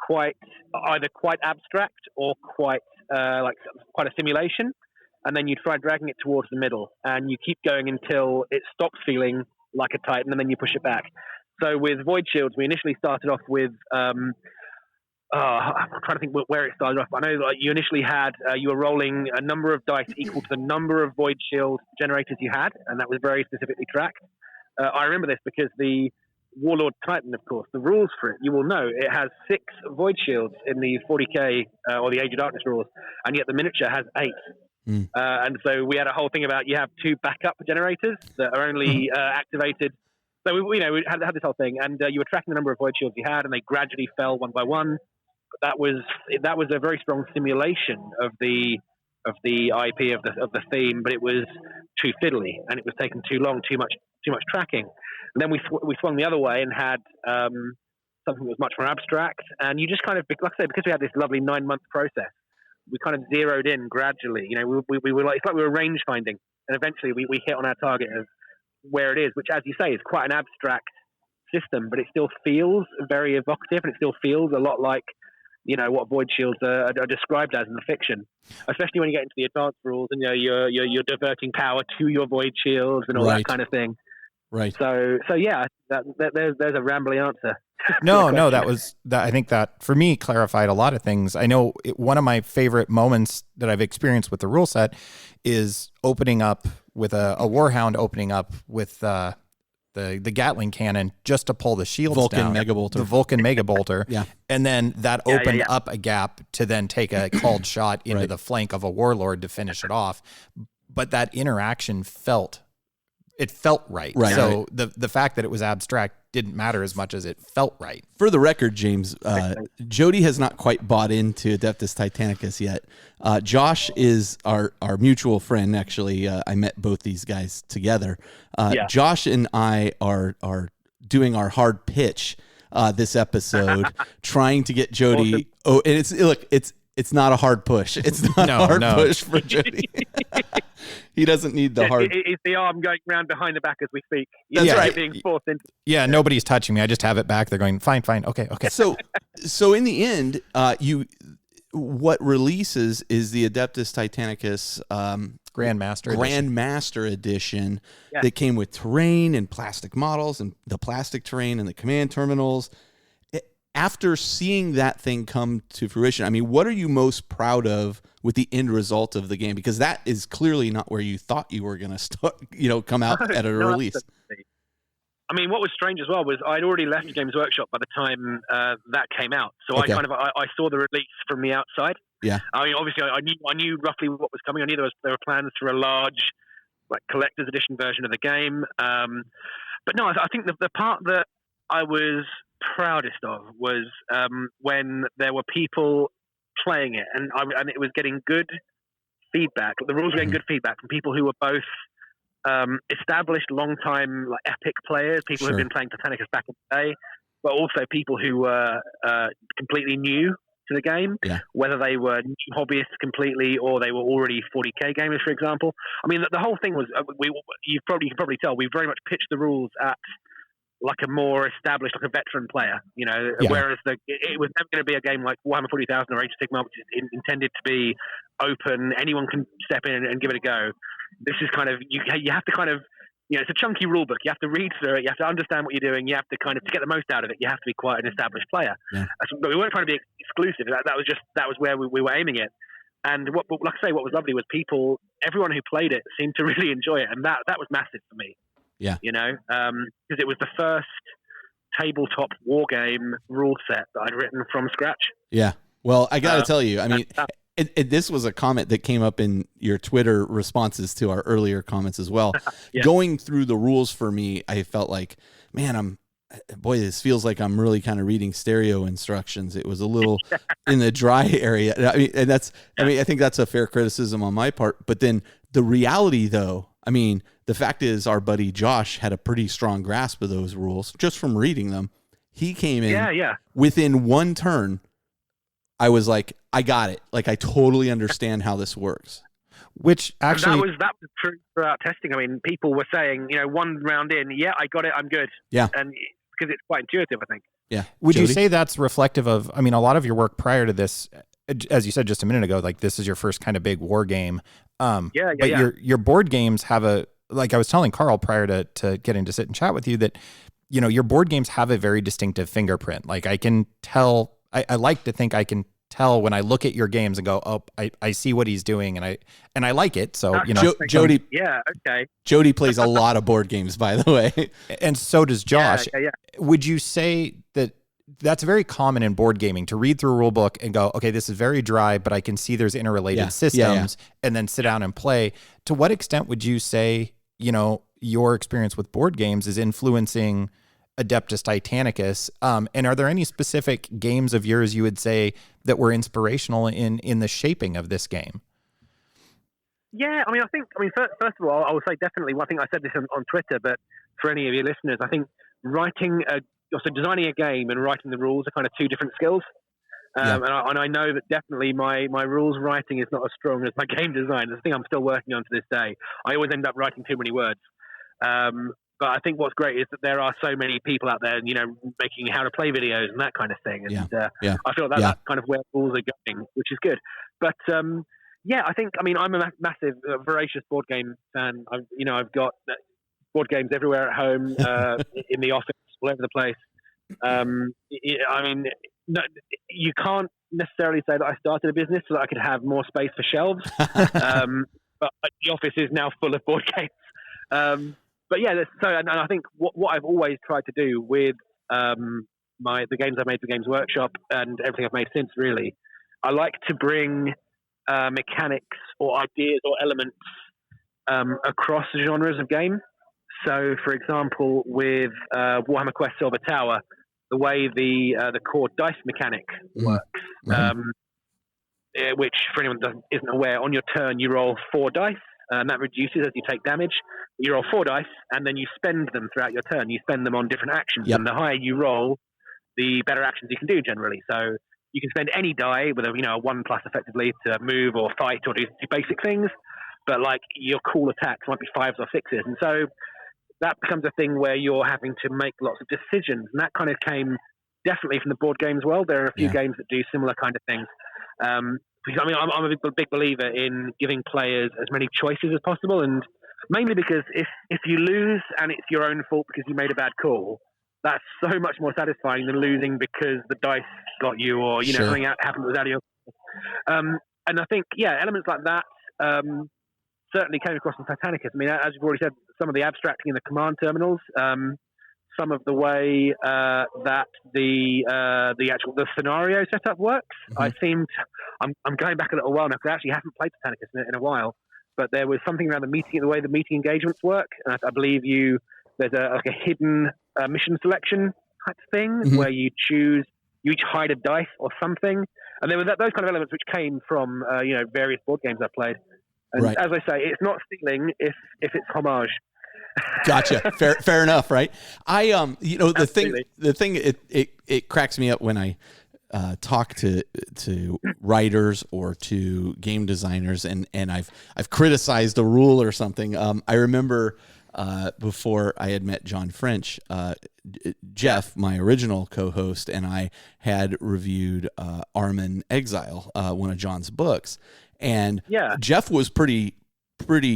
either quite abstract or quite a simulation, and then you try dragging it towards the middle, and you keep going until it stops feeling like a Titan, and then you push it back. So with Void Shields, we initially started off with I'm trying to think where it started off. I know you initially had you were rolling a number of dice equal to the number of Void Shield generators you had, and that was very specifically tracked. I remember this because the Warlord Titan, of course, the rules for it, you will know, it has 6 Void Shields in the 40k or the Age of Darkness rules, and yet the miniature has 8. And so we had a whole thing about you have 2 backup generators that are only activated. So we had this whole thing, and you were tracking the number of Void Shields you had, and they gradually fell one by one. But that was a very strong simulation of the IP of the theme, but it was too fiddly, and it was taking too long, too much tracking. And then we swung the other way and had something that was much more abstract. And you just kind of, like I say, because we had this lovely 9-month process, we kind of zeroed in gradually. We were like, it's like we were range finding, and eventually we hit on our target of where it is, which, as you say, is quite an abstract system, but it still feels very evocative, and it still feels a lot like what Void Shields are described as in the fiction, especially when you get into the advanced rules and you're diverting power to your Void Shields and all that kind of thing. Right. So yeah, there's a rambly answer. No, I think that for me clarified a lot of things. I know one of my favorite moments that I've experienced with the rule set is opening up with a Warhound opening up with the Gatling cannon just to pull the shields down. The Vulcan Mega Bolter. Yeah. And then that opened up a gap to then take a called shot into the flank of a Warlord to finish it off. But that interaction felt right. So the fact that it was abstract didn't matter as much as it felt right. For the record, James, Jody has not quite bought into Adeptus Titanicus yet. Josh is our mutual friend. Actually, I met both these guys together. Josh and I are doing our hard pitch this episode, trying to get Jody. Awesome. Oh, and it's not a hard push. It's not a hard push for Jody. He doesn't need the hard. It's the arm going around behind the back as we speak. That's right. Being forced into. Yeah, nobody's touching me. I just have it back. They're going, fine, okay. So in the end, what releases is the Adeptus Titanicus Grandmaster Edition that came with terrain and plastic models and the plastic terrain and the command terminals. After seeing that thing come to fruition, I mean, what are you most proud of with the end result of the game? Because that is clearly not where you thought you were going to start, come out at a release. I mean, what was strange as well was I'd already left Games Workshop by the time that came out. So I saw the release from the outside. Yeah. I mean, obviously I knew roughly what was coming. I knew there were plans for a large, collector's edition version of the game. But no, I think the part that I was proudest of was when there were people playing it, and it was getting good feedback. The rules were getting good feedback from people who were both established, long-time, like epic players, people who've been playing Titanicus back in the day, but also people who were completely new to the game, whether they were hobbyists completely or they were already 40k gamers, for example. I mean, the whole thing was, you can probably tell, we very much pitched the rules at like a more established, like a veteran player, you know, whereas it was never going to be a game like Warhammer 40,000 or Age of Sigmar, which is intended to be open, anyone can step in and give it a go. This is kind of, you have to kind of, you know, it's a chunky rule book. You have to read through it. You have to understand what you're doing. You have to kind of, to get the most out of it, you have to be quite an established player. Yeah. But we weren't trying to be exclusive. That was where we were aiming it. And like I say, what was lovely was everyone who played it seemed to really enjoy it. And that was massive for me. Yeah. You know, because it was the first tabletop war game rule set that I'd written from scratch. Yeah. Well, I got to tell you, I mean, this was a comment that came up in your Twitter responses to our earlier comments as well. Going through the rules for me, I felt like, man, this feels like I'm really kind of reading stereo instructions. It was a little in the dry area. I mean, I think that's a fair criticism on my part. But then the reality, though, I mean, the fact is our buddy Josh had a pretty strong grasp of those rules just from reading them. He came in within one turn. I was like, I got it. Like, I totally understand how this works. Which actually... That was true throughout testing. I mean, people were saying, you know, one round in, I got it, I'm good. Yeah. And because it's quite intuitive, I think. Yeah. Would you say that's reflective of, I mean, a lot of your work prior to this, as you said just a minute ago, like this is your first kind of big war game. But your board games have like I was telling Carl prior to getting to sit and chat with you that, you know, your board games have a very distinctive fingerprint. Like I can tell, I like to think I can tell when I look at your games and go, oh, I see what he's doing and I like it. So, you know, Jody, okay. Jody plays a lot of board games, by the way. And so does Josh. Would you say that that's very common in board gaming to read through a rule book and go, okay, this is very dry, but I can see there's interrelated systems and then sit down and play. To what extent would you say, you know, your experience with board games is influencing Adeptus Titanicus? And are there any specific games of yours you would say that were inspirational in the shaping of this game? Yeah, I mean, first of all, I would say definitely. I think I said this on Twitter, but for any of your listeners, I think designing a game and writing the rules are kind of two different skills. And I know that definitely my rules writing is not as strong as my game design. It's a thing I'm still working on to this day. I always end up writing too many words. But I think what's great is that there are so many people out there, you know, making how to play videos and that kind of thing. And I feel that's kind of where rules are going, which is good. But I think, I mean, I'm a massive, voracious board game fan. I've got board games everywhere at home, in the office, all over the place. I mean, no, you can't necessarily say that I started a business so that I could have more space for shelves. But the office is now full of board games. But yeah, and I think what I've always tried to do with the games I've made for Games Workshop and everything I've made since, really, I like to bring mechanics or ideas or elements across genres of game. So, for example, with Warhammer Quest Silver Tower, the way the core dice mechanic works, which for anyone that isn't aware, on your turn you roll 4 dice, and that reduces as you take damage. You roll 4 dice, and then you spend them throughout your turn. You spend them on different actions, and the higher you roll, the better actions you can do generally. So you can spend any die with a 1+ effectively to move or fight or do basic things, but like your cool attacks might be 5s or 6s, and so that becomes a thing where you're having to make lots of decisions, and that kind of came definitely from the board games world. There are a few games that do similar kind of things. Because, I mean, I'm a big believer in giving players as many choices as possible, and mainly because if you lose and it's your own fault because you made a bad call, that's so much more satisfying than losing because the dice got you or something happened that was out of your control. And I think elements like that certainly came across in Titanicus. I mean, as you've already said, some of the abstracting in the command terminals, some of the way that the scenario setup works. I'm going back a little while now because I actually haven't played Titanicus in a while, but there was something around the way the meeting engagements work. And I believe there's a hidden mission selection type thing, where you each hide a dice or something. And there were those kind of elements which came from various board games I played. And right. as I say, it's not stealing if it's homage. Gotcha. Fair enough, right? I the thing it cracks me up when I talk to writers or to game designers, and I've criticized a rule or something. I remember before I had met John French, Jeff, my original co-host, and I had reviewed Armen Exile, one of John's books, and Jeff was pretty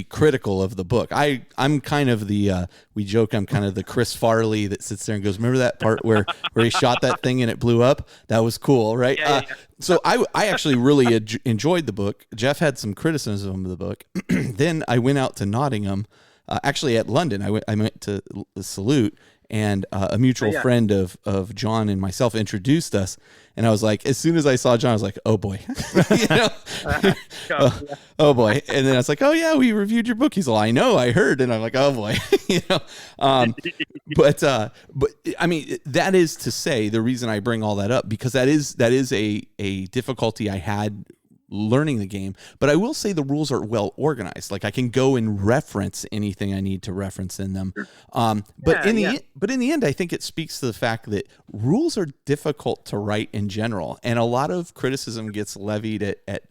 critical of the book. I'm kind of the we joke I'm kind of the Chris Farley that sits there and goes, remember that part where he shot that thing and it blew up? That was cool, right? So I actually really enjoyed the book. Jeff had some criticism of the book. Then I went out to Nottingham, actually at London. I went to Salute, and a mutual friend of John and myself introduced us. And I was like, as soon as I saw John, I was like, oh boy, oh boy. And then I was like, oh yeah, we reviewed your book. He's like, I know, I heard. And I'm like, oh boy, but I mean, that is to say the reason I bring all that up, because that is a difficulty I had learning the game. But I will say the rules are well organized. Like I can go and reference anything I need to reference in them. But in the end, I think it speaks to the fact that rules are difficult to write in general, and a lot of criticism gets levied at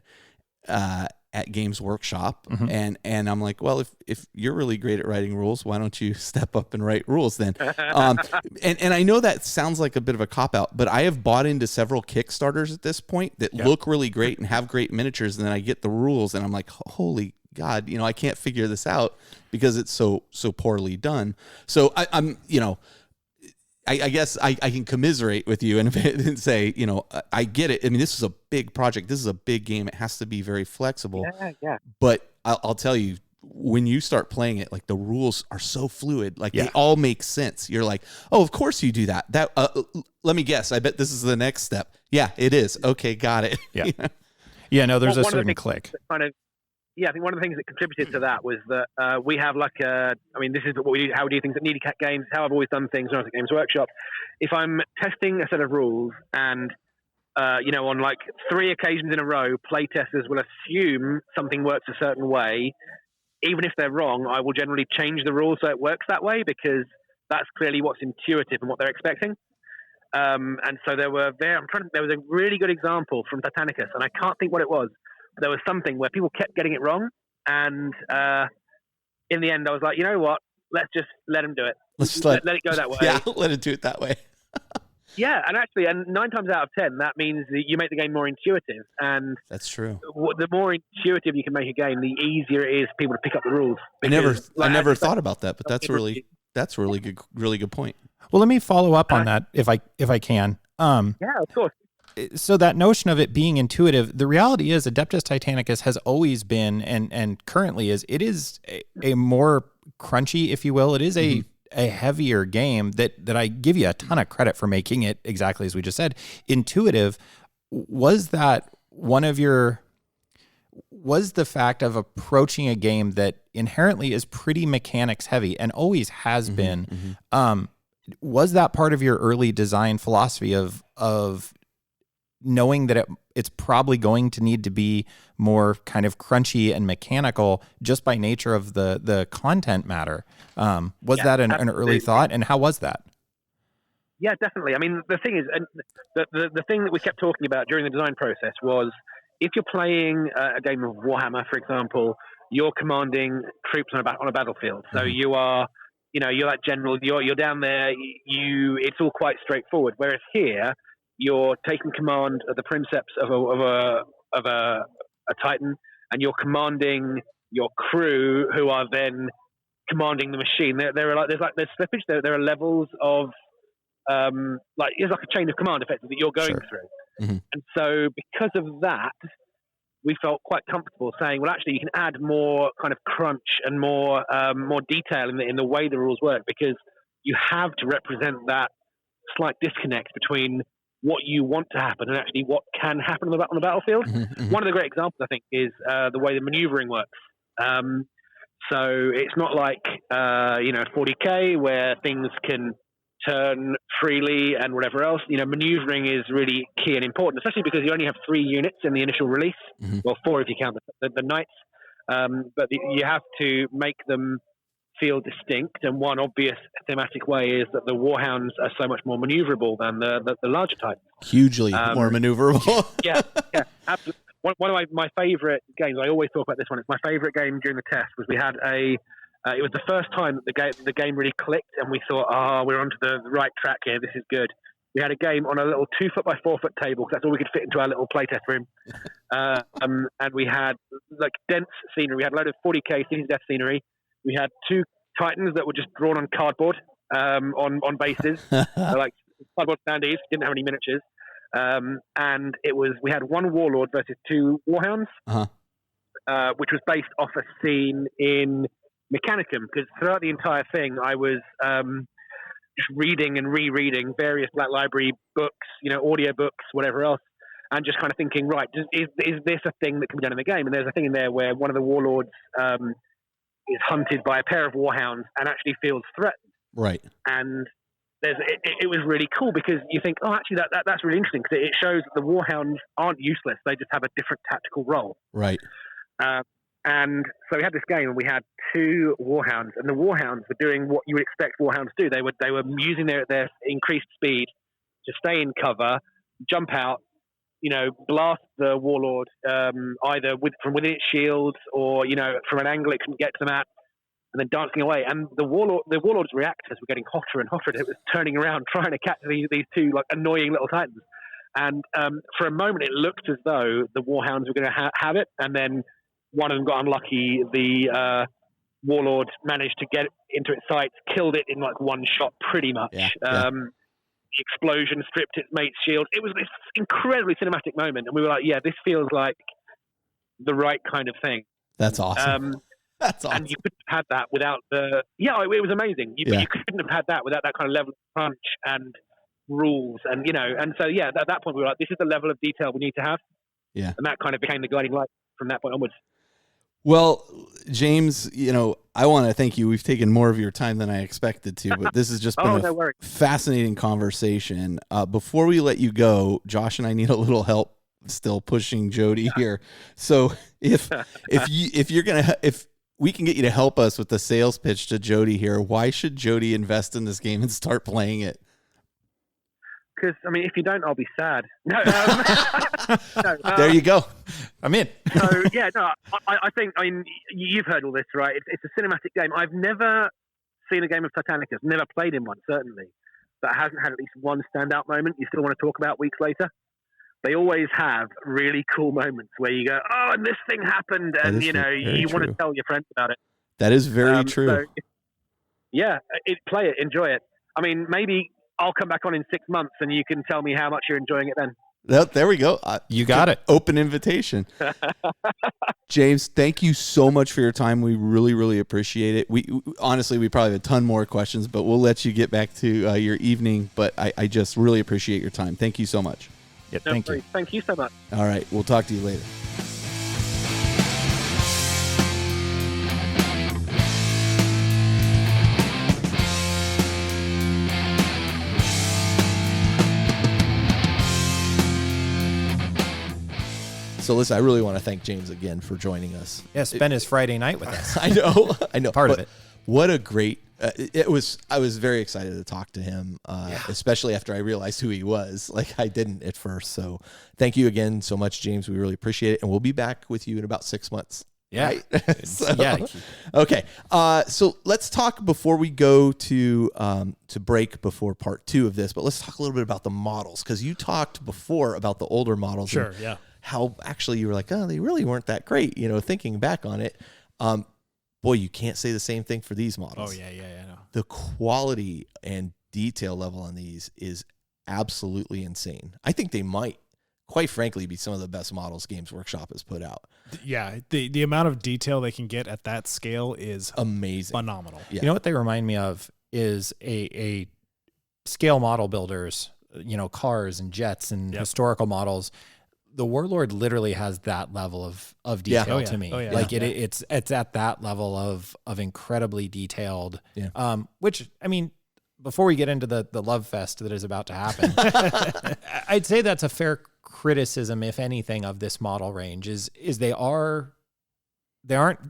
Games Workshop. And I'm like, well, if you're really great at writing rules, why don't you step up and write rules then? And I know that sounds like a bit of a cop-out, but I have bought into several Kickstarters at this point that look really great and have great miniatures, and then I get the rules and I'm like, holy God, I can't figure this out because it's so poorly done. So I guess I can commiserate with you and say, I get it. I mean, this is a big project. This is a big game. It has to be very flexible. Yeah. But I'll tell you, when you start playing it, like the rules are so fluid, like they all make sense. You're like, oh, of course you do that. Let me guess. I bet this is the next step. Yeah, it is. Okay, got it. Yeah. Yeah. No, there's a certain click. I think one of the things that contributed to that was that we have this is what we do, how we do things at Needy Cat Games, how I've always done things when I was at Games Workshop. If I'm testing a set of rules and, on like 3 occasions in a row, playtesters will assume something works a certain way, even if they're wrong, I will generally change the rules so it works that way, because that's clearly what's intuitive and what they're expecting. And so there was a really good example from Titanicus, and I can't think what it was. There was something where people kept getting it wrong, and in the end, I was like, you know what? Let's just let them do it. Let's just let it go that way. Yeah, let it do it that way. Yeah, and 9 times out of 10, that means that you make the game more intuitive. And that's true. The more intuitive you can make a game, the easier it is for people to pick up the rules. I never thought about that, but that's a really good point. Well, let me follow up on that if I can. Yeah, of course. So that notion of it being intuitive, the reality is Adeptus Titanicus has always been and currently is a more crunchy, if you will. It is a heavier game that I give you a ton of credit for making it exactly as we just said. Intuitive. Was that one of your was the fact of approaching a game that inherently is pretty mechanics heavy and always has been. Was that part of your early design philosophy of knowing that it's probably going to need to be more kind of crunchy and mechanical just by nature of the content matter? Was that an early thought, and how was that? Yeah, definitely. I mean, the thing is, the thing that we kept talking about during the design process was, if you're playing a game of Warhammer, for example, you're commanding troops on a battlefield. So you are, you're that general. You're down there. It's all quite straightforward. Whereas here, you're taking command of the princeps of a Titan, and you're commanding your crew, who are then commanding the machine. There's slippage. There are levels of it's like a chain of command, effectively, that you're going through. And so, because of that, we felt quite comfortable saying, well, actually, you can add more kind of crunch and more detail in the way the rules work, because you have to represent that slight disconnect between what you want to happen and actually what can happen on the battlefield. One of the great examples, I think, is the way the maneuvering works. So it's not like 40K where things can turn freely and whatever else. Maneuvering is really key and important, especially because you only have 3 units in the initial release. Mm-hmm. Well, 4 if you count the knights. But you have to make them feel distinct. And one obvious thematic way is that the warhounds are so much more maneuverable than the larger types. Hugely more maneuverable. yeah, absolutely. One of my favorite games, I always talk about this one, it's my favorite game during the test, was we had it was the first time that the game really clicked and we thought, we're onto the right track here, this is good. We had a game on a little 2-foot by 4-foot table, because that's all we could fit into our little playtest room. And we had like dense scenery. We had a load of 40k season death scenery. We had 2 titans that were just drawn on cardboard on bases. Like cardboard standees, didn't have any miniatures. And we had 1 warlord versus 2 warhounds, which was based off a scene in Mechanicum, because throughout the entire thing I was just reading and rereading various Black Library books, audio books, whatever else, and just kind of thinking, right, is this a thing that can be done in the game? And there's a thing in there where one of the warlords is hunted by a pair of warhounds and actually feels threatened. Right. And it was really cool, because you think, actually that's really interesting, because it shows that the warhounds aren't useless. They just have a different tactical role. Right. And so we had this game, and we had 2 warhounds, and the warhounds were doing what you would expect warhounds to do. They were using their increased speed to stay in cover, jump out, blast the warlord either from within its shields or from an angle it couldn't get to them at, and then dancing away. And the warlord's reactors were getting hotter and hotter. It was turning around trying to catch these 2 like annoying little titans. And for a moment, it looked as though the warhounds were going to have it, and then one of them got unlucky. The warlord managed to get into its sights, killed it in like 1 shot, pretty much. Yeah. The explosion stripped its mate's shield. It was this incredibly cinematic moment, and we were like, "Yeah, this feels like the right kind of thing." That's awesome. That's awesome. And you couldn't have had that without it was amazing. You couldn't have had that without that kind of level of crunch and rules, and and so at that point we were like, "This is the level of detail we need to have." Yeah, and that kind of became the guiding light from that point onwards. Well, James, I want to thank you. We've taken more of your time than I expected to, but this has just been a fascinating conversation. Before we let you go, Josh and I need a little help still pushing Jody here. So if we can get you to help us with the sales pitch to Jody here, why should Jody invest in this game and start playing it? Because, if you don't, I'll be sad. No, there you go. I'm in. I think, you've heard all this, right? It's a cinematic game. I've never seen a game of Titanicus, never played in one, certainly, that hasn't had at least one standout moment you still want to talk about weeks later. They always have really cool moments where you go, and this thing happened, and, you want to tell your friends about it. That is very true. So, play it, enjoy it. Maybe I'll come back on in 6 months and you can tell me how much you're enjoying it then. There we go. You got it. Open invitation. James, thank you so much for your time. We really, really appreciate it. We honestly, we probably have a ton more questions, but we'll let you get back to your evening. But I just really appreciate your time. Thank you so much. Yeah, thank you. Thank you so much. All right. We'll talk to you later. So listen, I really want to thank James again for joining us. Yeah, spend his Friday night with us. I know. Part of it. What a great, I was very excited to talk to him, especially after I realized who he was. Like I didn't at first. So thank you again so much, James. We really appreciate it. And we'll be back with you in about 6 months. Yeah. Right? Okay. So let's talk before we go to break before part 2 of this, but let's talk a little bit about the models. Cause you talked before about the older models. Sure. Yeah. How actually you were like, they really weren't that great, thinking back on it. Boy, you can't say the same thing for these models. Oh, yeah. No. The quality and detail level on these is absolutely insane. I think they might, quite frankly, be some of the best models Games Workshop has put out. Yeah, the amount of detail they can get at that scale is amazing. Phenomenal. Yeah. You know what they remind me of is a scale model builders, cars and jets and historical models. The Warlord literally has that level of detail to me. It's at that level of incredibly detailed. Yeah. Which before we get into the love fest that is about to happen, I'd say that's a fair criticism, if anything, of this model range is they aren't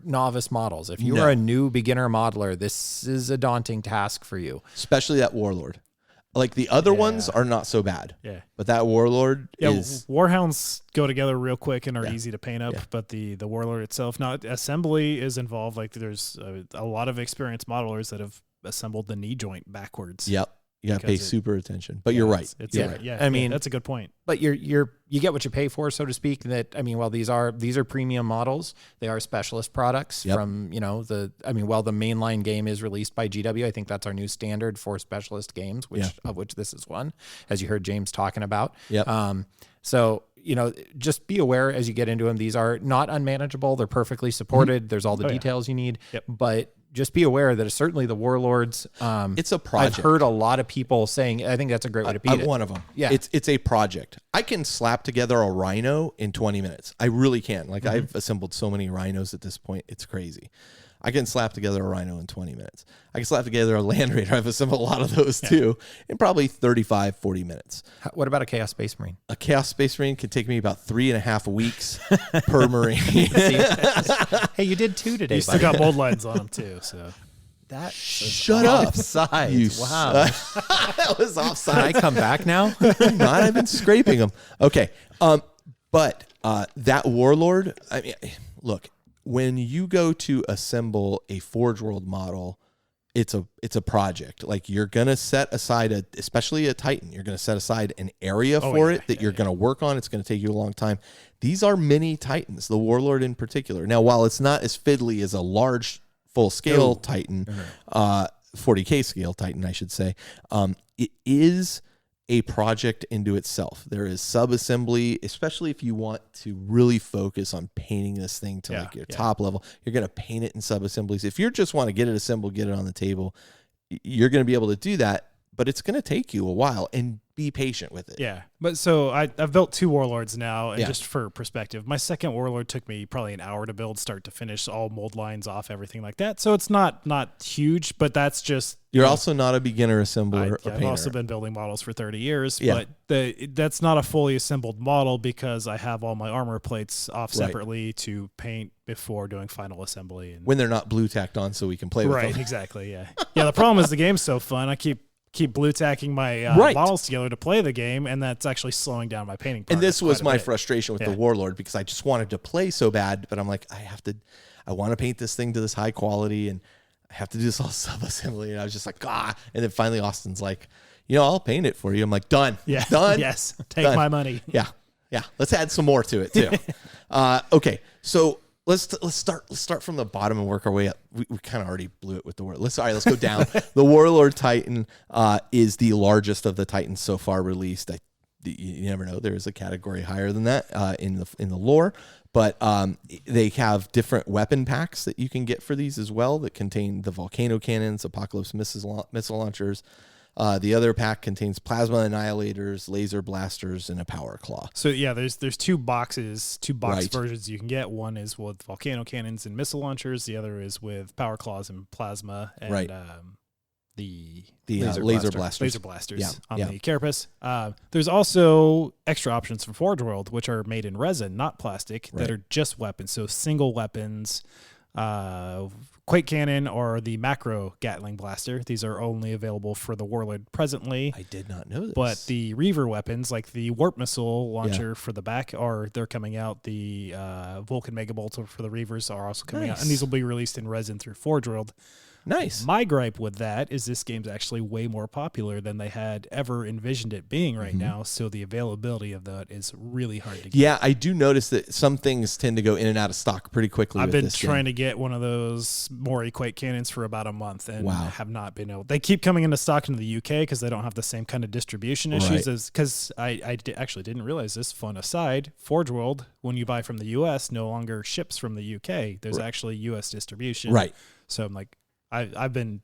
novice models. If you are a new beginner modeler, this is a daunting task for you. Especially that Warlord. Like the other ones are not so bad. Yeah. But that Warlord is... Warhounds go together real quick and are easy to paint up, but the Warlord itself, not assembly is involved. Like there's a lot of experienced modelers that have assembled the knee joint backwards. Yep. You got to pay super attention. But you're right. I mean, that's a good point. But you get what you pay for, so to speak. That, I mean, while these are premium models, they are specialist products from, while the mainline game is released by GW, I think that's our new standard for specialist games, of which this is one, as you heard James talking about. Yep. So, just be aware as you get into them. These are not unmanageable. They're perfectly supported. There's all the details you need. Yep. But just be aware that certainly the Warlords. It's a project. I've heard a lot of people saying, I think that's a great way to beat it. One of them. Yeah. It's a project. I can slap together a rhino in 20 minutes. I really can. Like I've assembled so many rhinos at this point. It's crazy. I can slap together a rhino in 20 minutes. I can slap together a Land Raider. I've assembled a lot of those too in probably 35, 40 minutes. What about a Chaos Space Marine? A Chaos Space Marine can take me about 3.5 weeks per Marine. Hey, you did 2 today. You still got mold lines on them too, so. That Shut up. Offside. Wow. That was offside. Can I come back now? Not, I've been scraping them. Okay. But that Warlord, I mean, look, when you go to assemble a Forge World model, it's a project. Like you're going to set aside especially a Titan, you're going to set aside an area for it that you're going to work on. It's going to take you a long time. These are mini Titans, the Warlord in particular. Now, while it's not as fiddly as a large full-scale Titan, 40K scale Titan, I should say, it is a project into itself. There is sub-assembly, especially if you want to really focus on painting this thing to like your top level. You're going to paint it in sub-assemblies. If you just want to get it assembled, get it on the table, you're going to be able to do that, but it's going to take you a while, and be patient with it. Yeah. But so I've built 2 Warlords now, and just for perspective, my second Warlord took me probably an hour to build, start to finish, all mold lines off, everything like that. So it's not huge, but that's just... You're also not a beginner assembler or painter. I've also been building models for 30 years, but that's not a fully assembled model because I have all my armor plates off separately to paint before doing final assembly. And when they're not blue tacked on so we can play with them. Right, exactly, yeah. Yeah, the problem is the game's so fun. I keep blue tacking my models together to play the game, and that's actually slowing down my painting progress. And this was my frustration with the Warlord, because I just wanted to play so bad, but I'm like, I want to paint this thing to this high quality, and I have to do this all sub-assembly, and I was just like, and then finally Austin's like, I'll paint it for you. I'm like, done. Yeah. Done. Yes. Take my money. Yeah. Yeah. Let's add some more to it too. Okay. So let's start from the bottom and work our way up. We kind of already blew it with the Warlord. Let's go down. The Warlord Titan is the largest of the Titans so far released. You never know. There is a category higher than that in the lore, but they have different weapon packs that you can get for these as well that contain the volcano cannons, Apocalypse missile launchers. The other pack contains plasma annihilators, laser blasters, and a power claw. So there's 2 box versions you can get. One is with volcano cannons and missile launchers. The other is with power claws and plasma and the laser blasters on the carapace. There's also extra options for Forge World, which are made in resin, not plastic, that are just weapons. So single weapons, Quake Cannon or the Macro Gatling Blaster. These are only available for the Warlord presently. I did not know this. But the Reaver weapons, like the Warp Missile launcher for the back, they're coming out. The Vulcan Mega Bolt for the Reavers are also coming out. And these will be released in resin through Forge World. Nice. My gripe with that is this game's actually way more popular than they had ever envisioned it being right now. So the availability of that is really hard to get. Yeah, I do notice that some things tend to go in and out of stock pretty quickly. I've been trying to get one of those Mori Quake Cannons for about a month and have not been able. They keep coming into stock in the UK because they don't have the same kind of distribution issues as because I actually didn't realize this. Fun aside, Forge World, when you buy from the US, no longer ships from the UK. There's actually US distribution. Right. So I'm like, I've been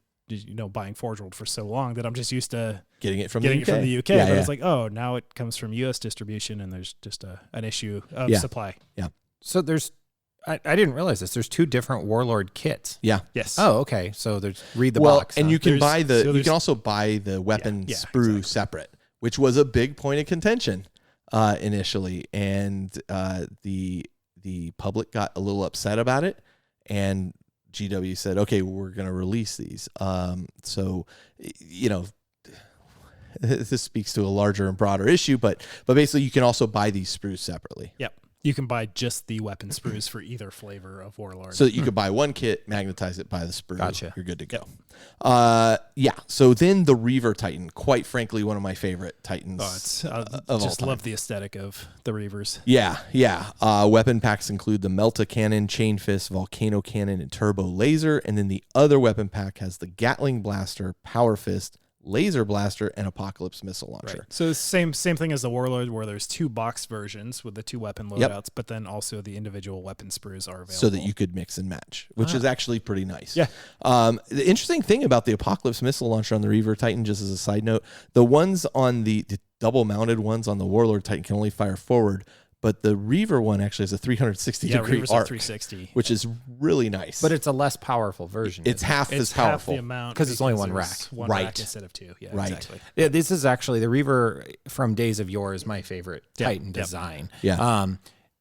buying Forge World for so long that I'm just used to getting it from the UK. But it's like, now it comes from US distribution and there's just an issue of supply. Yeah. So there's I didn't realize this. There's 2 different Warlord kits. Yeah. Yes. Oh, okay. So there's read the Well, box. and huh? you can There's- buy the so you there's- can also buy the weapon yeah, sprue exactly. separate, which was a big point of contention initially, and the public got a little upset about it, and GW said, "Okay, we're going to release these." So, this speaks to a larger and broader issue, but basically, you can also buy these sprues separately. Yep. You can buy just the weapon sprues for either flavor of Warlord. So that you could buy one kit, magnetize it, buy the sprue. Gotcha. You're good to go. Yeah. So then the Reaver Titan, quite frankly, one of my favorite Titans. I all just time. love the aesthetic of the Reavers. Yeah. Weapon packs include the Melta Cannon, Chain Fist, Volcano Cannon, and Turbo Laser. And then the other weapon pack has the Gatling Blaster, Power Fist, Laser Blaster, and Apocalypse Missile Launcher. Right. So the same thing as the Warlord, where there's 2 box versions with the 2 weapon loadouts, but then also the individual weapon sprues are available. So that you could mix and match, which is actually pretty nice. Yeah. The interesting thing about the Apocalypse Missile Launcher on the Reaver Titan, just as a side note, the ones on the double mounted ones on the Warlord Titan can only fire forward, but the Reaver one actually has a 360 degree Reavers arc, are 360. which is really nice. but it's a less powerful version. it's half as It's half powerful. the amount 'Cause it's only one there's rack. one Right. rack instead of 2. Yeah, Right. exactly. Yeah, this is actually the Reaver from Days of Yore is my favorite Titan Yep. design. Yeah.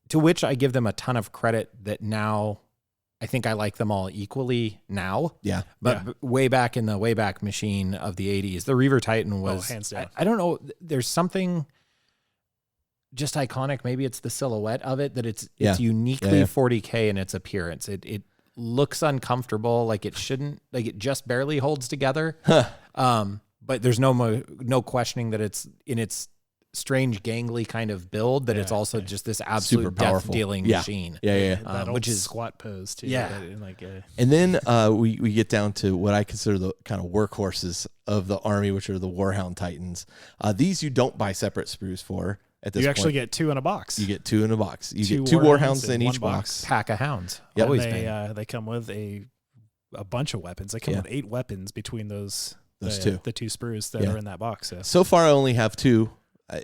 To which I give them a ton of credit that now I think I like them all equally now. Yeah. But way back in the Wayback Machine of the 80s, the Reaver Titan was hands down. I don't know. There's something just iconic. Maybe it's the silhouette of it that it's uniquely 40K in its appearance. It looks uncomfortable, like it shouldn't, like it just barely holds together. But there's no questioning that it's in its strange gangly kind of build, that it's also just this absolute Super powerful. death-dealing machine. Yeah. That old which is squat pose too. Yeah. And then we get down to what I consider the kind of workhorses of the army, which are the Warhound Titans. These you don't buy separate sprues for at this You point. actually get 2 in a box. You get 2 in a box. You Two get 2 Warhounds Warhounds in in each one box. Pack of hounds. Yep. Always And been. they come with a bunch of weapons. They come with 8 weapons between those 2. the 2 sprues that are in that box. So. So far, I only have 2.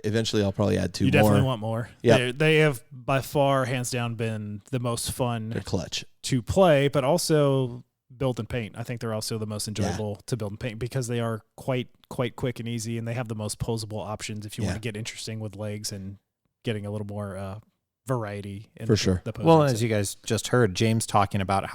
Eventually, I'll probably add 2 You more. definitely want more. Yeah. They have by far, hands down, been the most fun They're clutch. to play, but also build and paint. I think they're also the most enjoyable to build and paint because they are quite quick and easy, and they have the most posable options if you want to get interesting with legs and getting a little more variety in For sure. the posing. Well, as you guys just heard, James talking about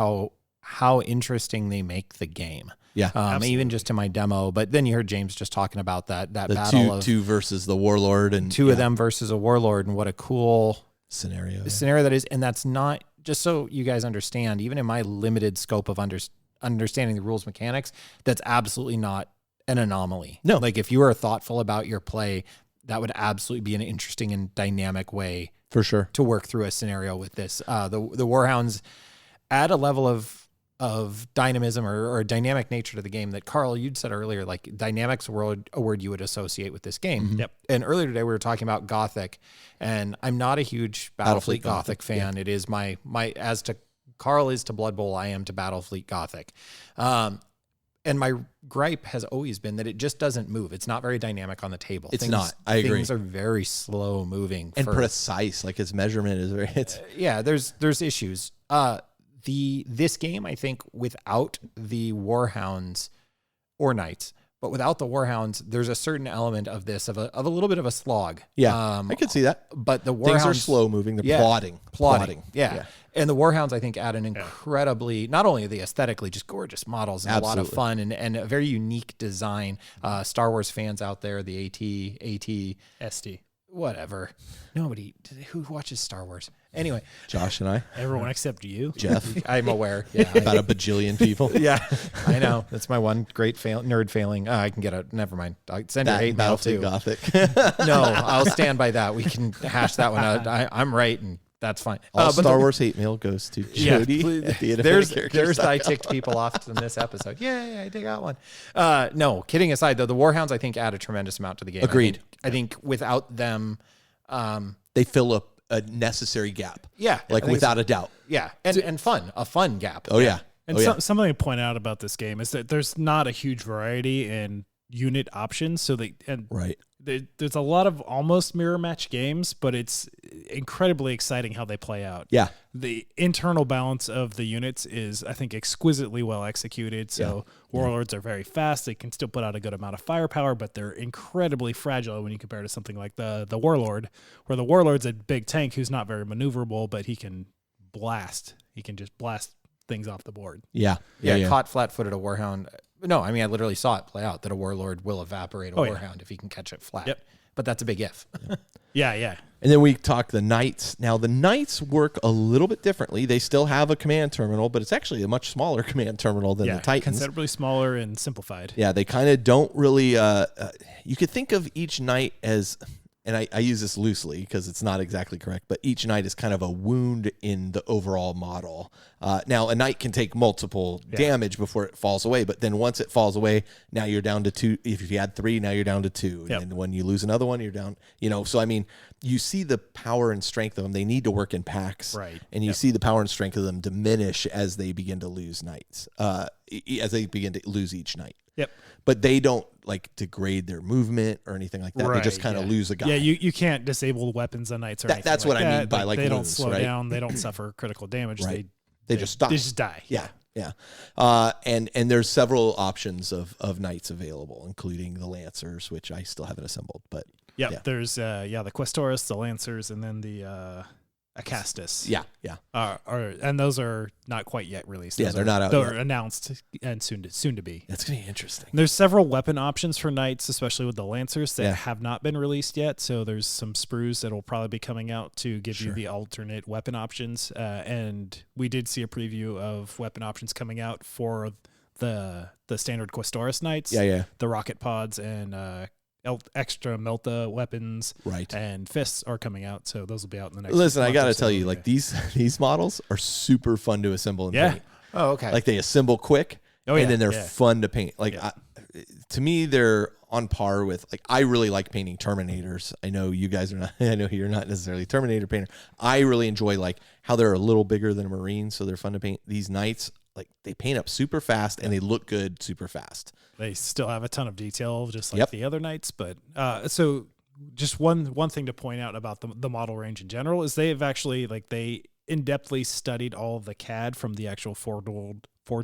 how interesting they make the game. Yeah. Even just in my demo. But then you heard James just talking about that The battle of 2 versus the Warlord and 2 of them versus a Warlord, and what a cool scenario. scenario that is. And that's not, just so you guys understand, even in my limited scope of understanding the rules mechanics, that's absolutely not an anomaly. No. Like if you are thoughtful about your play, that would absolutely be an interesting and dynamic way For sure. to work through a scenario with this. The Warhounds add a level of dynamism or a dynamic nature to the game that, Carl, you'd said earlier, like dynamics a word you would associate with this game. Mm-hmm. Yep. And earlier today we were talking about Gothic, and I'm not a huge Battlefleet Gothic fan. It is my as to Carl is to Blood Bowl, I am to Battlefleet Gothic. And my gripe has always been that it just doesn't move. It's not very dynamic on the table. It's not. I agree. Things are very slow moving And precise. Like its measurement is very... yeah, there's issues. This game, I think, without the Warhounds or Knights, but without the Warhounds, there's a certain element of this of a little bit of a slog. Yeah, I could see that. But the Warhounds, Things are slow moving. They're plodding. Yeah. And the Warhounds, I think, add an incredibly, not only are they aesthetically just gorgeous models and a lot of fun and a very unique design. Star Wars fans out there, the AT, SD. whatever. Nobody who watches Star Wars. Anyway, Josh and I. Everyone except you. Jeff. I'm aware. Yeah. About a bajillion people. Yeah, I know. That's my one great nerd failing. I can get a, never mind. I'll send your hate mail too. Gothic. No, I'll stand by that. We can hash that one out. I'm right, and that's fine. All But Star Wars hate mail goes to Jody. At the there's I ticked people off in this episode. Yeah, I dig out one. No, kidding aside, though, the Warhounds, I think, add a tremendous amount to the game. Agreed. I think without them, They fill up a necessary gap. yeah, Like I think without a doubt. yeah, and fun, a fun gap. Oh, yeah. And something to point out about this game is that there's not a huge variety in unit options. So Right. there's a lot of almost mirror match games, but incredibly exciting how they play out. Yeah. The internal balance of the units is, I think, exquisitely well executed. So warlords are very fast. They can still put out a good amount of firepower, but they're incredibly fragile when you compare to something like the warlord, where the warlord's a big tank who's not very maneuverable, but he can blast. He can just blast things off the board. Yeah. Caught flat-footed a warhound. No, I mean, I literally saw it play out that a warlord will evaporate a warhound if he can catch it flat. Yep. But that's a big if. Yeah. And then we talk the knights. Now, the knights work a little bit differently. They still have a command terminal, but it's actually a much smaller command terminal than the Titans. Considerably smaller and simplified. Yeah, they kind of don't really... you could think of each knight as... And I use this loosely because it's not exactly correct, but each knight is kind of a wound in the overall model. Now, a knight can take multiple damage before it falls away, but then once it falls away, now you're down to 2. If you had 3, now you're down to 2. Yep. And when you lose another one, you're down, So, I mean, you see the power and strength of them. They need to work in packs. Right. And you see the power and strength of them diminish as they begin to lose knights, as they begin to lose each knight. Yep. But they don't degrade their movement or anything like that. Right, they just kind of lose a guy. Yeah, you can't disable weapons on knights or anything. That's what I mean by they don't lose, slow right? down. They don't suffer critical damage. Right. They just die. They just die. Yeah. And there's several options of knights available, including the Lancers, which I still haven't assembled. But there's the Questoris, the Lancers, and then the Acastus. Yeah. And those are not quite yet released. Yeah, they're not out They're yet. announced and soon to be. That's going to be interesting. There's several weapon options for knights, especially with the Lancers, that have not been released yet. So there's some sprues that will probably be coming out to give you the alternate weapon options. And we did see a preview of weapon options coming out for the standard Questoris knights. Yeah. The rocket pods and extra Melta weapons and fists are coming out, so those will be out in the next. Listen, I gotta tell you, these models are super fun to assemble and paint. Oh, okay. They assemble quick, and then they're fun to paint. To me, they're on par with I really like painting Terminators. I know you guys are not. I know you're not necessarily a Terminator painter. I really enjoy how they're a little bigger than a Marine, so they're fun to paint. These knights, they paint up super fast and they look good super fast. They still have a ton of detail, just like the other knights. But so just one thing to point out about the model range in general is they have actually they in-depthly studied all of the CAD from the actual Forge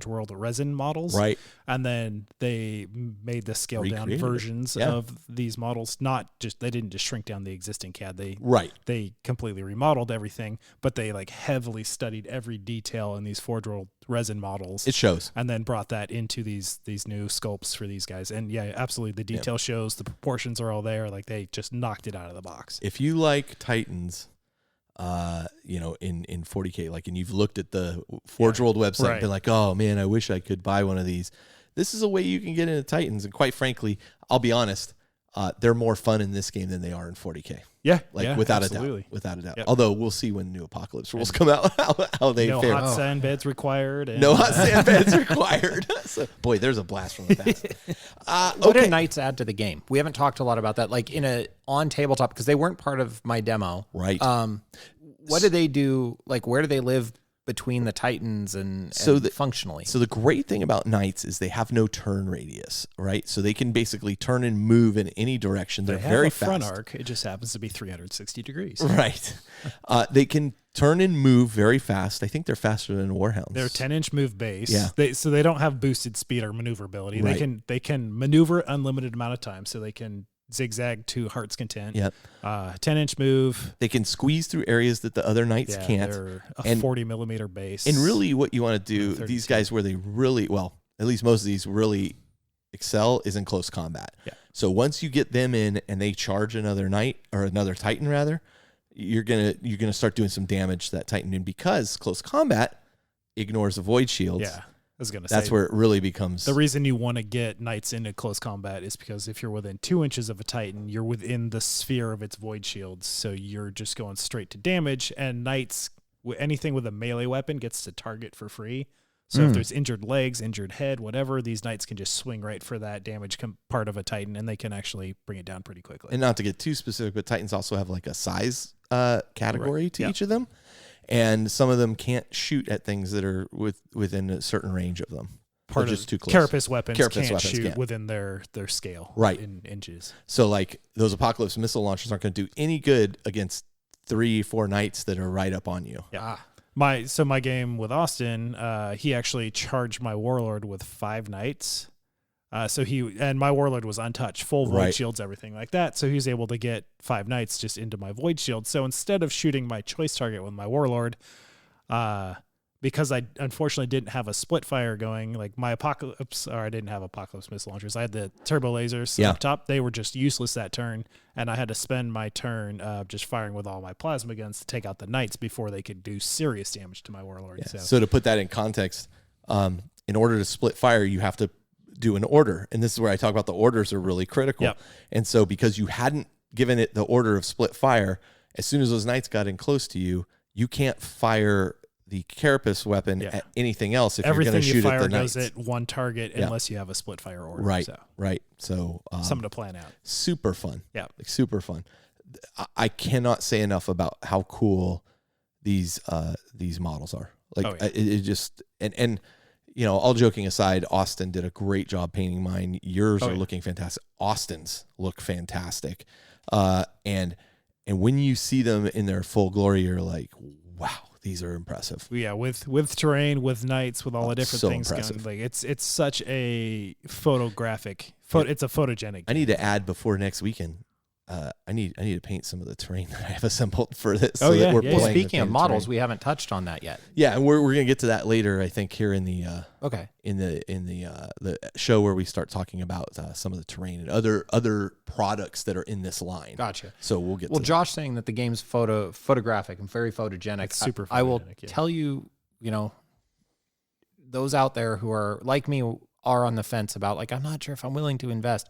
World resin models. Right. And then they made the scaled down versions of these models. They didn't just shrink down the existing CAD. They completely remodeled everything, but they heavily studied every detail in these Forge World resin models. It shows. And then brought that into these new sculpts for these guys. And absolutely, the detail shows, the proportions are all there. They just knocked it out of the box. If you like Titans, in 40K, and you've looked at the Forge World website and been like, oh man, I wish I could buy one of these. This is a way you can get into Titans. And quite frankly, I'll be honest, they're more fun in this game than they are in 40K. Yeah. Without absolutely. a doubt. Yep. Although we'll see when new Apocalypse rules come out, how they fare. No hot sand beds required. No hot sand beds required. So, boy, there's a blast from the past. What do knights add to the game? We haven't talked a lot about that, on tabletop, because they weren't part of my demo. Right. What do they do? Where do they live between the Titans and functionally? So the great thing about knights is they have no turn radius, right? So they can basically turn and move in any direction. They're very fast. Front arc. It just happens to be 360 degrees. Right. They can turn and move very fast. I think they're faster than warhounds. They're 10-inch move base. Yeah. So they don't have boosted speed or maneuverability. Right. They can maneuver unlimited amount of time. So they can zigzag to heart's content. Yep. 10-inch move. They can squeeze through areas that the other knights can't. They're a 40 millimeter base. And really what you want to do, these guys where they really, at least most of these really excel is in close combat. Yeah. So once you get them in and they charge another knight or another Titan rather, you're gonna start doing some damage to that Titan. And because close combat ignores the void shields. Yeah. I was gonna say that's where it really becomes. The reason you want to get knights into close combat is because if you're within 2 inches of a Titan, you're within the sphere of its void shields, so you're just going straight to damage. And knights, anything with a melee weapon, gets to target for free. So if there's injured legs, injured head, whatever, these knights can just swing right for that damage part of a Titan, and they can actually bring it down pretty quickly. And not to get too specific, but Titans also have a size category to each of them. And some of them can't shoot at things that are within a certain range of them. Part just of too close. Carapace weapons can't shoot within their scale right in inches. So those Apocalypse missile launchers aren't going to do any good against 3-4 knights that are right up on you. Yeah. My game with Austin, he actually charged my warlord with 5 knights. And my warlord was untouched, full void shields, everything like that. So he was able to get 5 knights just into my void shield. So instead of shooting my choice target with my warlord, because I unfortunately didn't have a split fire going, like my I didn't have apocalypse missile launchers. I had the turbo lasers up top. They were just useless that turn, and I had to spend my turn just firing with all my plasma guns to take out the knights before they could do serious damage to my warlord. Yeah. So to put that in context, in order to split fire, you have to do an order, and this is where I talk about the orders are really critical. Yep. And so because you hadn't given it the order of split fire, as soon as those knights got in close to you, you can't fire the carapace weapon at anything else if everything you're going to shoot at the knights. knights. Goes at one target unless you have a split fire order. Right, so. right. So something to plan out. Super fun. Yeah, like super fun. I cannot say enough about how cool these models are. Like it just and you know, all joking aside, Austin did a great job painting mine. Yours are looking fantastic. Austin's look fantastic. And when you see them in their full glory, you're like, wow, these are impressive. Yeah, with terrain, with knights, with all the different things going. Like it's such a photographic. It's a photogenic game. I need to add before next weekend. I need to paint some of the terrain that I have assembled for this. That we're Well, speaking of models, we haven't touched on that yet. Yeah, and we're gonna get to that later. I think here in the the show where we start talking about some of the terrain and other products that are in this line. Gotcha. So we'll get. Well, Josh saying that the game's photographic and very photogenic. It's super photogenic. I will tell you, those out there who are like me are on the fence about I'm not sure if I'm willing to invest.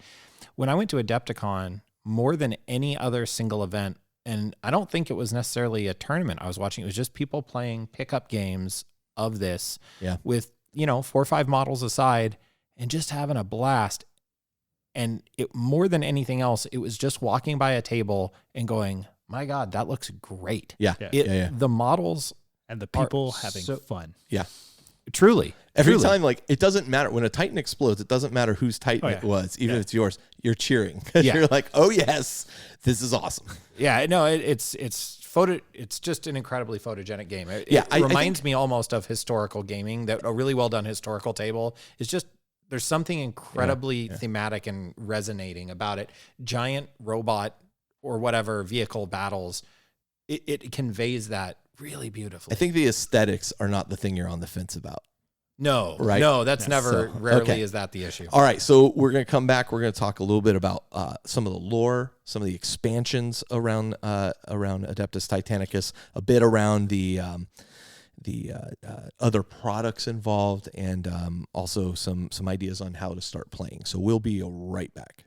When I went to Adepticon, more than any other single event, and I don't think it was necessarily a tournament I was watching, it was just people playing pickup games of this with 4 or 5 models aside and just having a blast. And it, more than anything else, it was just walking by a table and going, my God, that looks great. The models and the people having fun. Yeah. Truly. Every time, it doesn't matter. When a Titan explodes, it doesn't matter whose Titan it was, even if it's yours. You're cheering. You're like, oh, yes, this is awesome. Yeah, no, it's just an incredibly photogenic game. It reminds me almost of historical gaming, that a really well-done historical table is just, there's something incredibly thematic and resonating about it. Giant robot or whatever vehicle battles, it conveys that really beautifully. I think the aesthetics are not the thing you're on the fence about. No, right? No, that's rarely is that the issue. All right, so we're going to come back. We're going to talk a little bit about some of the lore, some of the expansions around Adeptus Titanicus, a bit around the other products involved, and also some ideas on how to start playing. So we'll be right back.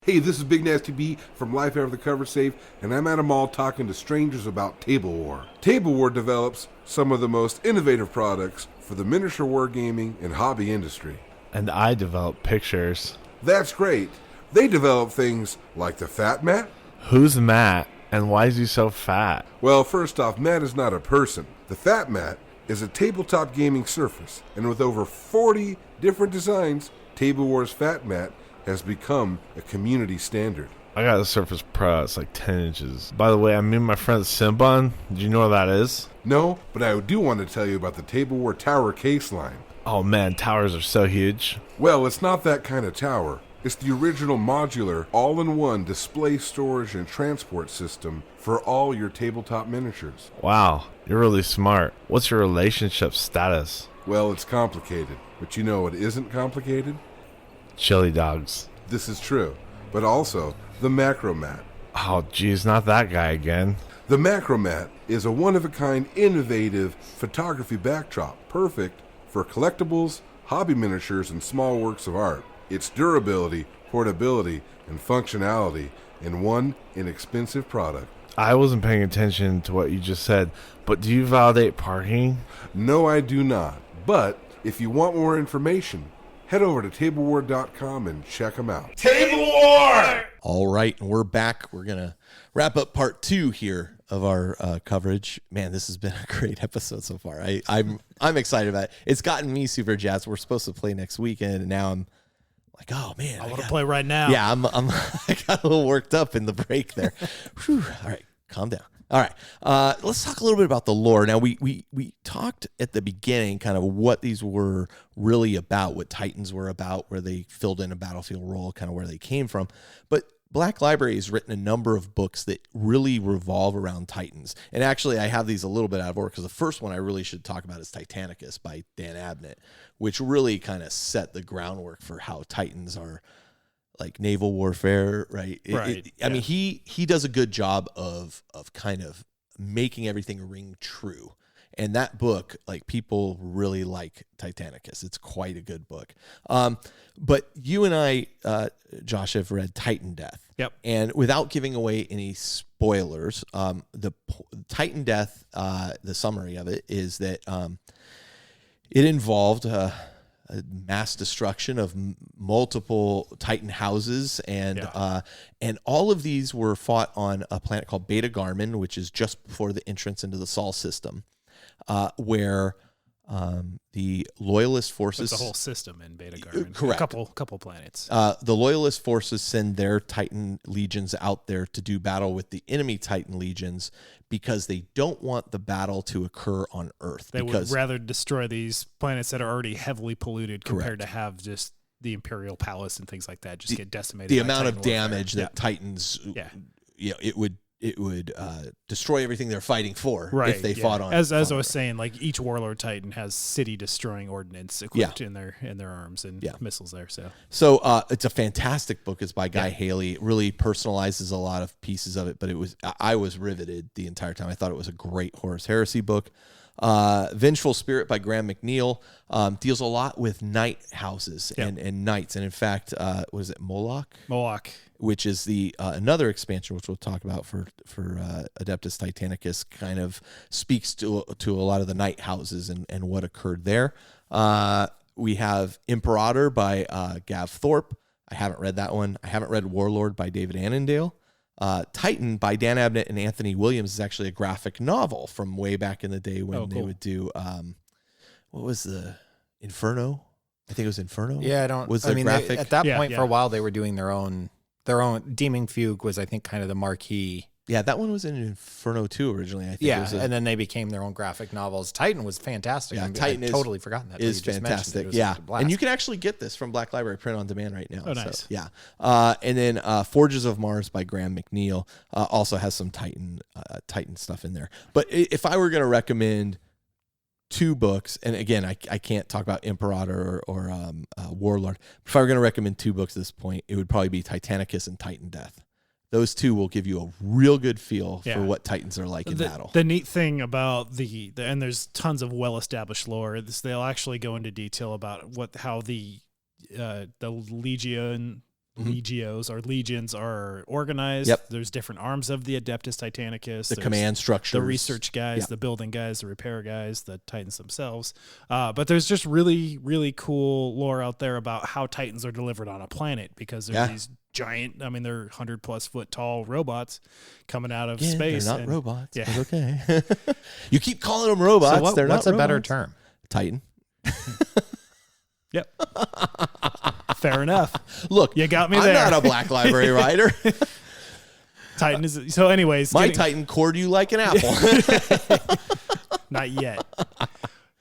Hey, this is Big Nasty B from Life After the Cover Safe, and I'm at a mall talking to strangers about Table War. Table War develops some of the most innovative products for the miniature wargaming and hobby industry. And I develop pictures. That's great. They develop things like the Fat Mat. Who's Matt, and why is he so fat? Well, first off, Matt is not a person. The Fat Mat is a tabletop gaming surface, and with over 40 different designs, Table War's Fat Mat has become a community standard. I got a Surface Pro. It's like 10 inches. By the way, I'm meeting my friend Simbon. Do you know what that is? No, but I do want to tell you about the Table War Tower case line. Oh man, towers are so huge. Well, it's not that kind of tower. It's the original modular, all-in-one display, storage, and transport system for all your tabletop miniatures. Wow, you're really smart. What's your relationship status? Well, it's complicated, but you know what isn't complicated? Chili dogs. This is true, but also the Macro Mat. Oh, geez, not that guy again. The Macro Mat is a one-of-a-kind, innovative photography backdrop, perfect for collectibles, hobby miniatures, and small works of art. Its durability, portability, and functionality in one inexpensive product. I wasn't paying attention to what you just said, but do you validate parking? No, I do not. But if you want more information, head over to tablewar.com and check them out. Table War! All right, and we're back. We're going to wrap up part 2 here of our coverage. Man, this has been a great episode so far. I'm excited about it. It's gotten me super jazzed. We're supposed to play next weekend, and now I'm like, oh man, I want to play right now. Yeah, I got a little worked up in the break there. Whew. All right, calm down. All right. Let's talk a little bit about the lore. Now, we talked at the beginning kind of what these were really about, what Titans were about, where they filled in a battlefield role, kind of where they came from. But Black Library has written a number of books that really revolve around Titans. And actually, I have these a little bit out of order because the first one I really should talk about is Titanicus by Dan Abnett, which really kind of set the groundwork for how Titans are like naval warfare, right? I mean, he does a good job of kind of making everything ring true. And that book, like, people really like Titanicus. It's quite a good book. But you and I, Josh, have read Titan Death. Yep. And without giving away any spoilers, the Titan Death, the summary of it is that it involved a mass destruction of multiple Titan houses, and all of these were fought on a planet called Beta Garmin, which is just before the entrance into the Sol system. Where the Loyalist forces... It's the whole system in Beta Garmin. Correct. A couple planets. The Loyalist forces send their Titan legions out there to do battle with the enemy Titan legions because they don't want the battle to occur on Earth. They would rather destroy these planets that are already heavily polluted compared to have just the Imperial Palace and things like that just get decimated. The amount of damage that Titans... It would destroy everything they're fighting for if they fought on. As I was saying, like each Warlord Titan has city destroying ordnance equipped in their arms and missiles there. So it's a fantastic book. It's by Guy Haley. It really personalizes a lot of pieces of it, but I was riveted the entire time. I thought it was a great Horus Heresy book. Vengeful Spirit by Graham McNeil deals a lot with night houses and knights, and in fact, what is it, Moloch, which is the another expansion which we'll talk about for Adeptus Titanicus, kind of speaks to a lot of the night houses and what occurred there. We have Imperator by Gav Thorpe. I haven't read that one. I haven't read Warlord by David Annandale. Titan by Dan Abnett and Anthony Williams is actually a graphic novel from way back in the day when they would do what was the Inferno? I think it was Inferno. Yeah, I don't. Was the graphic at that point for a while they were doing their own. Demon Fugue was, I think, kind of the marquee. Yeah, that one was in Inferno 2 originally. I think. Yeah, and then they became their own graphic novels. Titan was fantastic. Yeah, Titan is totally forgotten that. Is fantastic. Yeah, and you can actually get this from Black Library print on demand right now. Oh, nice. So, yeah, and then Forges of Mars by Graham McNeil also has some Titan stuff in there. But if I were going to recommend two books, and again, I can't talk about Imperator or Warlord. If I were going to recommend two books at this point, it would probably be Titanicus and Titan Death. Those two will give you a real good feel for what Titans are like in battle. The neat thing about and there's tons of well-established lore, is they'll actually go into detail about how the legios or legions are organized. Yep. There's different arms of the Adeptus Titanicus. The command structure, the research guys, the building guys, the repair guys, the Titans themselves. But there's just really, really cool lore out there about how Titans are delivered on a planet, because there's these giant, I mean, they're 100+ foot tall robots coming out of space. They're not robots. Yeah. Okay. You keep calling them robots. So what's a robots. better term? Titan. Yep. Fair enough. Look, you got me there. I'm not a Black Library writer. Titan is so. Anyways, my Titan cored you like an apple. Not yet.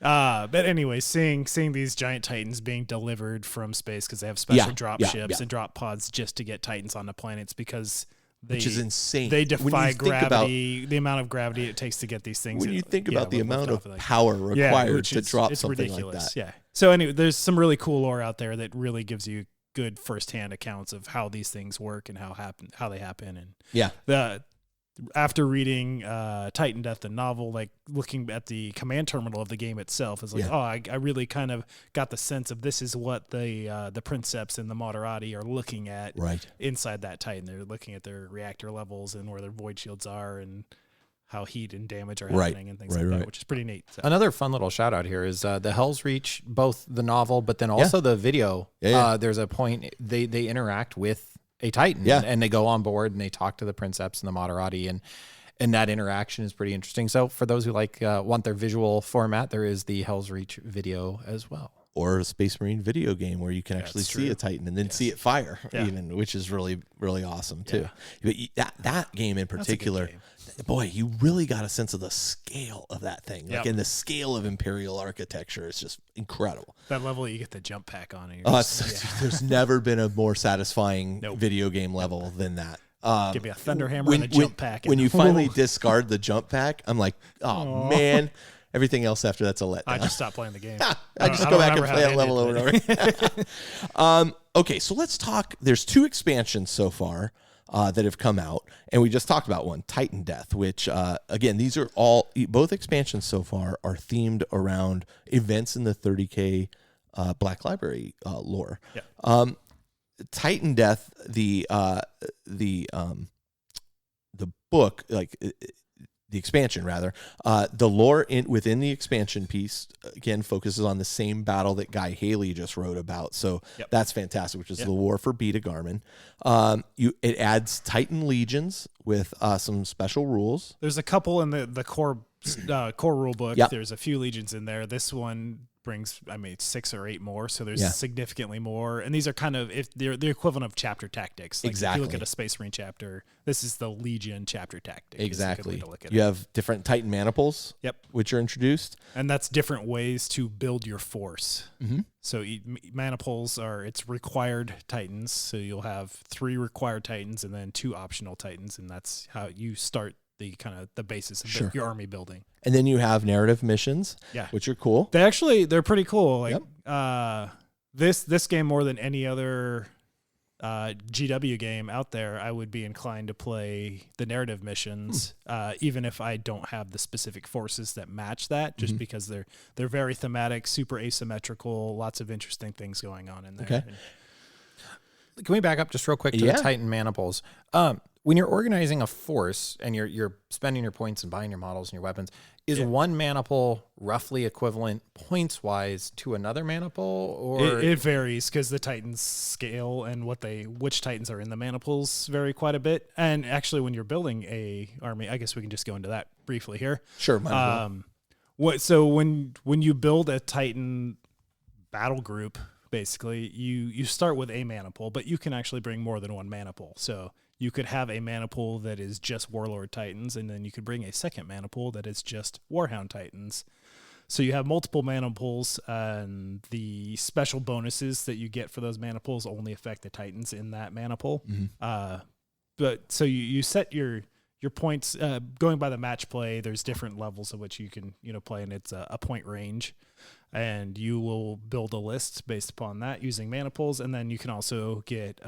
But anyway, seeing these giant Titans being delivered from space, because they have special drop ships and drop pods just to get Titans onto planets, because which is insane. They defy gravity, the amount of gravity it takes to get these things. When you think about the amount of power required to drop something ridiculous. Like that. Yeah. So anyway, there's some really cool lore out there that really gives you good firsthand accounts of how these things work and how they happen. And after reading Titan Death, the novel, like looking at the command terminal of the game itself, is like, I really kind of got the sense of this is what the Princeps and the Moderati are looking at inside that Titan. They're looking at their reactor levels and where their void shields are and how heat and damage are happening and things like that, which is pretty neat. So. Another fun little shout out here is the Hell's Reach, both the novel, but then also the video. There's a point they interact with a Titan and they go on board and they talk to the Princeps and the Moderati, and that interaction is pretty interesting. So for those who want their visual format, there is the Hell's Reach video as well. or a Space Marine video game where you can actually see a Titan and then see it fire, even, which is really, really awesome too. But that game in particular, boy, you really got a sense of the scale of that thing. Like in the scale of Imperial architecture, it's just incredible. That level you get the jump pack on it. There's never been a more satisfying video game level than that. Give me a thunder hammer and a jump pack. When you finally discard the jump pack, I'm like, oh man. Everything else after that's a letdown. I just stopped playing the game. I just go back and play that level over and over. Okay, so let's talk. There's 2 expansions so far that have come out, and we just talked about one, Titan Death, which, again, these are both expansions so far are themed around events in the 30K Black Library lore. Yeah. Titan Death, the book, like the expansion rather, the lore within the expansion piece again focuses on the same battle that Guy Haley just wrote about. So that's fantastic, which is the war for Beta Garmin. It adds Titan legions with some special rules. There's a couple in the core rule book. Yep. There's a few legions in there. This one brings 6 or 8 more, so there's significantly more, and these are kind of they're the equivalent of chapter tactics. Like exactly. If you look at a Space Marine chapter, this is the Legion chapter tactic. Exactly. You have different Titan maniples, which are introduced, and that's different ways to build your force. Mm-hmm. So maniples it's required Titans, so you'll have 3 required Titans and then 2 optional Titans, and that's how you start the kind of the basis of your army building. And then you have narrative missions, which are cool. They're pretty cool. Like this game, more than any other GW game out there, I would be inclined to play the narrative missions, even if I don't have the specific forces that match that, just because they're very thematic, super asymmetrical, lots of interesting things going on in there. Okay. Can we back up just real quick to the Titan maniples? When you're organizing a force and you're spending your points and buying your models and your weapons, is one maniple roughly equivalent points wise to another maniple, or it varies because the Titans scale and which Titans are in the maniples vary quite a bit. And actually, when you're building a army, I guess we can just go into that briefly here. Sure. So when you build a Titan battle group, basically you start with a maniple, but you can actually bring more than one maniple. So you could have a maniple that is just Warlord Titans, and then you could bring a second maniple that is just Warhound Titans. So you have multiple maniples, and the special bonuses that you get for those maniples only affect the Titans in that maniple. Mm-hmm. But so you set your points going by the match play. There's different levels of which you can play, and it's a point range. And you will build a list based upon that using maniples, and then you can also get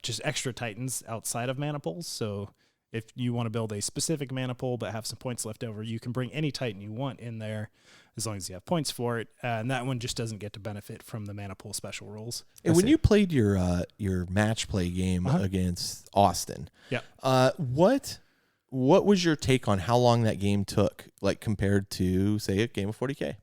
just extra Titans outside of maniples. So if you want to build a specific maniple but have some points left over, you can bring any Titan you want in there as long as you have points for it. And that one just doesn't get to benefit from the maniple special rules. And when you played your match play game against Austin, what was your take on how long that game took, like compared to, say, a game of 40K?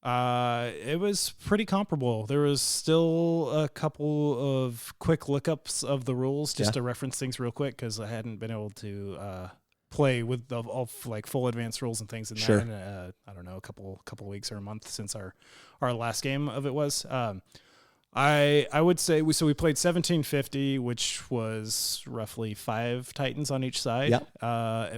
It was pretty comparable. There was still a couple of quick lookups of the rules just to reference things real quick, because I hadn't been able to play with all like full advanced rules and things in that in I don't know, a couple of weeks or a month since our last game of it was. I would say we played 1750, which was roughly 5 Titans on each side,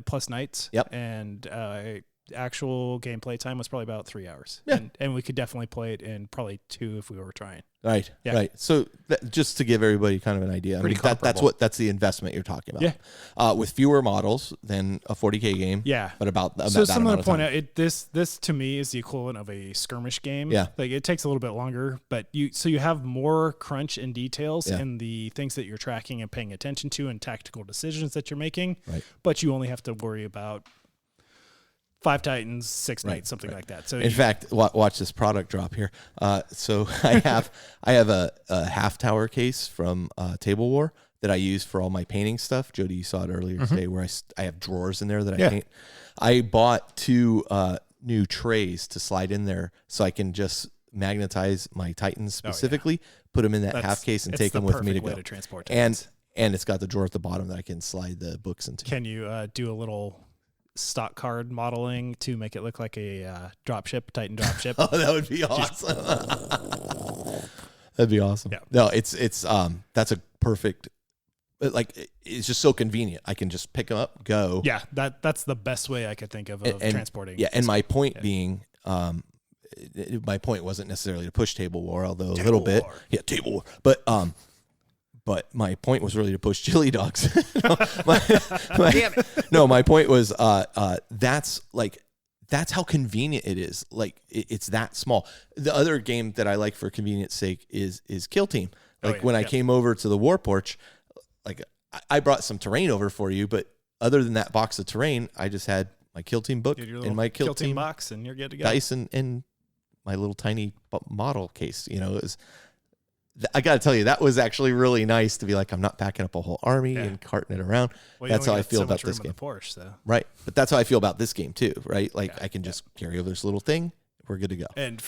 plus knights, and actual gameplay time was probably about 3 hours, and we could definitely play it in probably 2 if we were trying. Right. So just to give everybody kind of an idea, that's the investment you're talking about. With fewer models than a 40K game. But about so someone to point out, this to me is the equivalent of a skirmish game. Like it takes a little bit longer, but you have more crunch and details in the things that you're tracking and paying attention to and tactical decisions that you're making. But you only have to worry about 5 Titans, 6 knights, something like that. So in fact, watch this product drop here. So I have a half tower case from Table War that I use for all my painting stuff. Jody, you saw it earlier today, where I have drawers in there that I paint. I bought 2 new trays to slide in there so I can just magnetize my Titans specifically, put them in that half case, and take them with me to go. To transport Titans. And it's got the drawer at the bottom that I can slide the books into. Can you do a little stock card modeling to make it look like a Titan dropship? Oh, that would be awesome. That'd be awesome. Yeah. No, it's that's a perfect. Like it's just so convenient. I can just pick them up, go. Yeah, that's the best way I could think of transporting. Yeah, and my point being, my point wasn't necessarily to push table war, although a little bit. Yeah, table war. But my point was really to push chili dogs. Damn it. No, my point was that's how convenient it is. Like it's that small. The other game that I like for convenience sake is Kill Team. Like when I came over to the War Porch, like I brought some terrain over for you, but other than that box of terrain, I just had my Kill Team book and my Kill Team box, and you're good to go. Dice and my little tiny model case. You know, it was. I got to tell you, that was actually really nice to be like, I'm not packing up a whole army and carting it around. Well, that's how I feel about this game. Porsche, so. Right. But that's how I feel about this game too, right? Like I can just carry over this little thing. We're good to go. And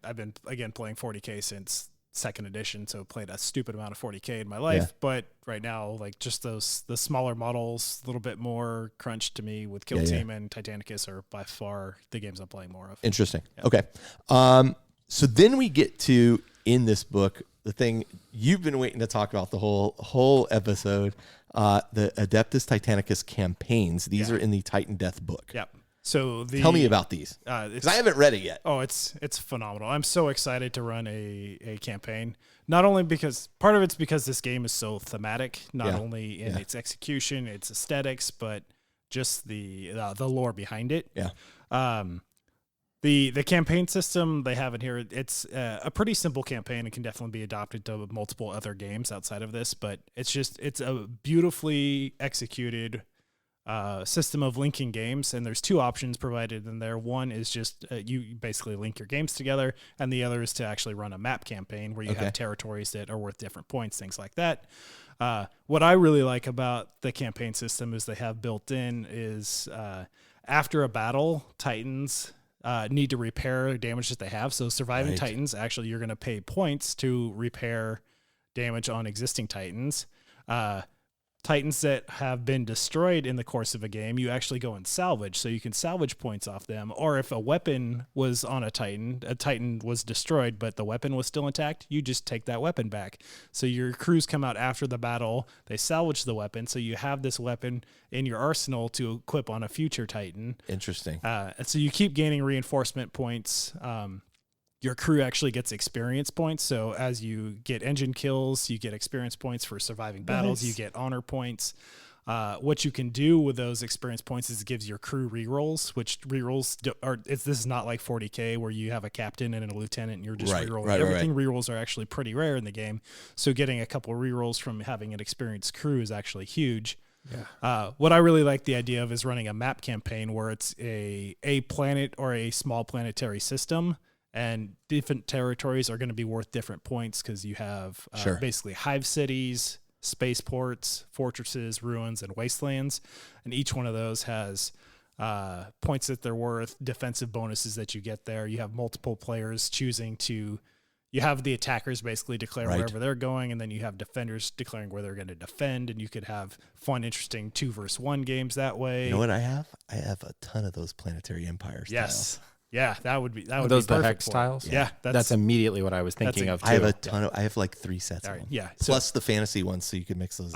I've been, again, playing 40K since 2nd edition, so played a stupid amount of 40K in my life. Yeah. But right now, like just the smaller models, a little bit more crunch to me with Kill Team and Titanicus are by far the games I'm playing more of. Interesting. Yeah. Okay. So then we get to, in this book, the thing you've been waiting to talk about the whole episode, the Adeptus Titanicus campaigns. These are in the Titan Death book. Yep. So tell me about these, because I haven't read it yet. Oh, it's phenomenal. I'm so excited to run a campaign. Not only because part of it's because this game is so thematic, not only in its execution, its aesthetics, but just the lore behind it. Yeah. The campaign system they have in here, it's a pretty simple campaign. It can definitely be adopted to multiple other games outside of this, but it's a beautifully executed system of linking games, and there's 2 options provided in there. One is just you basically link your games together, and the other is to actually run a map campaign where you have territories that are worth different points, things like that. What I really like about the campaign system is they have built in is after a battle, Titans need to repair damage that they have. So surviving Titans, actually, you're going to pay points to repair damage on existing Titans. Titans that have been destroyed in the course of a game, you actually go and salvage. So you can salvage points off them. Or if a weapon was on a Titan was destroyed, but the weapon was still intact, you just take that weapon back. So your crews come out after the battle, they salvage the weapon. So you have this weapon in your arsenal to equip on a future Titan. Interesting. So you keep gaining reinforcement points. Your crew actually gets experience points. So as you get engine kills, you get experience points for surviving battles. You get honor points. What you can do with those experience points is it gives your crew rerolls, which rerolls this is not like 40K where you have a captain and a lieutenant and you're just rerolling everything. Rerolls are actually pretty rare in the game. So getting a couple of rerolls from having an experienced crew is actually huge. Yeah. What I really like the idea of is running a map campaign where it's a planet or a small planetary system. And different territories are going to be worth different points because you have basically hive cities, spaceports, fortresses, ruins, and wastelands. And each one of those has points that they're worth, defensive bonuses that you get there. You have multiple players choosing to... You have the attackers basically declare wherever they're going, and then you have defenders declaring where they're going to defend, and you could have fun, interesting 2-versus-1 games that way. You know what I have? I have a ton of those planetary empires. Yes. Yeah, that would be those be the hex tiles. Yeah, that's immediately what I was thinking of. Too. I have a ton of. I have like 3 sets of them. Yeah, plus the fantasy ones, so you can mix those.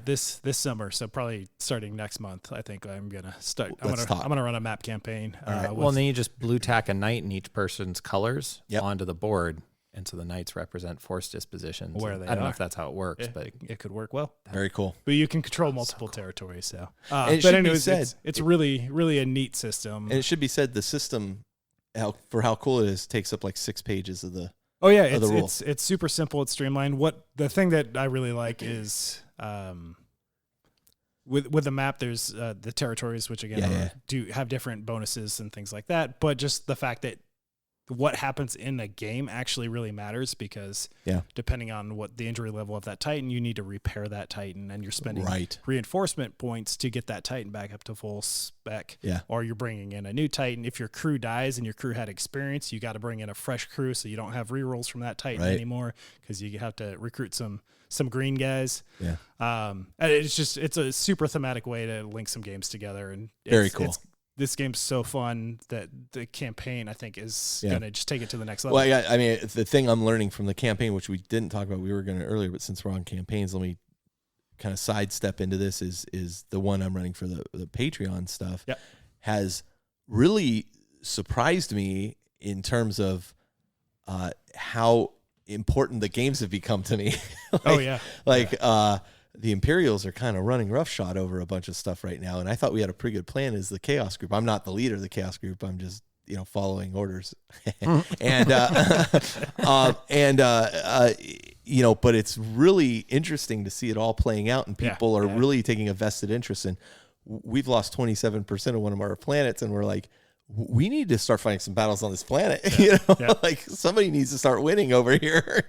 This summer, so probably starting next month, I think I'm gonna start. I'm gonna run a map campaign. Well, and then you just blue tack a knight in each person's colors onto the board. And so the knights represent force dispositions. Where they I don't know if that's how it works, but it could work well. Very cool. But you can control multiple territories. So, but anyways, it's really, really a neat system. And it should be said, the system, how cool it is, takes up like 6 pages of the. Oh yeah, it's super simple. It's streamlined. The thing that I really like is with the map. There's the territories, which again do have different bonuses and things like that. But just the fact that what happens in a game actually really matters because depending on what the injury level of that Titan, you need to repair that Titan, and you're spending reinforcement points to get that Titan back up to full spec. Yeah. Or you're bringing in a new Titan. If your crew dies and your crew had experience, you got to bring in a fresh crew so you don't have rerolls from that Titan anymore because you have to recruit some green guys. Yeah. And it's a super thematic way to link some games together, and very cool. this game's so fun that the campaign, I think, is going to just take it to the next level. Well, I mean, the thing I'm learning from the campaign, which we didn't talk about, we were going to earlier, but since we're on campaigns, let me kind of sidestep into this, is the one I'm running for the Patreon stuff, has really surprised me in terms of how important the games have become to me. The Imperials are kind of running roughshod over a bunch of stuff right now, and I thought we had a pretty good plan as the Chaos Group. I'm not the leader of the Chaos Group. I'm just following orders, and but it's really interesting to see it all playing out, and people are really taking a vested interest. And we've lost 27% of one of our planets, and we're like, we need to start fighting some battles on this planet. Like somebody needs to start winning over here.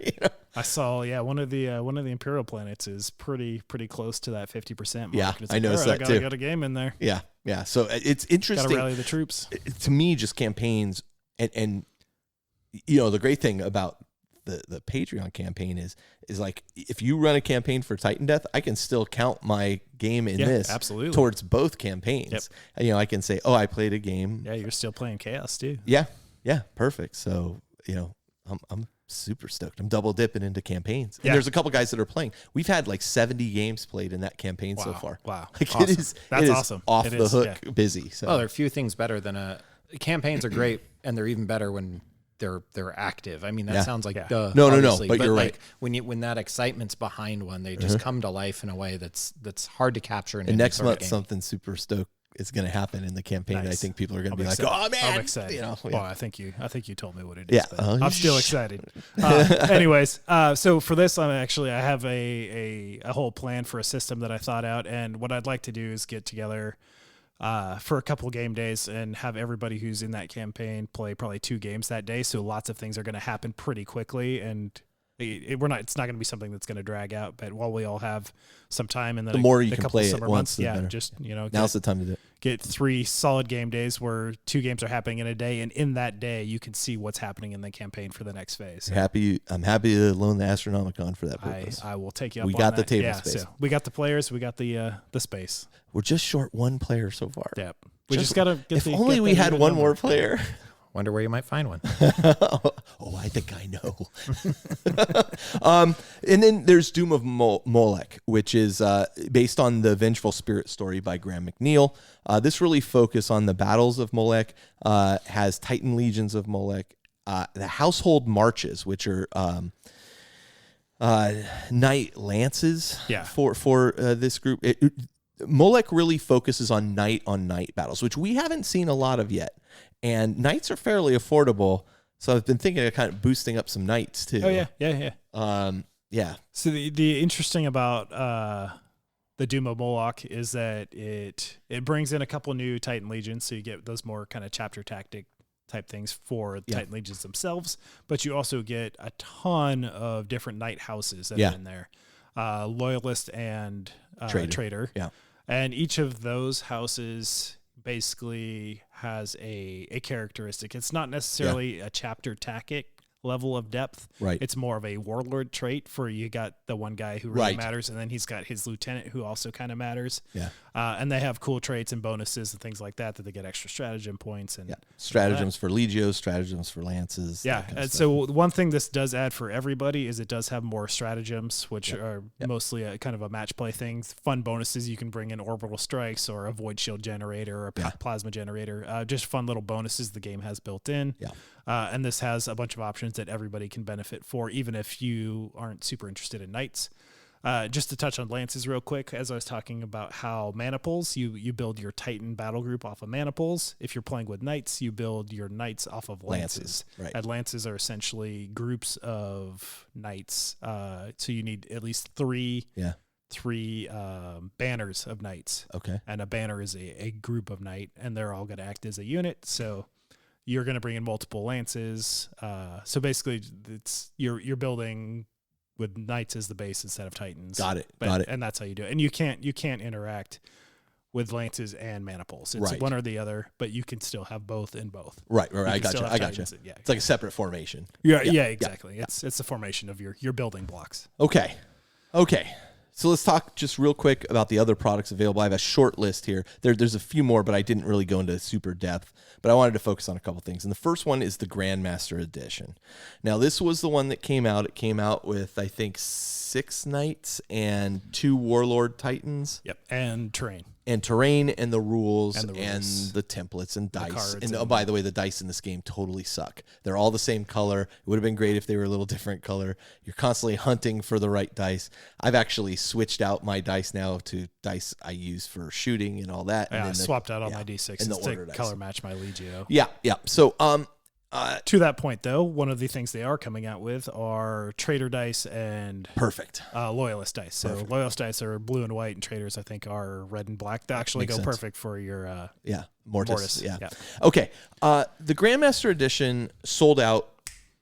I saw, one of the Imperial planets is pretty close to that 50% mark. Yeah, it's I noticed that too. Got a game in there. Yeah. So it's interesting. Got to rally the troops. To me, just campaigns, and the great thing about the Patreon campaign is like, if you run a campaign for Titan Death, I can still count my game in this absolutely towards both campaigns. I can say, I played a game. Yeah, you're still playing Chaos too. Yeah, perfect. So I'm super stoked. I'm double dipping into campaigns. And there's a couple guys that are playing. We've had like 70 games played in that campaign so far. Wow. Like awesome. That's awesome. Off the hook busy. So there are a few things better than campaigns are great, and they're even better when they're active. I mean, that sounds like no, but you're right. When that excitement's behind one, they just come to life in a way that's hard to capture. And next month, something super stoked is going to happen in the campaign. Nice. I think people are going to be like, "Oh man, I'm excited!" Well, I think you told me what it is. Yeah, I'm still excited. Anyways, so for this, I have a whole plan for a system that I thought out, and what I'd like to do is get together for a couple game days and have everybody who's in that campaign play probably 2 games that day. So lots of things are going to happen pretty quickly, and it's not going to be something that's going to drag out. But while we all have some time, and then the more you can play it once, better. Just now's the time to do it. Get 3 solid game days where 2 games are happening in a day, and in that day you can see what's happening in the campaign for the next phase. So I'm happy to loan the Astronomicon for that purpose. I will take you up. We on got that. the table space. So we got the players. We got the space. We're just short 1 player so far. Yeah, we just gotta. If only we had one more player. Wonder where you might find one. I think I know. And then there's Doom of Molech, which is based on the Vengeful Spirit story by Graham McNeil. This really focuses on the battles of Molech, has Titan legions of Molech, the household marches, which are knight lances for this group. Molech really focuses on night battles, which we haven't seen a lot of yet. And knights are fairly affordable, so I've been thinking of kind of boosting up some knights too. Oh yeah. So the interesting about the Doom of Moloch is that it brings in a couple new Titan legions, so you get those more kind of chapter tactic type things for the Titan legions themselves, but you also get a ton of different knight houses that are in there, loyalist and traitor. Yeah, and each of those houses basically has a characteristic. It's not necessarily a chapter tactic level of depth. Right. It's more of a warlord trait for you got the one guy who really matters, and then he's got his lieutenant who also kind of matters. Yeah. And they have cool traits and bonuses and things like that they get extra stratagem points and stratagems for legios, stratagems for lances. Yeah. And so one thing this does add for everybody is it does have more stratagems, which are mostly a kind of a match play thing. Fun bonuses. You can bring in orbital strikes or a void shield generator or a plasma generator. Just fun little bonuses the game has built in. Yeah. And this has a bunch of options that everybody can benefit for, even if you aren't super interested in knights. Just to touch on lances real quick, as I was talking about how mana pools, you build your Titan battle group off of mana pools. If you're playing with knights, you build your knights off of lances. Right. And lances are essentially groups of knights. So you need at least three banners of knights. Okay. And a banner is a group of knight, and they're all going to act as a unit. So you're going to bring in multiple lances. So basically, you're building with knights as the base instead of Titans. Got it. And that's how you do it. And you can't interact with lances and mana pools. It's one or the other, but you can still have both in both. Right. I got you. Yeah, it's like a separate formation. Yeah, exactly. Yeah. It's the formation of your building blocks. Okay. So let's talk just real quick about the other products available. I have a short list here. There's a few more, but I didn't really go into super depth. But I wanted to focus on a couple things. And the first one is the Grandmaster Edition. Now, this was the one that came out. It came out with, I think, 6 knights and 2 warlord titans. Yep, and terrain And the rules and the templates and dice. And oh, by the way, the dice in this game totally suck. They're all the same color. It would have been great if they were a little different color. You're constantly hunting for the right dice. I've actually switched out my dice now to dice I use for shooting and all that. Yeah, and I swapped out all my D6s to color match my Legio. Yeah. So, to that point, though, one of the things they are coming out with are Trader dice and perfect Loyalist dice. So Loyalist dice are blue and white, and Traders, I think, are red and black. They actually go perfect for your Mortis. Yeah. Okay. The Grandmaster Edition sold out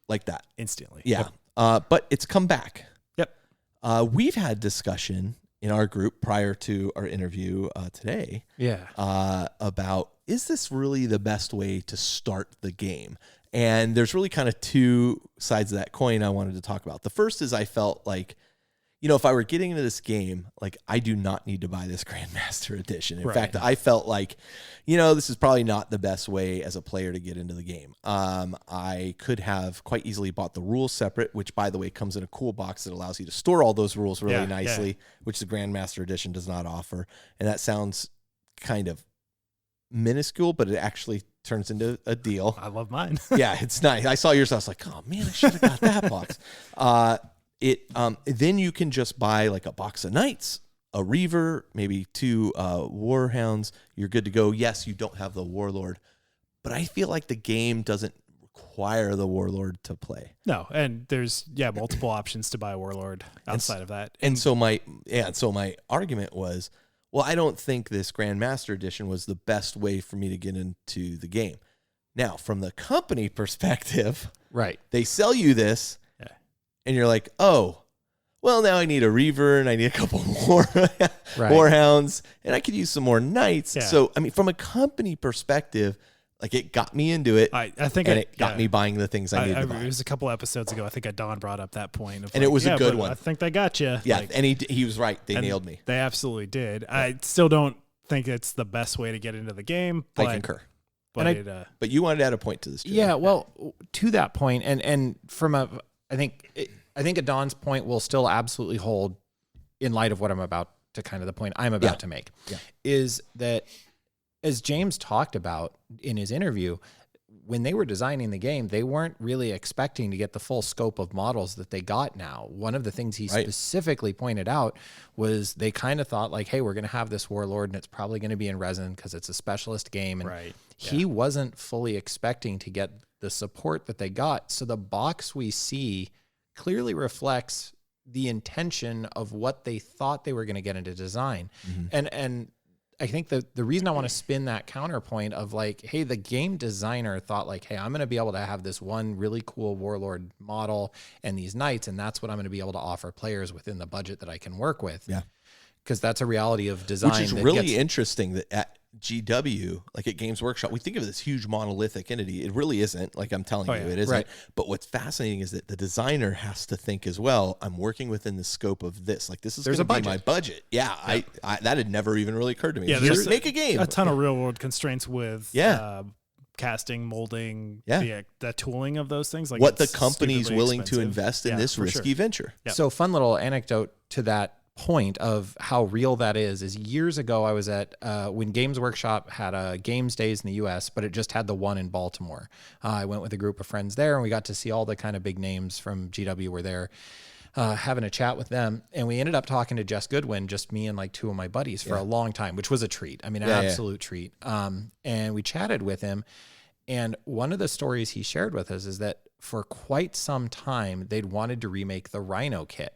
like that instantly. Yeah. But it's come back. Yep. We've had discussion in our group prior to our interview today. Yeah. About, is this really the best way to start the game? And there's really kind of 2 sides of that coin I wanted to talk about. The first is I felt like, if I were getting into this game, like I do not need to buy this Grandmaster Edition. In fact, I felt like, this is probably not the best way as a player to get into the game. I could have quite easily bought the rules separate, which by the way comes in a cool box that allows you to store all those rules really nicely, which the Grandmaster Edition does not offer. And that sounds kind of minuscule, but it actually turns into a deal. I love mine. Yeah, it's nice. I saw yours. I was like, oh man, I should have got that box. Then you can just buy like a box of knights, a reaver, maybe 2 warhounds. You're good to go. Yes, you don't have the warlord, but I feel like the game doesn't require the warlord to play. No, and there's multiple options to buy a warlord outside of that. And so my argument was, well, I don't think this Grandmaster Edition was the best way for me to get into the game. Now, from the company perspective, right, they sell you this, and you're like, oh, well, now I need a reaver, and I need a couple more warhounds, and I could use some more knights. Yeah. So, I mean, from a company perspective, like it got me into it. I think it got me buying the things I needed to buy. It was a couple episodes ago. I think Don brought up that point. And it was a good one. I think they got you. Yeah, and he was right. They nailed me. They absolutely did. Yeah. I still don't think it's the best way to get into the game. But, I concur. But, but you wanted to add a point to this, Jody. Yeah, well, to that point, and from I think at Don's point will still absolutely hold in light of what I'm about to kind of the point I'm about to make, is that as James talked about in his interview, when they were designing the game, they weren't really expecting to get the full scope of models that they got now. One of the things he specifically pointed out was they kind of thought like, hey, we're going to have this warlord and it's probably going to be in resin because it's a specialist game. And he wasn't fully expecting to get the support that they got. So the box we see clearly reflects the intention of what they thought they were going to get into design. Mm-hmm. And I think the reason I want to spin that counterpoint of like, hey, the game designer thought like, hey, I'm going to be able to have this one really cool warlord model and these knights, and that's what I'm going to be able to offer players within the budget that I can work with. Yeah. Because that's a reality of design. Which is really interesting that at GW, like at Games Workshop, we think of this huge monolithic entity. It really isn't. Like I'm telling you, it isn't. Right. But what's fascinating is that the designer has to think as well, I'm working within the scope of this. Like this is going to be my budget. Yeah, I that had never even really occurred to me. Yeah, just make a game. A ton of real world constraints with casting, molding, the tooling of those things. Like what the company's willing to invest in this risky venture. Yeah. So fun little anecdote to that point of how real that is years ago I was at when Games Workshop had games days in the US, but it just had the one in Baltimore. I went with a group of friends there and we got to see all the kind of big names from GW were there, having a chat with them, and we ended up talking to Jess Goodwin, just me and like 2 of my buddies for a long time, which was a treat. I mean, an absolute treat. And we chatted with him, and one of the stories he shared with us is that for quite some time they'd wanted to remake the Rhino kit.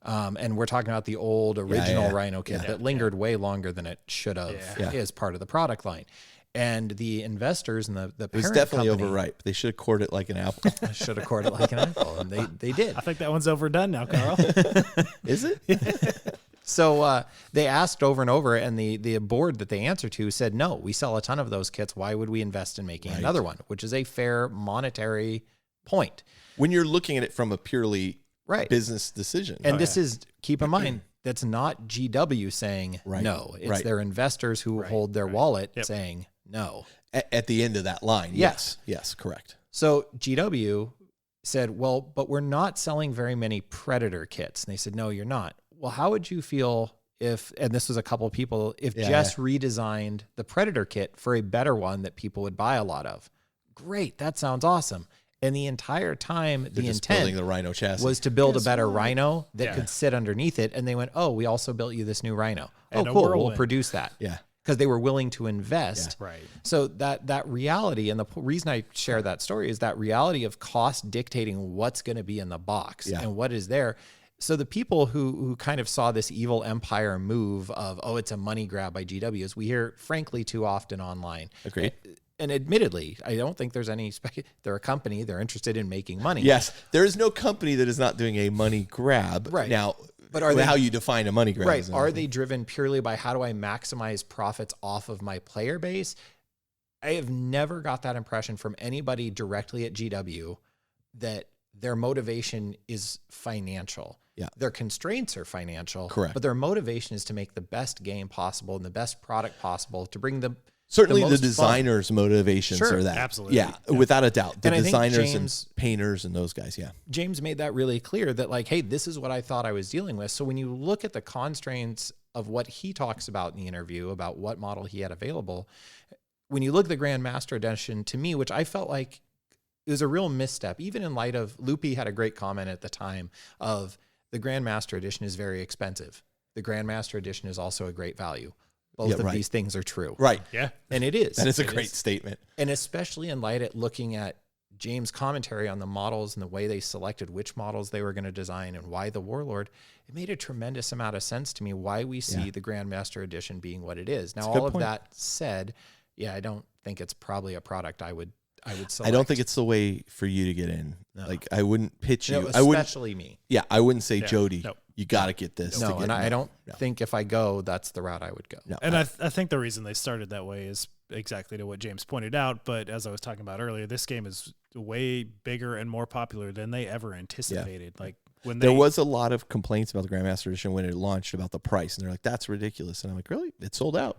And we're talking about the old original Rhino kit that lingered way longer than it should have as part of the product line. And the investors and the parent company... It was definitely company, overripe. They should have cored it like an apple. Should have cored it like an apple, and they did. I think that one's overdone now, Carl. Is it? So they asked over and over, and the board that they answered to said, no, we sell a ton of those kits. Why would we invest in making another one? Which is a fair monetary point. When you're looking at it from a purely business decision. And this is, keep in mind, that's not GW saying no. It's their investors who hold their wallet saying no. At the end of that line. Yes. Yes, correct. So GW said, well, but we're not selling very many Predator kits. And they said, no, you're not. Well, how would you feel if, and this was a couple of people, if Jess redesigned the Predator kit for a better one that people would buy a lot of? Great. That sounds awesome. And the entire time, the intent the Rhino chassis was to build a better Rhino that could sit underneath it. And they went, oh, we also built you this new Rhino. And oh, cool. We'll produce that. Yeah. Because they were willing to invest. Yeah. Right. So that reality, and the reason I share that story is that reality of cost dictating what's going to be in the box and what is there. So the people who kind of saw this evil empire move of, oh, it's a money grab by GWs, we hear frankly too often online. Agreed. And admittedly, I don't think there's any they're a company, they're interested in making money. Yes. There is no company that is not doing a money grab. Right. Now, but are they, how you define a money grab? Right. Are they driven purely by how do I maximize profits off of my player base? I have never got that impression from anybody directly at GW that their motivation is financial. Yeah. Their constraints are financial. Correct. But their motivation is to make the best game possible and the best product possible to bring them. Certainly the designers' motivations are that. Absolutely. Yeah, without a doubt. The and designers and painters and those guys, James made that really clear that like, hey, this is what I thought I was dealing with. So when you look at the constraints of what he talks about in the interview, about what model he had available, when you look at the Grandmaster Edition, to me, which I felt like it was a real misstep, even in light of, Loopy had a great comment at the time of the Grandmaster Edition is very expensive. The Grandmaster Edition is also a great value. Both of these things are true. Right. Yeah. And it is. And it's a great statement. And especially in light at looking at James' commentary on the models and the way they selected which models they were going to design and why the Warlord, it made a tremendous amount of sense to me why we see the Grandmaster Edition being what it is. Now, all of that said, I don't think it's probably a product I would select. I don't think it's the way for you to get in. No. Like, I wouldn't pitch you. Especially me. Yeah, I wouldn't say, Jody, you got to get this. No, and I don't think if I go, that's the route I would go. No, and I think the reason they started that way is exactly to what James pointed out. But as I was talking about earlier, this game is way bigger and more popular than they ever anticipated. Like when there was a lot of complaints about the Grandmaster Edition when it launched about the price, and they're like, "That's ridiculous." And I'm like, "Really? It sold out."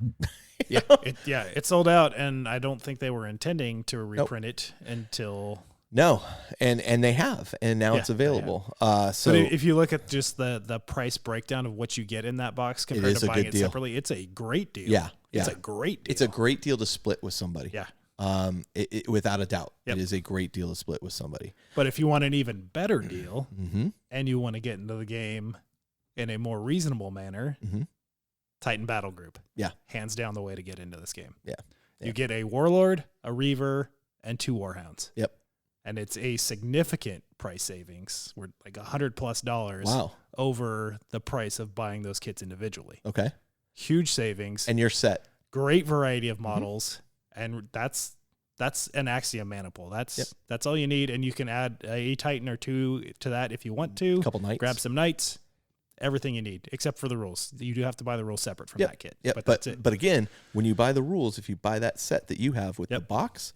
It sold out, and I don't think they were intending to reprint it until. No, and they have, and now it's available. So but if you look at just the price breakdown of what you get in that box compared to buying it separately, it's a great deal. Yeah, it's a great deal. It's a great deal to split with somebody. Yeah. Without a doubt, it is a great deal to split with somebody. But if you want an even better deal, and you want to get into the game in a more reasonable manner, Titan Battle Group, hands down the way to get into this game. Yeah. You get a Warlord, a Reaver, and 2 Warhounds. Yep. And it's a significant price savings. We're like $100+ over the price of buying those kits individually. Okay. Huge savings. And you're set. Great variety of models. And that's an Axiom Maniple. That's all you need. And you can add a Titan or 2 to that if you want to. A couple knights. Grab some knights. Everything you need, except for the rules. You do have to buy the rules separate from that kit. Yeah, but that's it. But again, when you buy the rules, if you buy that set that you have with the box,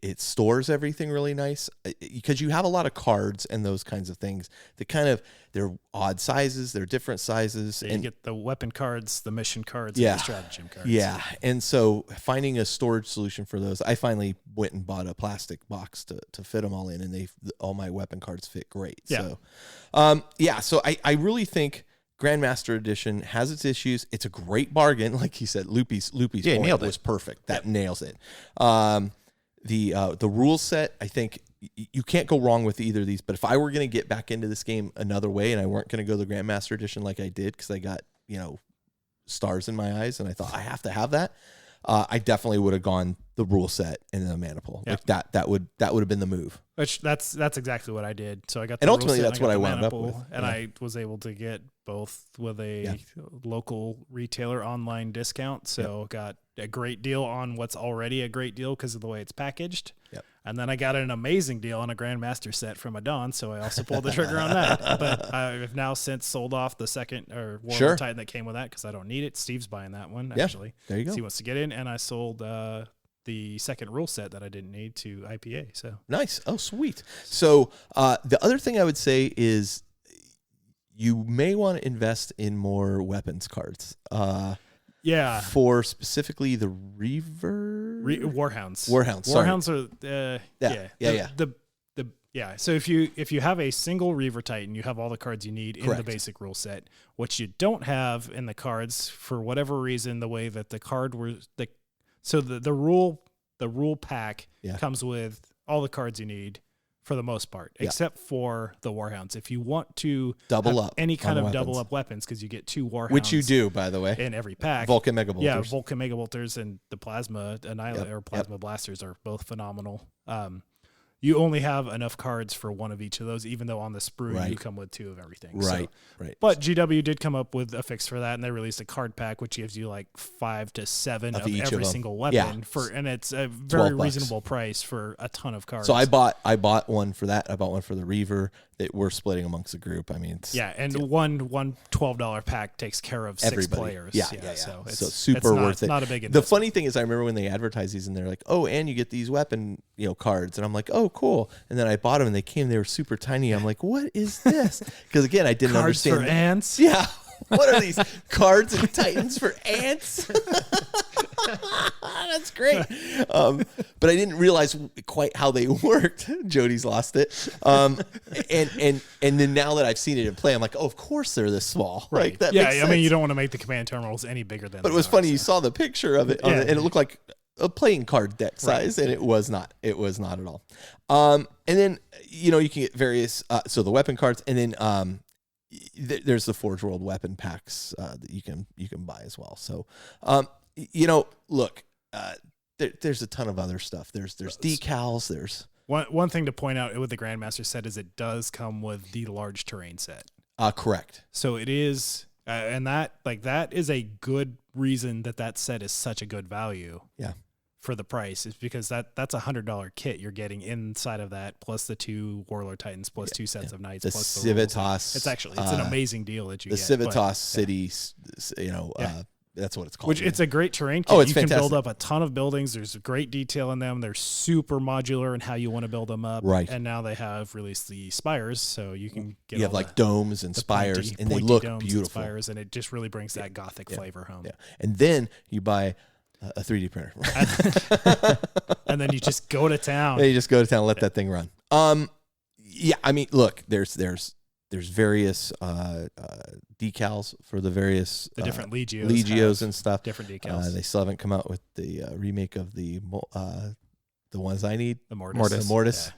it stores everything really nice because you have a lot of cards and those kinds of things that they're odd sizes, they're different sizes. So you get the weapon cards, the mission cards, and the stratagem cards. Yeah. And so finding a storage solution for those, I finally went and bought a plastic box to fit them all in, and all my weapon cards fit great. Yeah. So, so I really think Grandmaster Edition has its issues. It's a great bargain. Like he said, Loopy's point was perfect. That nails it. The rule set, I think you can't go wrong with either of these. But if I were going to get back into this game another way and I weren't going to go the Grandmaster Edition like I did because I got, stars in my eyes and I thought I have to have that, I definitely would have gone the rule set and the Maniple. Like that would have been the move. Which that's exactly what I did. So I got the and ultimately rule set, that's what I wound up Maniple, with. And I was able to get both with a local retailer online discount. So got a great deal on what's already a great deal because of the way it's packaged. Yep. And then I got an amazing deal on a Grandmaster set from Adon, so I also pulled the trigger on that. But I've now since sold off the second Warlord Titan that came with that because I don't need it. Steve's buying that one, actually. There you go. So he wants to get in, and I sold the second rule set that I didn't need to IPA. So nice. Oh, sweet. So the other thing I would say is you may want to invest in more weapons cards. Yeah. For specifically the Reaver? Warhounds. Warhounds. Sorry. Warhounds are yeah. So if you have a single Reaver Titan, you have all the cards you need in the basic rule set. What you don't have in the cards, for whatever reason, the way that the card was the rule pack comes with all the cards you need for the most part, except for the Warhounds. If you want to double up any kind of double up weapons, because you get 2 Warhounds, which you do, by the way, in every pack. Vulcan Megabolters. Yeah, Vulcan Megabolters and the Plasma Annihilator or Plasma Blasters are both phenomenal. You only have enough cards for one of each of those, even though on the sprue you come with 2 of everything. Right. But GW did come up with a fix for that, and they released a card pack which gives you like 5 to 7 of every single weapon and it's a very reasonable price for a ton of cards. So I bought one for that. I bought one for the Reaver that we're splitting amongst the group. I mean, one $12 pack takes care of 6 players. Yeah. So it's super worth it. Not a big investment. The funny thing is, I remember when they advertised these, and they're like, "Oh, and you get these weapon, cards," and I'm like, "Oh, cool." And then I bought them, and they were super tiny. I'm like, "What is this?" Because again, I didn't understand. Cards for ants. Yeah. What are these cards and Titans for ants? That's great. But I didn't realize quite how they worked. Jody's lost it. And then now that I've seen it in play, I'm like, oh, of course they're this small. Right. Like, that makes sense. I mean, you don't want to make the command terminals any bigger than. But it was funny. You saw the picture of it, and it looked like a playing card deck size, and it was not. It was not at all. And then you can get various. So the weapon cards, and then there's the Forge World weapon packs that you can buy as well. So, look, there's a ton of other stuff. There's decals. There's one thing to point out with the Grandmaster set is it does come with the large terrain set. Correct. So it is, and that is a good reason that set is such a good value. Yeah. For the price is because that's $100 kit you're getting inside of that, plus the 2 Warlord Titans, plus 2 sets of Knights, the plus Civitas. It's an amazing deal that you get. The Civitas City, that's what it's called. Which it's a great terrain kit. You can build up a ton of buildings. There's great detail in them. They're super modular in how you want to build them up. Right. And now they have released the spires, so you can get. You have like domes and spires, and they look beautiful. And spires, and it just really brings that Gothic flavor home. Yeah. And then you buy a 3D printer. And then you just go to town. And you just go to town and let that thing run. I mean, look, there's various decals for the various different Legios and stuff. Different decals. They still haven't come out with the remake of the ones I need. The Mortis.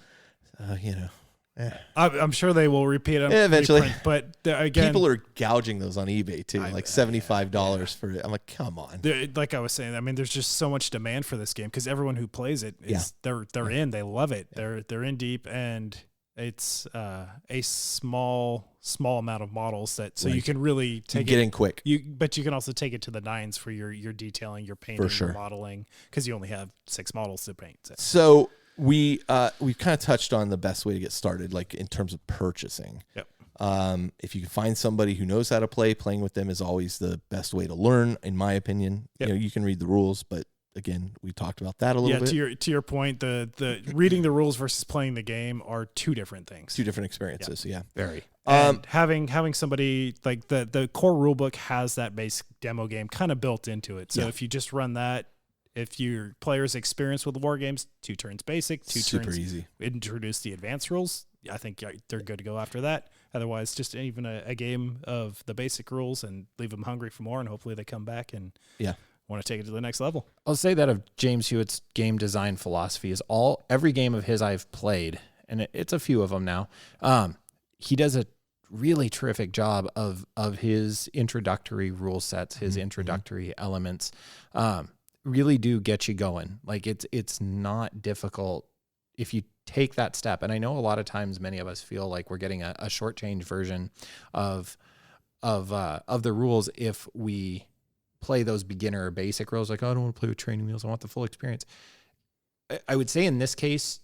I'm sure they will repeat them eventually. But again, people are gouging those on eBay too, like $75 for it. I'm like, come on. Like I was saying, I mean, there's just so much demand for this game because everyone who plays it is they're in, they love it. Yeah. They're in deep, and it's a small amount of models that you can really take in quick. But you can also take it to the nines for your detailing, your painting, your modeling, because you only have 6 models to paint. So we've kind of touched on the best way to get started, like in terms of purchasing. Yep. If you can find somebody who knows how to play, playing with them is always the best way to learn, in my opinion. Yep. You can read the rules, but again, we talked about that a little bit. To your point, the reading the rules versus playing the game are 2 different things. 2 different experiences. Yeah. Very. And having somebody like the core rulebook has that basic demo game kind of built into it. So if you just run that, if your player's experienced with war games, 2 turns basic, 2 super turns easy. Introduce the advanced rules. I think they're good to go after that. Otherwise, just even a game of the basic rules and leave them hungry for more, and hopefully they come back and want to take it to the next level. I'll say that of James Hewitt's game design philosophy is every game of his I've played, and it's a few of them now. He does a really terrific job of his introductory rule sets, his introductory elements. Really do get you going. Like it's not difficult if you take that step. And I know a lot of times many of us feel like we're getting a shortchanged version of the rules if we play those beginner or basic rules. Like, oh, I don't want to play with training wheels. I want the full experience. I would say in this case,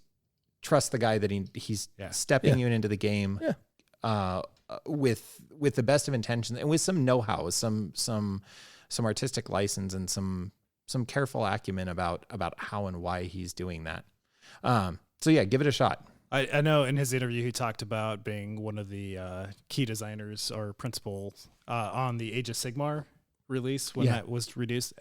trust the guy that he's stepping you into the game with the best of intentions and with some know-how, some artistic license and some careful acumen about how and why he's doing that. So yeah, give it a shot. I know in his interview he talked about being one of the key designers or principals on the Age of Sigmar release when that was released.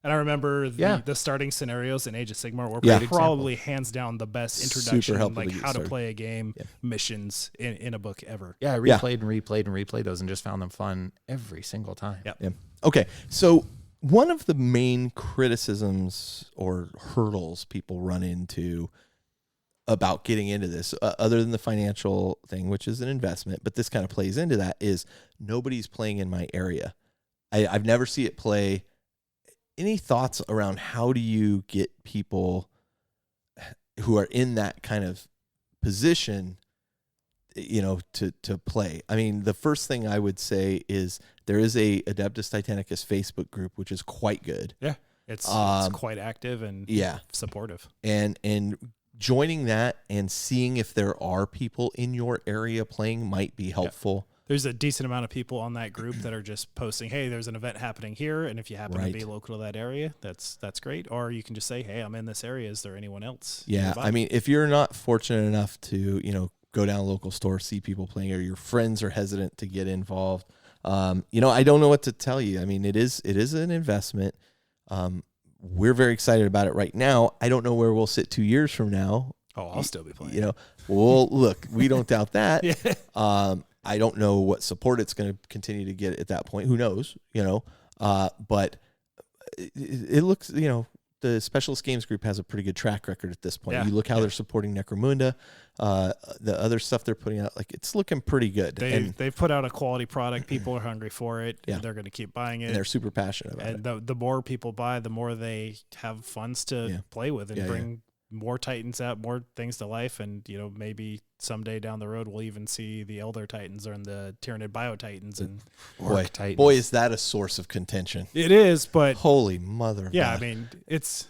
And I remember the starting scenarios in Age of Sigmar were probably hands down the best introduction, like how to play a game, missions in a book ever. Yeah, I replayed those and just found them fun every single time. Yeah. Okay, so one of the main criticisms or hurdles people run into about getting into this, other than the financial thing, which is an investment, but this kind of plays into that, is nobody's playing in my area. I've never seen it play. Any thoughts around how do you get people who are in that kind of position, to play? I mean, the first thing I would say is there is a Adeptus Titanicus Facebook group, which is quite good. Yeah, it's quite active and supportive. And joining that and seeing if there are people in your area playing might be helpful. There's a decent amount of people on that group that are just posting, hey, there's an event happening here, and if you happen to be local to that area, that's great. Or you can just say, hey, I'm in this area. Is there anyone else? Yeah, I mean, if you're not fortunate enough to, go down a local store, see people playing, or your friends are hesitant to get involved, I don't know what to tell you. I mean, it is an investment. We're very excited about it right now. I don't know where we'll sit 2 years from now. Oh, I'll still be playing. Well, look, we don't doubt that. I don't know what support it's going to continue to get at that point. Who knows? But it looks, the Specialist Games Group has a pretty good track record at this point. You look how they're supporting Necromunda, the other stuff they're putting out, like it's looking pretty good. They've put out a quality product. People are hungry for it. Yeah. They're going to keep buying it. And they're super passionate about it. And the more people buy, the more they have funds to play with and bring more Titans out, more things to life. And, maybe someday down the road, we'll even see the Elder Titans or the Tyrannid Bio Titans and Orc Titans. Boy, is that a source of contention. It is, but holy mother. Yeah. God. I mean, it's,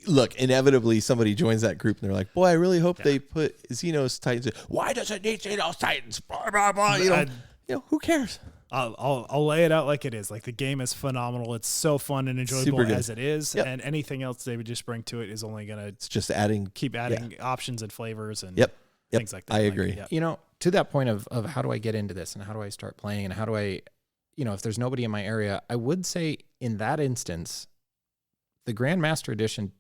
look, inevitably somebody joins that group and they're like, boy, I really hope they put Xenos Titans. Why does it need Xenos Titans? Blah, blah, blah. Who cares? I'll lay it out like it is. Like, the game is phenomenal. It's so fun and enjoyable as it is. Yep. And anything else they would just bring to it is only going to just keep adding options and flavors and things like that. I agree. To that point of how do I get into this and how do I start playing and how do I, if there's nobody in my area, I would say in that instance, the Grandmaster Edition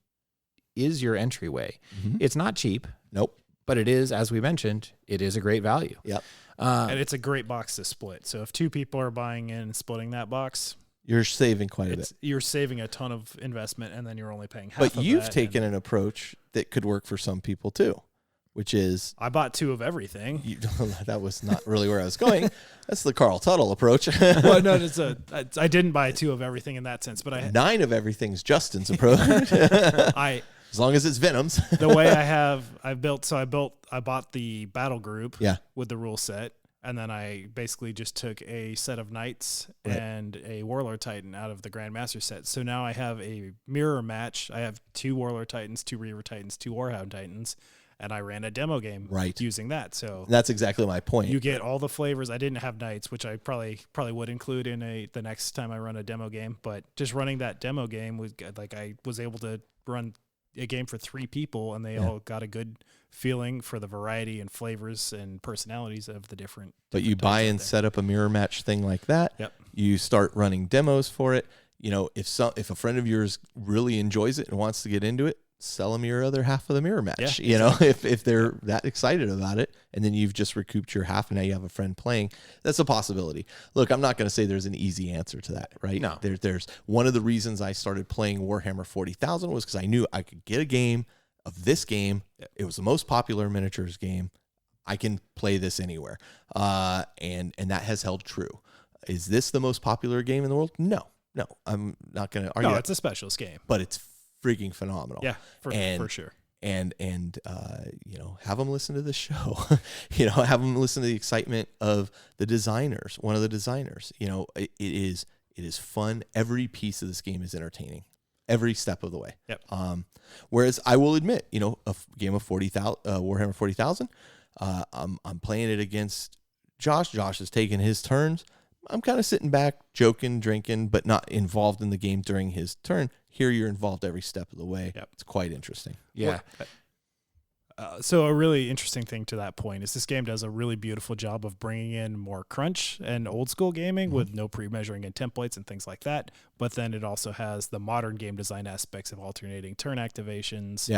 is your entryway. Mm-hmm. It's not cheap. Nope. But it is, as we mentioned, it is a great value. Yep. And it's a great box to split. So if two people are buying in and splitting that box, you're saving quite a bit. You're saving a ton of investment, and then you're only paying half of that. But you've taken an approach that could work for some people too, which is... I bought 2 of everything. That was not really where I was going. That's the Carl Tuttle approach. Well, no, I didn't buy 2 of everything in that sense, but 9 of everything's Justin's approach. As long as it's Venoms. The way I bought the battle group with the rule set, and then I basically just took a set of Knights and a Warlord Titan out of the Grandmaster set. So now I have a mirror match. I have 2 Warlord Titans, 2 Reaver Titans, 2 Warhound Titans, and I ran a demo game using that. So that's exactly my point. You get all the flavors. I didn't have Knights, which I probably would include in the next time I run a demo game. But just running that demo game was like I was able to run a game for 3 people, and they all got a good feeling for the variety and flavors and personalities of the different. But you buy and set up a mirror match thing like that. Yep. You start running demos for it. If a friend of yours really enjoys it and wants to get into it, sell them your other half of the mirror match. If they're that excited about it, and then you've just recouped your half, and now you have a friend playing. That's a possibility. Look, I'm not going to say there's an easy answer to that, right? No. There's one of the reasons I started playing Warhammer 40,000 was because I knew I could get a game of this game. It was the most popular miniatures game. I can play this anywhere, and that has held true. Is this the most popular game in the world? No, I'm not going to argue. No, it's a specialist game, but it's freaking phenomenal. Yeah, for sure. And have them listen to the show. Have them listen to the excitement of the designers. One of the designers. It is fun. Every piece of this game is entertaining. Every step of the way. Yep. Whereas I will admit, a game of Warhammer 40,000. I'm playing it against Josh. Josh has taken his turns. I'm kind of sitting back, joking, drinking, but not involved in the game during his turn. Here you're involved every step of the way. Yep. It's quite interesting. Yeah. So a really interesting thing to that point is this game does a really beautiful job of bringing in more crunch and old school gaming with no pre-measuring and templates and things like that. But then it also has the modern game design aspects of alternating turn activations,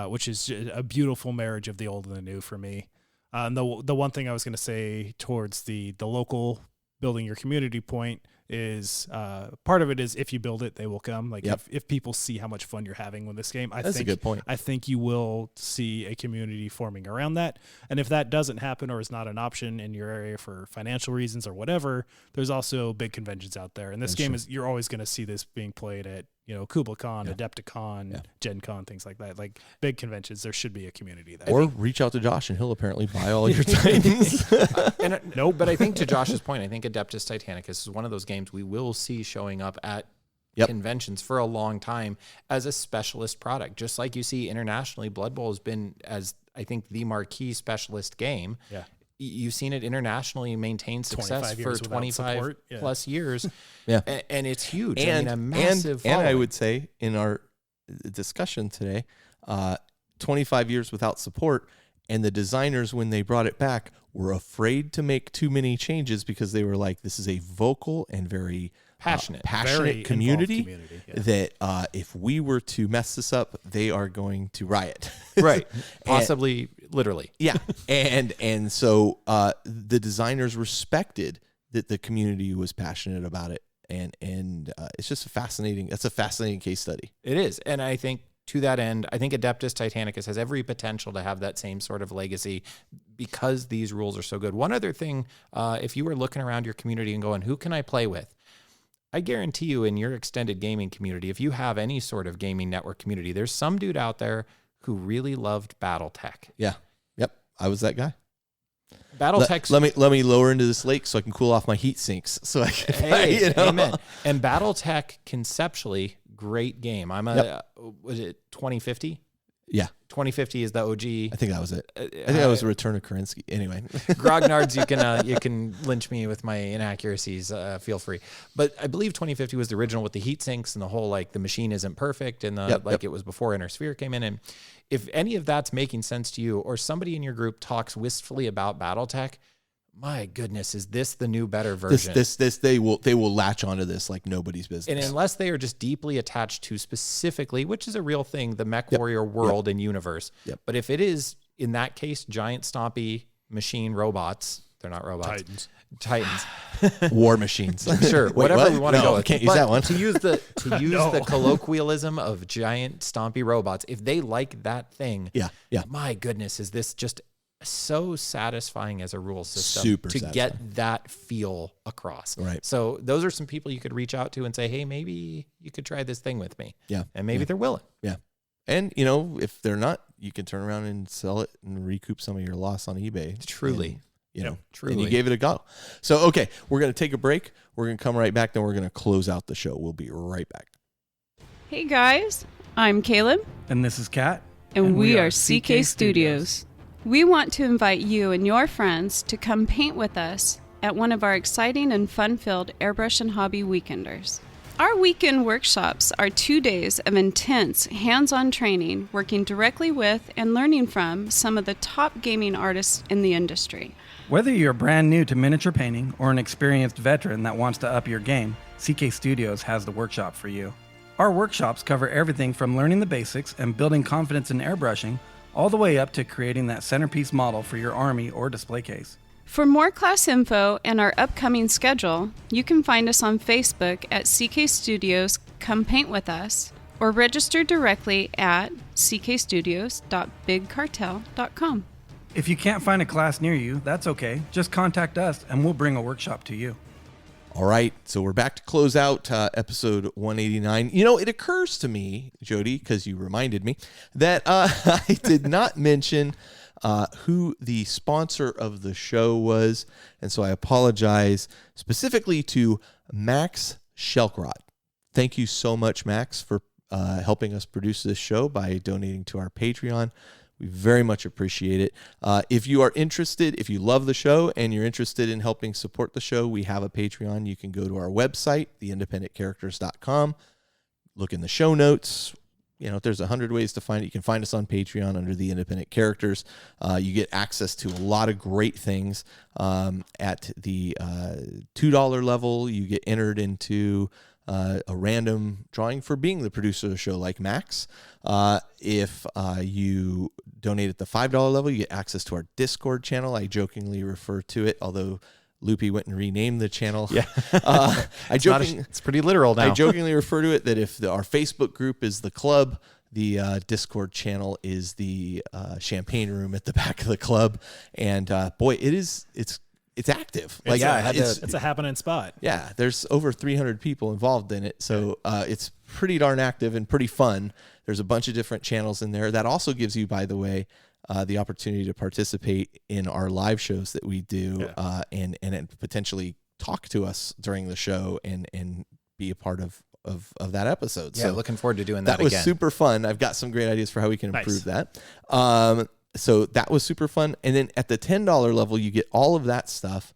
which is a beautiful marriage of the old and the new for me. And the one thing I was going to say towards the local building your community point is part of it is if you build it, they will come. Like if people see how much fun you're having with this game, That's a good point. I think you will see a community forming around that. And if that doesn't happen or is not an option in your area for financial reasons or whatever, there's also big conventions out there. And this game is, you're always going to see this being played at, KublaCon, Adepticon, Gen Con, things like that. Like big conventions, there should be a community there. Or reach out to Josh and he'll apparently buy all your Titans. No, but I think to Josh's point, I think Adeptus Titanicus is one of those games we will see showing up at conventions for a long time as a specialist product. Just like you see internationally, Blood Bowl has been, as I think, the marquee specialist game. Yeah. You've seen it internationally maintain success for 25 plus years. And it's huge. And, a massive and I would say in our discussion today, 25 years without support, and the designers, when they brought it back, were afraid to make too many changes because they were like, this is a vocal and very passionate community that if we were to mess this up, they are going to riot. Right. Possibly, literally. Yeah. And so the designers respected that the community was passionate about it. And it's just that's a fascinating case study. It is. And I think to that end, I think Adeptus Titanicus has every potential to have that same sort of legacy because these rules are so good. One other thing, if you were looking around your community and going, who can I play with? I guarantee you in your extended gaming community, if you have any sort of gaming network community, there's some dude out there who really loved BattleTech. Yeah. Yep. I was that guy. BattleTech. Let me lower into this lake so I can cool off my heat sinks so I can play, Amen. And BattleTech conceptually, great game. Was it 2050? Yeah. 2050 is the OG. I think that was it. I think that was a Return of Kerensky. Anyway. Grognards, you can lynch me with my inaccuracies. Feel free. But I believe 2050 was the original with the heat sinks and the whole, like, the machine isn't perfect and it was before Inner Sphere came in. And if any of that's making sense to you or somebody in your group talks wistfully about BattleTech, my goodness, is this the new better version? This they will latch onto this like nobody's business. And unless they are just deeply attached to specifically, which is a real thing, the Mech Warrior world and universe. Yep. But if it is, in that case, giant stompy machine robots, they're not robots. Titans. War machines. Sure. Whatever we want to go with. Can't use that one. To use the colloquialism of giant stompy robots, if they like that thing, my goodness, is this just so satisfying as a rule system to get that feel across. Right. So those are some people you could reach out to and say, hey, maybe you could try this thing with me. Yeah. And maybe they're willing. Yeah. And, if they're not, you can turn around and sell it and recoup some of your loss on eBay. Truly. Truly. And you gave it a go. So, okay, we're going to take a break. We're going to come right back. Then we're going to close out the show. We'll be right back. Hey, guys. I'm Caleb. And this is Kat. And we are CK Studios. We want to invite you and your friends to come paint with us at one of our exciting and fun-filled airbrush and hobby weekenders. Our weekend workshops are 2 days of intense hands-on training, working directly with and learning from some of the top gaming artists in the industry. Whether you're brand new to miniature painting or an experienced veteran that wants to up your game, CK Studios has the workshop for you. Our workshops cover everything from learning the basics and building confidence in airbrushing, all the way up to creating that centerpiece model for your army or display case. For more class info and our upcoming schedule, you can find us on Facebook at CK Studios Come Paint With Us or register directly at ckstudios.bigcartel.com. If you can't find a class near you, that's okay. Just contact us and we'll bring a workshop to you. All right, so we're back to close out episode 189. It occurs to me, Jody, because you reminded me, that I did not mention who the sponsor of the show was, and so I apologize specifically to Max Shelkrod. Thank you so much, Max, for helping us produce this show by donating to our Patreon. We very much appreciate it. If you are interested, if you love the show and you're interested in helping support the show, we have a Patreon. You can go to our website, theindependentcharacters.com, look in the show notes. There's 100 ways to find it. You can find us on Patreon under The Independent Characters. You get access to a lot of great things. At the $2 level, you get entered into a random drawing for being the producer of the show, like Max. If you donate at the $5 level, you get access to our Discord channel. I jokingly refer to it, although Loopy went and renamed the channel. Yeah. It's pretty literal now. I jokingly refer to it that if our Facebook group is the club, the Discord channel is the champagne room at the back of the club. And boy, it's active. It's a happening spot. Yeah, there's over 300 people involved in it. So it's pretty darn active and pretty fun. There's a bunch of different channels in there. That also gives you, by the way, the opportunity to participate in our live shows that we do, and potentially talk to us during the show and be a part of that episode. Yeah, so looking forward to doing that. That was super fun. I've got some great ideas for how we can improve that. So that was super fun. And then at the $10 level, you get all of that stuff.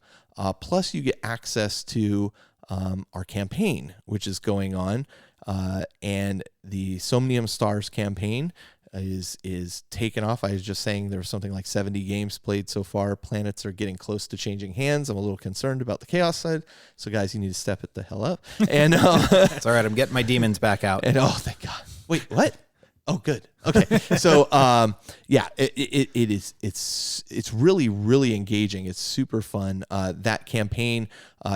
Plus you get access to our campaign, which is going on. And the Somnium Stars campaign is taken off. I was just saying there was something like 70 games played so far. Planets are getting close to changing hands. I'm a little concerned about the chaos side. So guys, you need to step it the hell up. And it's all right. I'm getting my demons back out. And thank God. Wait, what? Oh, good. Okay. So, it's really, really engaging. It's super fun. That campaign,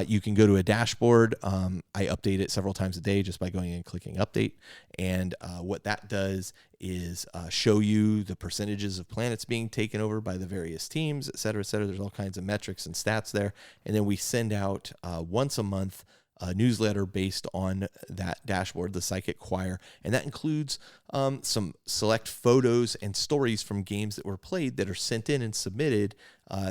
you can go to a dashboard. I update it several times a day just by going and clicking update. And what that does is show you the percentages of planets being taken over by the various teams, et cetera, et cetera. There's all kinds of metrics and stats there. And then we send out once a month a newsletter based on that dashboard, the Psychic Choir, and that includes some select photos and stories from games that were played that are sent in and submitted,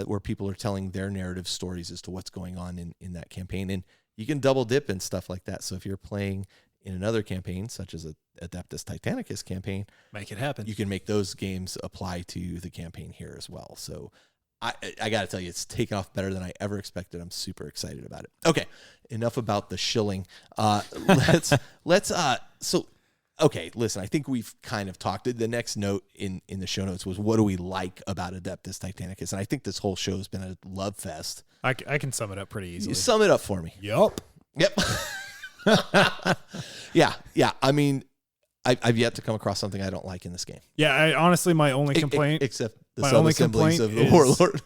where people are telling their narrative stories as to what's going on in that campaign. And you can double dip and stuff like that. So if you're playing in another campaign, such as a Adeptus Titanicus campaign, make it happen. You can make those games apply to the campaign here as well. So I got to tell you, it's taken off better than I ever expected. I'm super excited about it. Okay, enough about the shilling. Listen, I think we've kind of talked. The next note in the show notes was, what do we like about Adeptus Titanicus? And I think this whole show has been a love fest. I can sum it up pretty easily. You sum it up for me. Yep. Yeah. I mean, I've yet to come across something I don't like in this game. Yeah, honestly, my only complaint, except the sub-assemblies of the Warlord,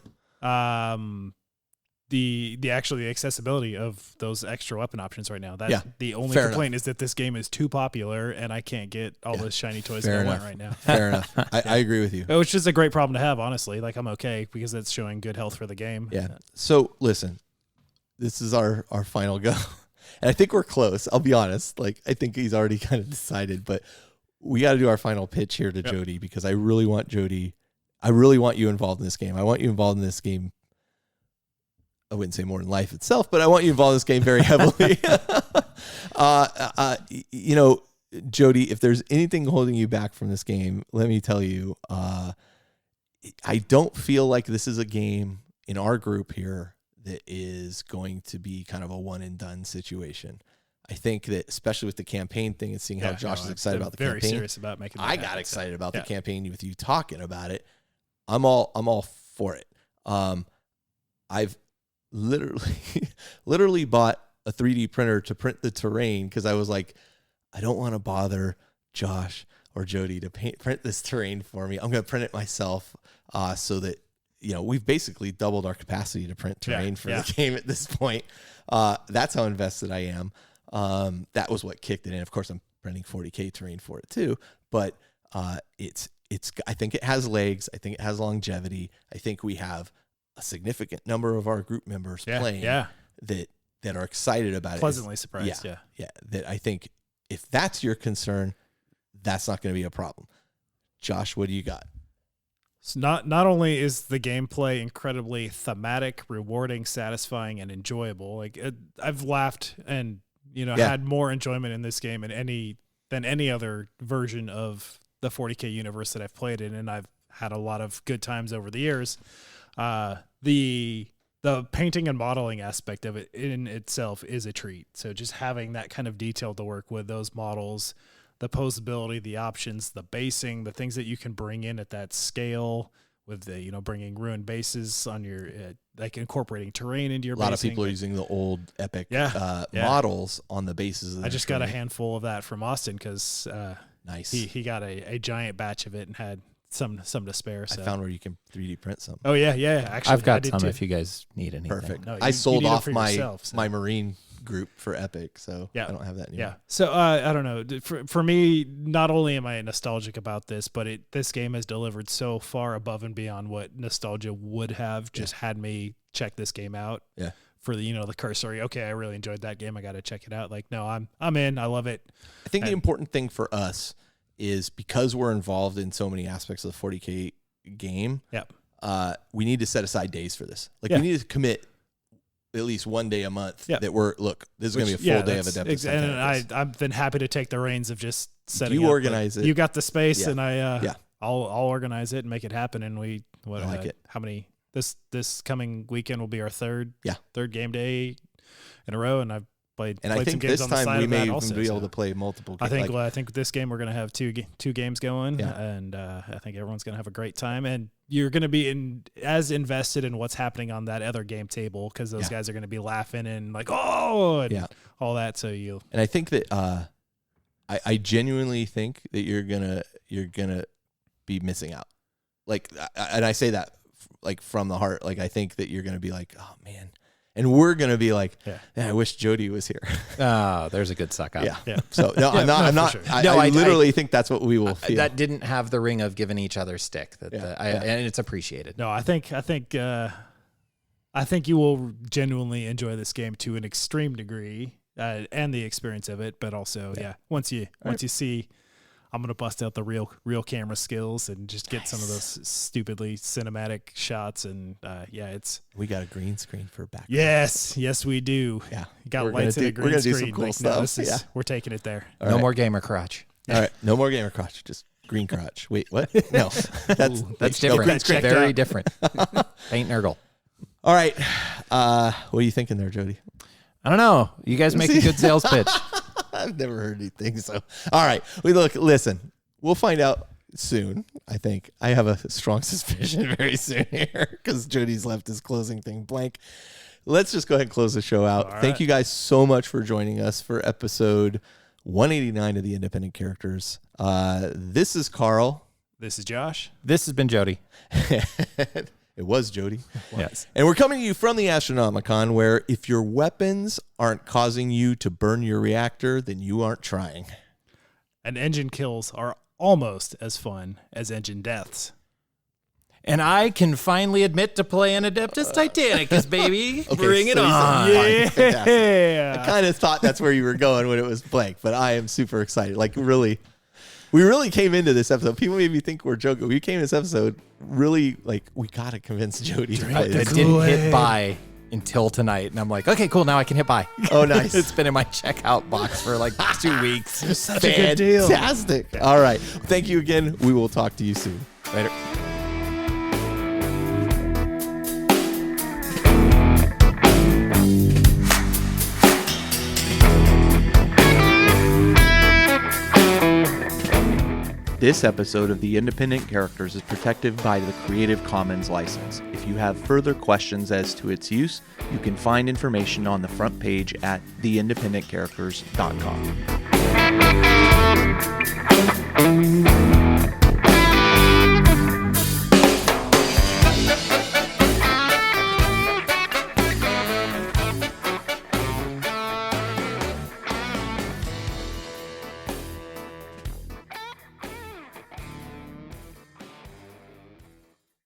the accessibility of those extra weapon options right now. The only complaint is that this game is too popular and I can't get all those shiny toys that I want right now. Fair enough. I agree with you. Which is a great problem to have, honestly. Like, I'm okay because it's showing good health for the game. Yeah. So listen, this is our final go. And I think we're close. I'll be honest. Like, I think he's already kind of decided, but we got to do our final pitch here to Jody, because I really want you involved in this game. I want you involved in this game. I wouldn't say more than life itself, but I want you involved in this game very heavily. Jody, if there's anything holding you back from this game, let me tell you, I don't feel like this is a game in our group here that is going to be kind of a one and done situation. I think that, especially with the campaign thing and seeing how Josh is excited about the campaign. Very serious about making that I got excited about the campaign with you talking about it. I'm all for it. I've literally bought a 3D printer to print the terrain because I was like, I don't want to bother Josh or Jody to print this terrain for me. I'm going to print it myself, so that, we've basically doubled our capacity to print terrain for the game at this point. That's how invested I am. That was what kicked it in. Of course, I'm printing 40K terrain for it too, but it's. I think it has legs. I think it has longevity. I think we have a significant number of our group members playing that are excited about it. Pleasantly surprised. Yeah. That I think, if that's your concern, that's not going to be a problem. Josh, what do you got? So not only is the gameplay incredibly thematic, rewarding, satisfying, and enjoyable, like I've laughed and had more enjoyment in this game than any other version of the 40K universe that I've played in, and I've had a lot of good times over the years. The painting and modeling aspect of it in itself is a treat. So just having that kind of detail to work with, those models, the posability, the options, the basing, the things that you can bring in at that scale with the, bringing ruined bases on your, like incorporating terrain into your basing. A lot of people are using the old Epic models on the bases. I just got a handful of that from Austin because nice. He got a giant batch of it and had some to spare. So. I found where you can 3D print some. Oh yeah. Actually, I've got some if you guys need anything. Perfect. No, I sold off my yourself, so. my Marine group for Epic, so I don't have that anymore. Yeah. So I don't know. For me, not only am I nostalgic about this, but this game has delivered so far above and beyond what nostalgia would have just had me check this game out. Yeah. For the the cursory. Okay, I really enjoyed that game. I got to check it out. Like, no, I'm in. I love it. I think the important thing for us is because we're involved in so many aspects of the 40K game. Yep. We need to set aside days for this. Like we need to commit at least one day a month that this is going to be a full day of Adeptus Titanicus. And I've been happy to take the reins of just setting you up. organize it. You got the space and I'll organize it and make it happen. And I like it. How many, this coming weekend will be our third game day in a row. And I've played I think some games this on the time we may even also, be able to play multiple games. I think this game we're going to have two games going, and I think everyone's going to have a great time, and you're going to be as invested in what's happening on that other game table because those guys are going to be laughing and like all that. So and I think that I genuinely think that you're gonna be missing out. Like, and I say that like from the heart. Like I think that you're gonna be like, oh man. And we're going to be like, I wish Jody was here. Oh, there's a good suck up. Yeah. So, no, I'm not. Sure. I literally think that's what we will feel. That didn't have the ring of giving each other stick. And it's appreciated. No, I think you will genuinely enjoy this game to an extreme degree and the experience of it. But also, once you see, I'm going to bust out the real camera skills and just get some of those stupidly cinematic shots. And we got a green screen for back. Yes, we do. Yeah. You got lights and a green screen. Do some cool stuff. We're taking it there. No more gamer crotch. All right. No more gamer crotch. Just green crotch. Wait, what? No, that's different. Very different. Paint Nurgle. All right. What are you thinking there, Jody? I don't know. You guys make a good sales pitch. I've never heard anything. So, all right. Listen, we'll find out soon. I think I have a strong suspicion very soon here because Jody's left his closing thing blank. Let's just go ahead and close the show out. Thank you guys so much for joining us for episode 189 of the Independent Characters. This is Carl. This is Josh. This has been Jody. It was Jody. Yes. And we're coming to you from the Astronomicon, where if your weapons aren't causing you to burn your reactor, then you aren't trying. And engine kills are almost as fun as engine deaths. And I can finally admit to playing Adeptus Titanicus, baby. Okay, Bring it on. Yeah. I kind of thought that's where you were going when it was blank, but I am super excited. Like, really. We really came into this episode. People maybe think we're joking. We came to this episode really like we gotta convince Jody to play this. I didn't hit buy until tonight, and I'm like, okay, cool. Now I can hit buy. Oh, nice. It's been in my checkout box for like 2 weeks. It's such a good deal. Fantastic. All right. Thank you again. We will talk to you soon. Later. This episode of The Independent Characters is protected by the Creative Commons license. If you have further questions as to its use, you can find information on the front page at theindependentcharacters.com.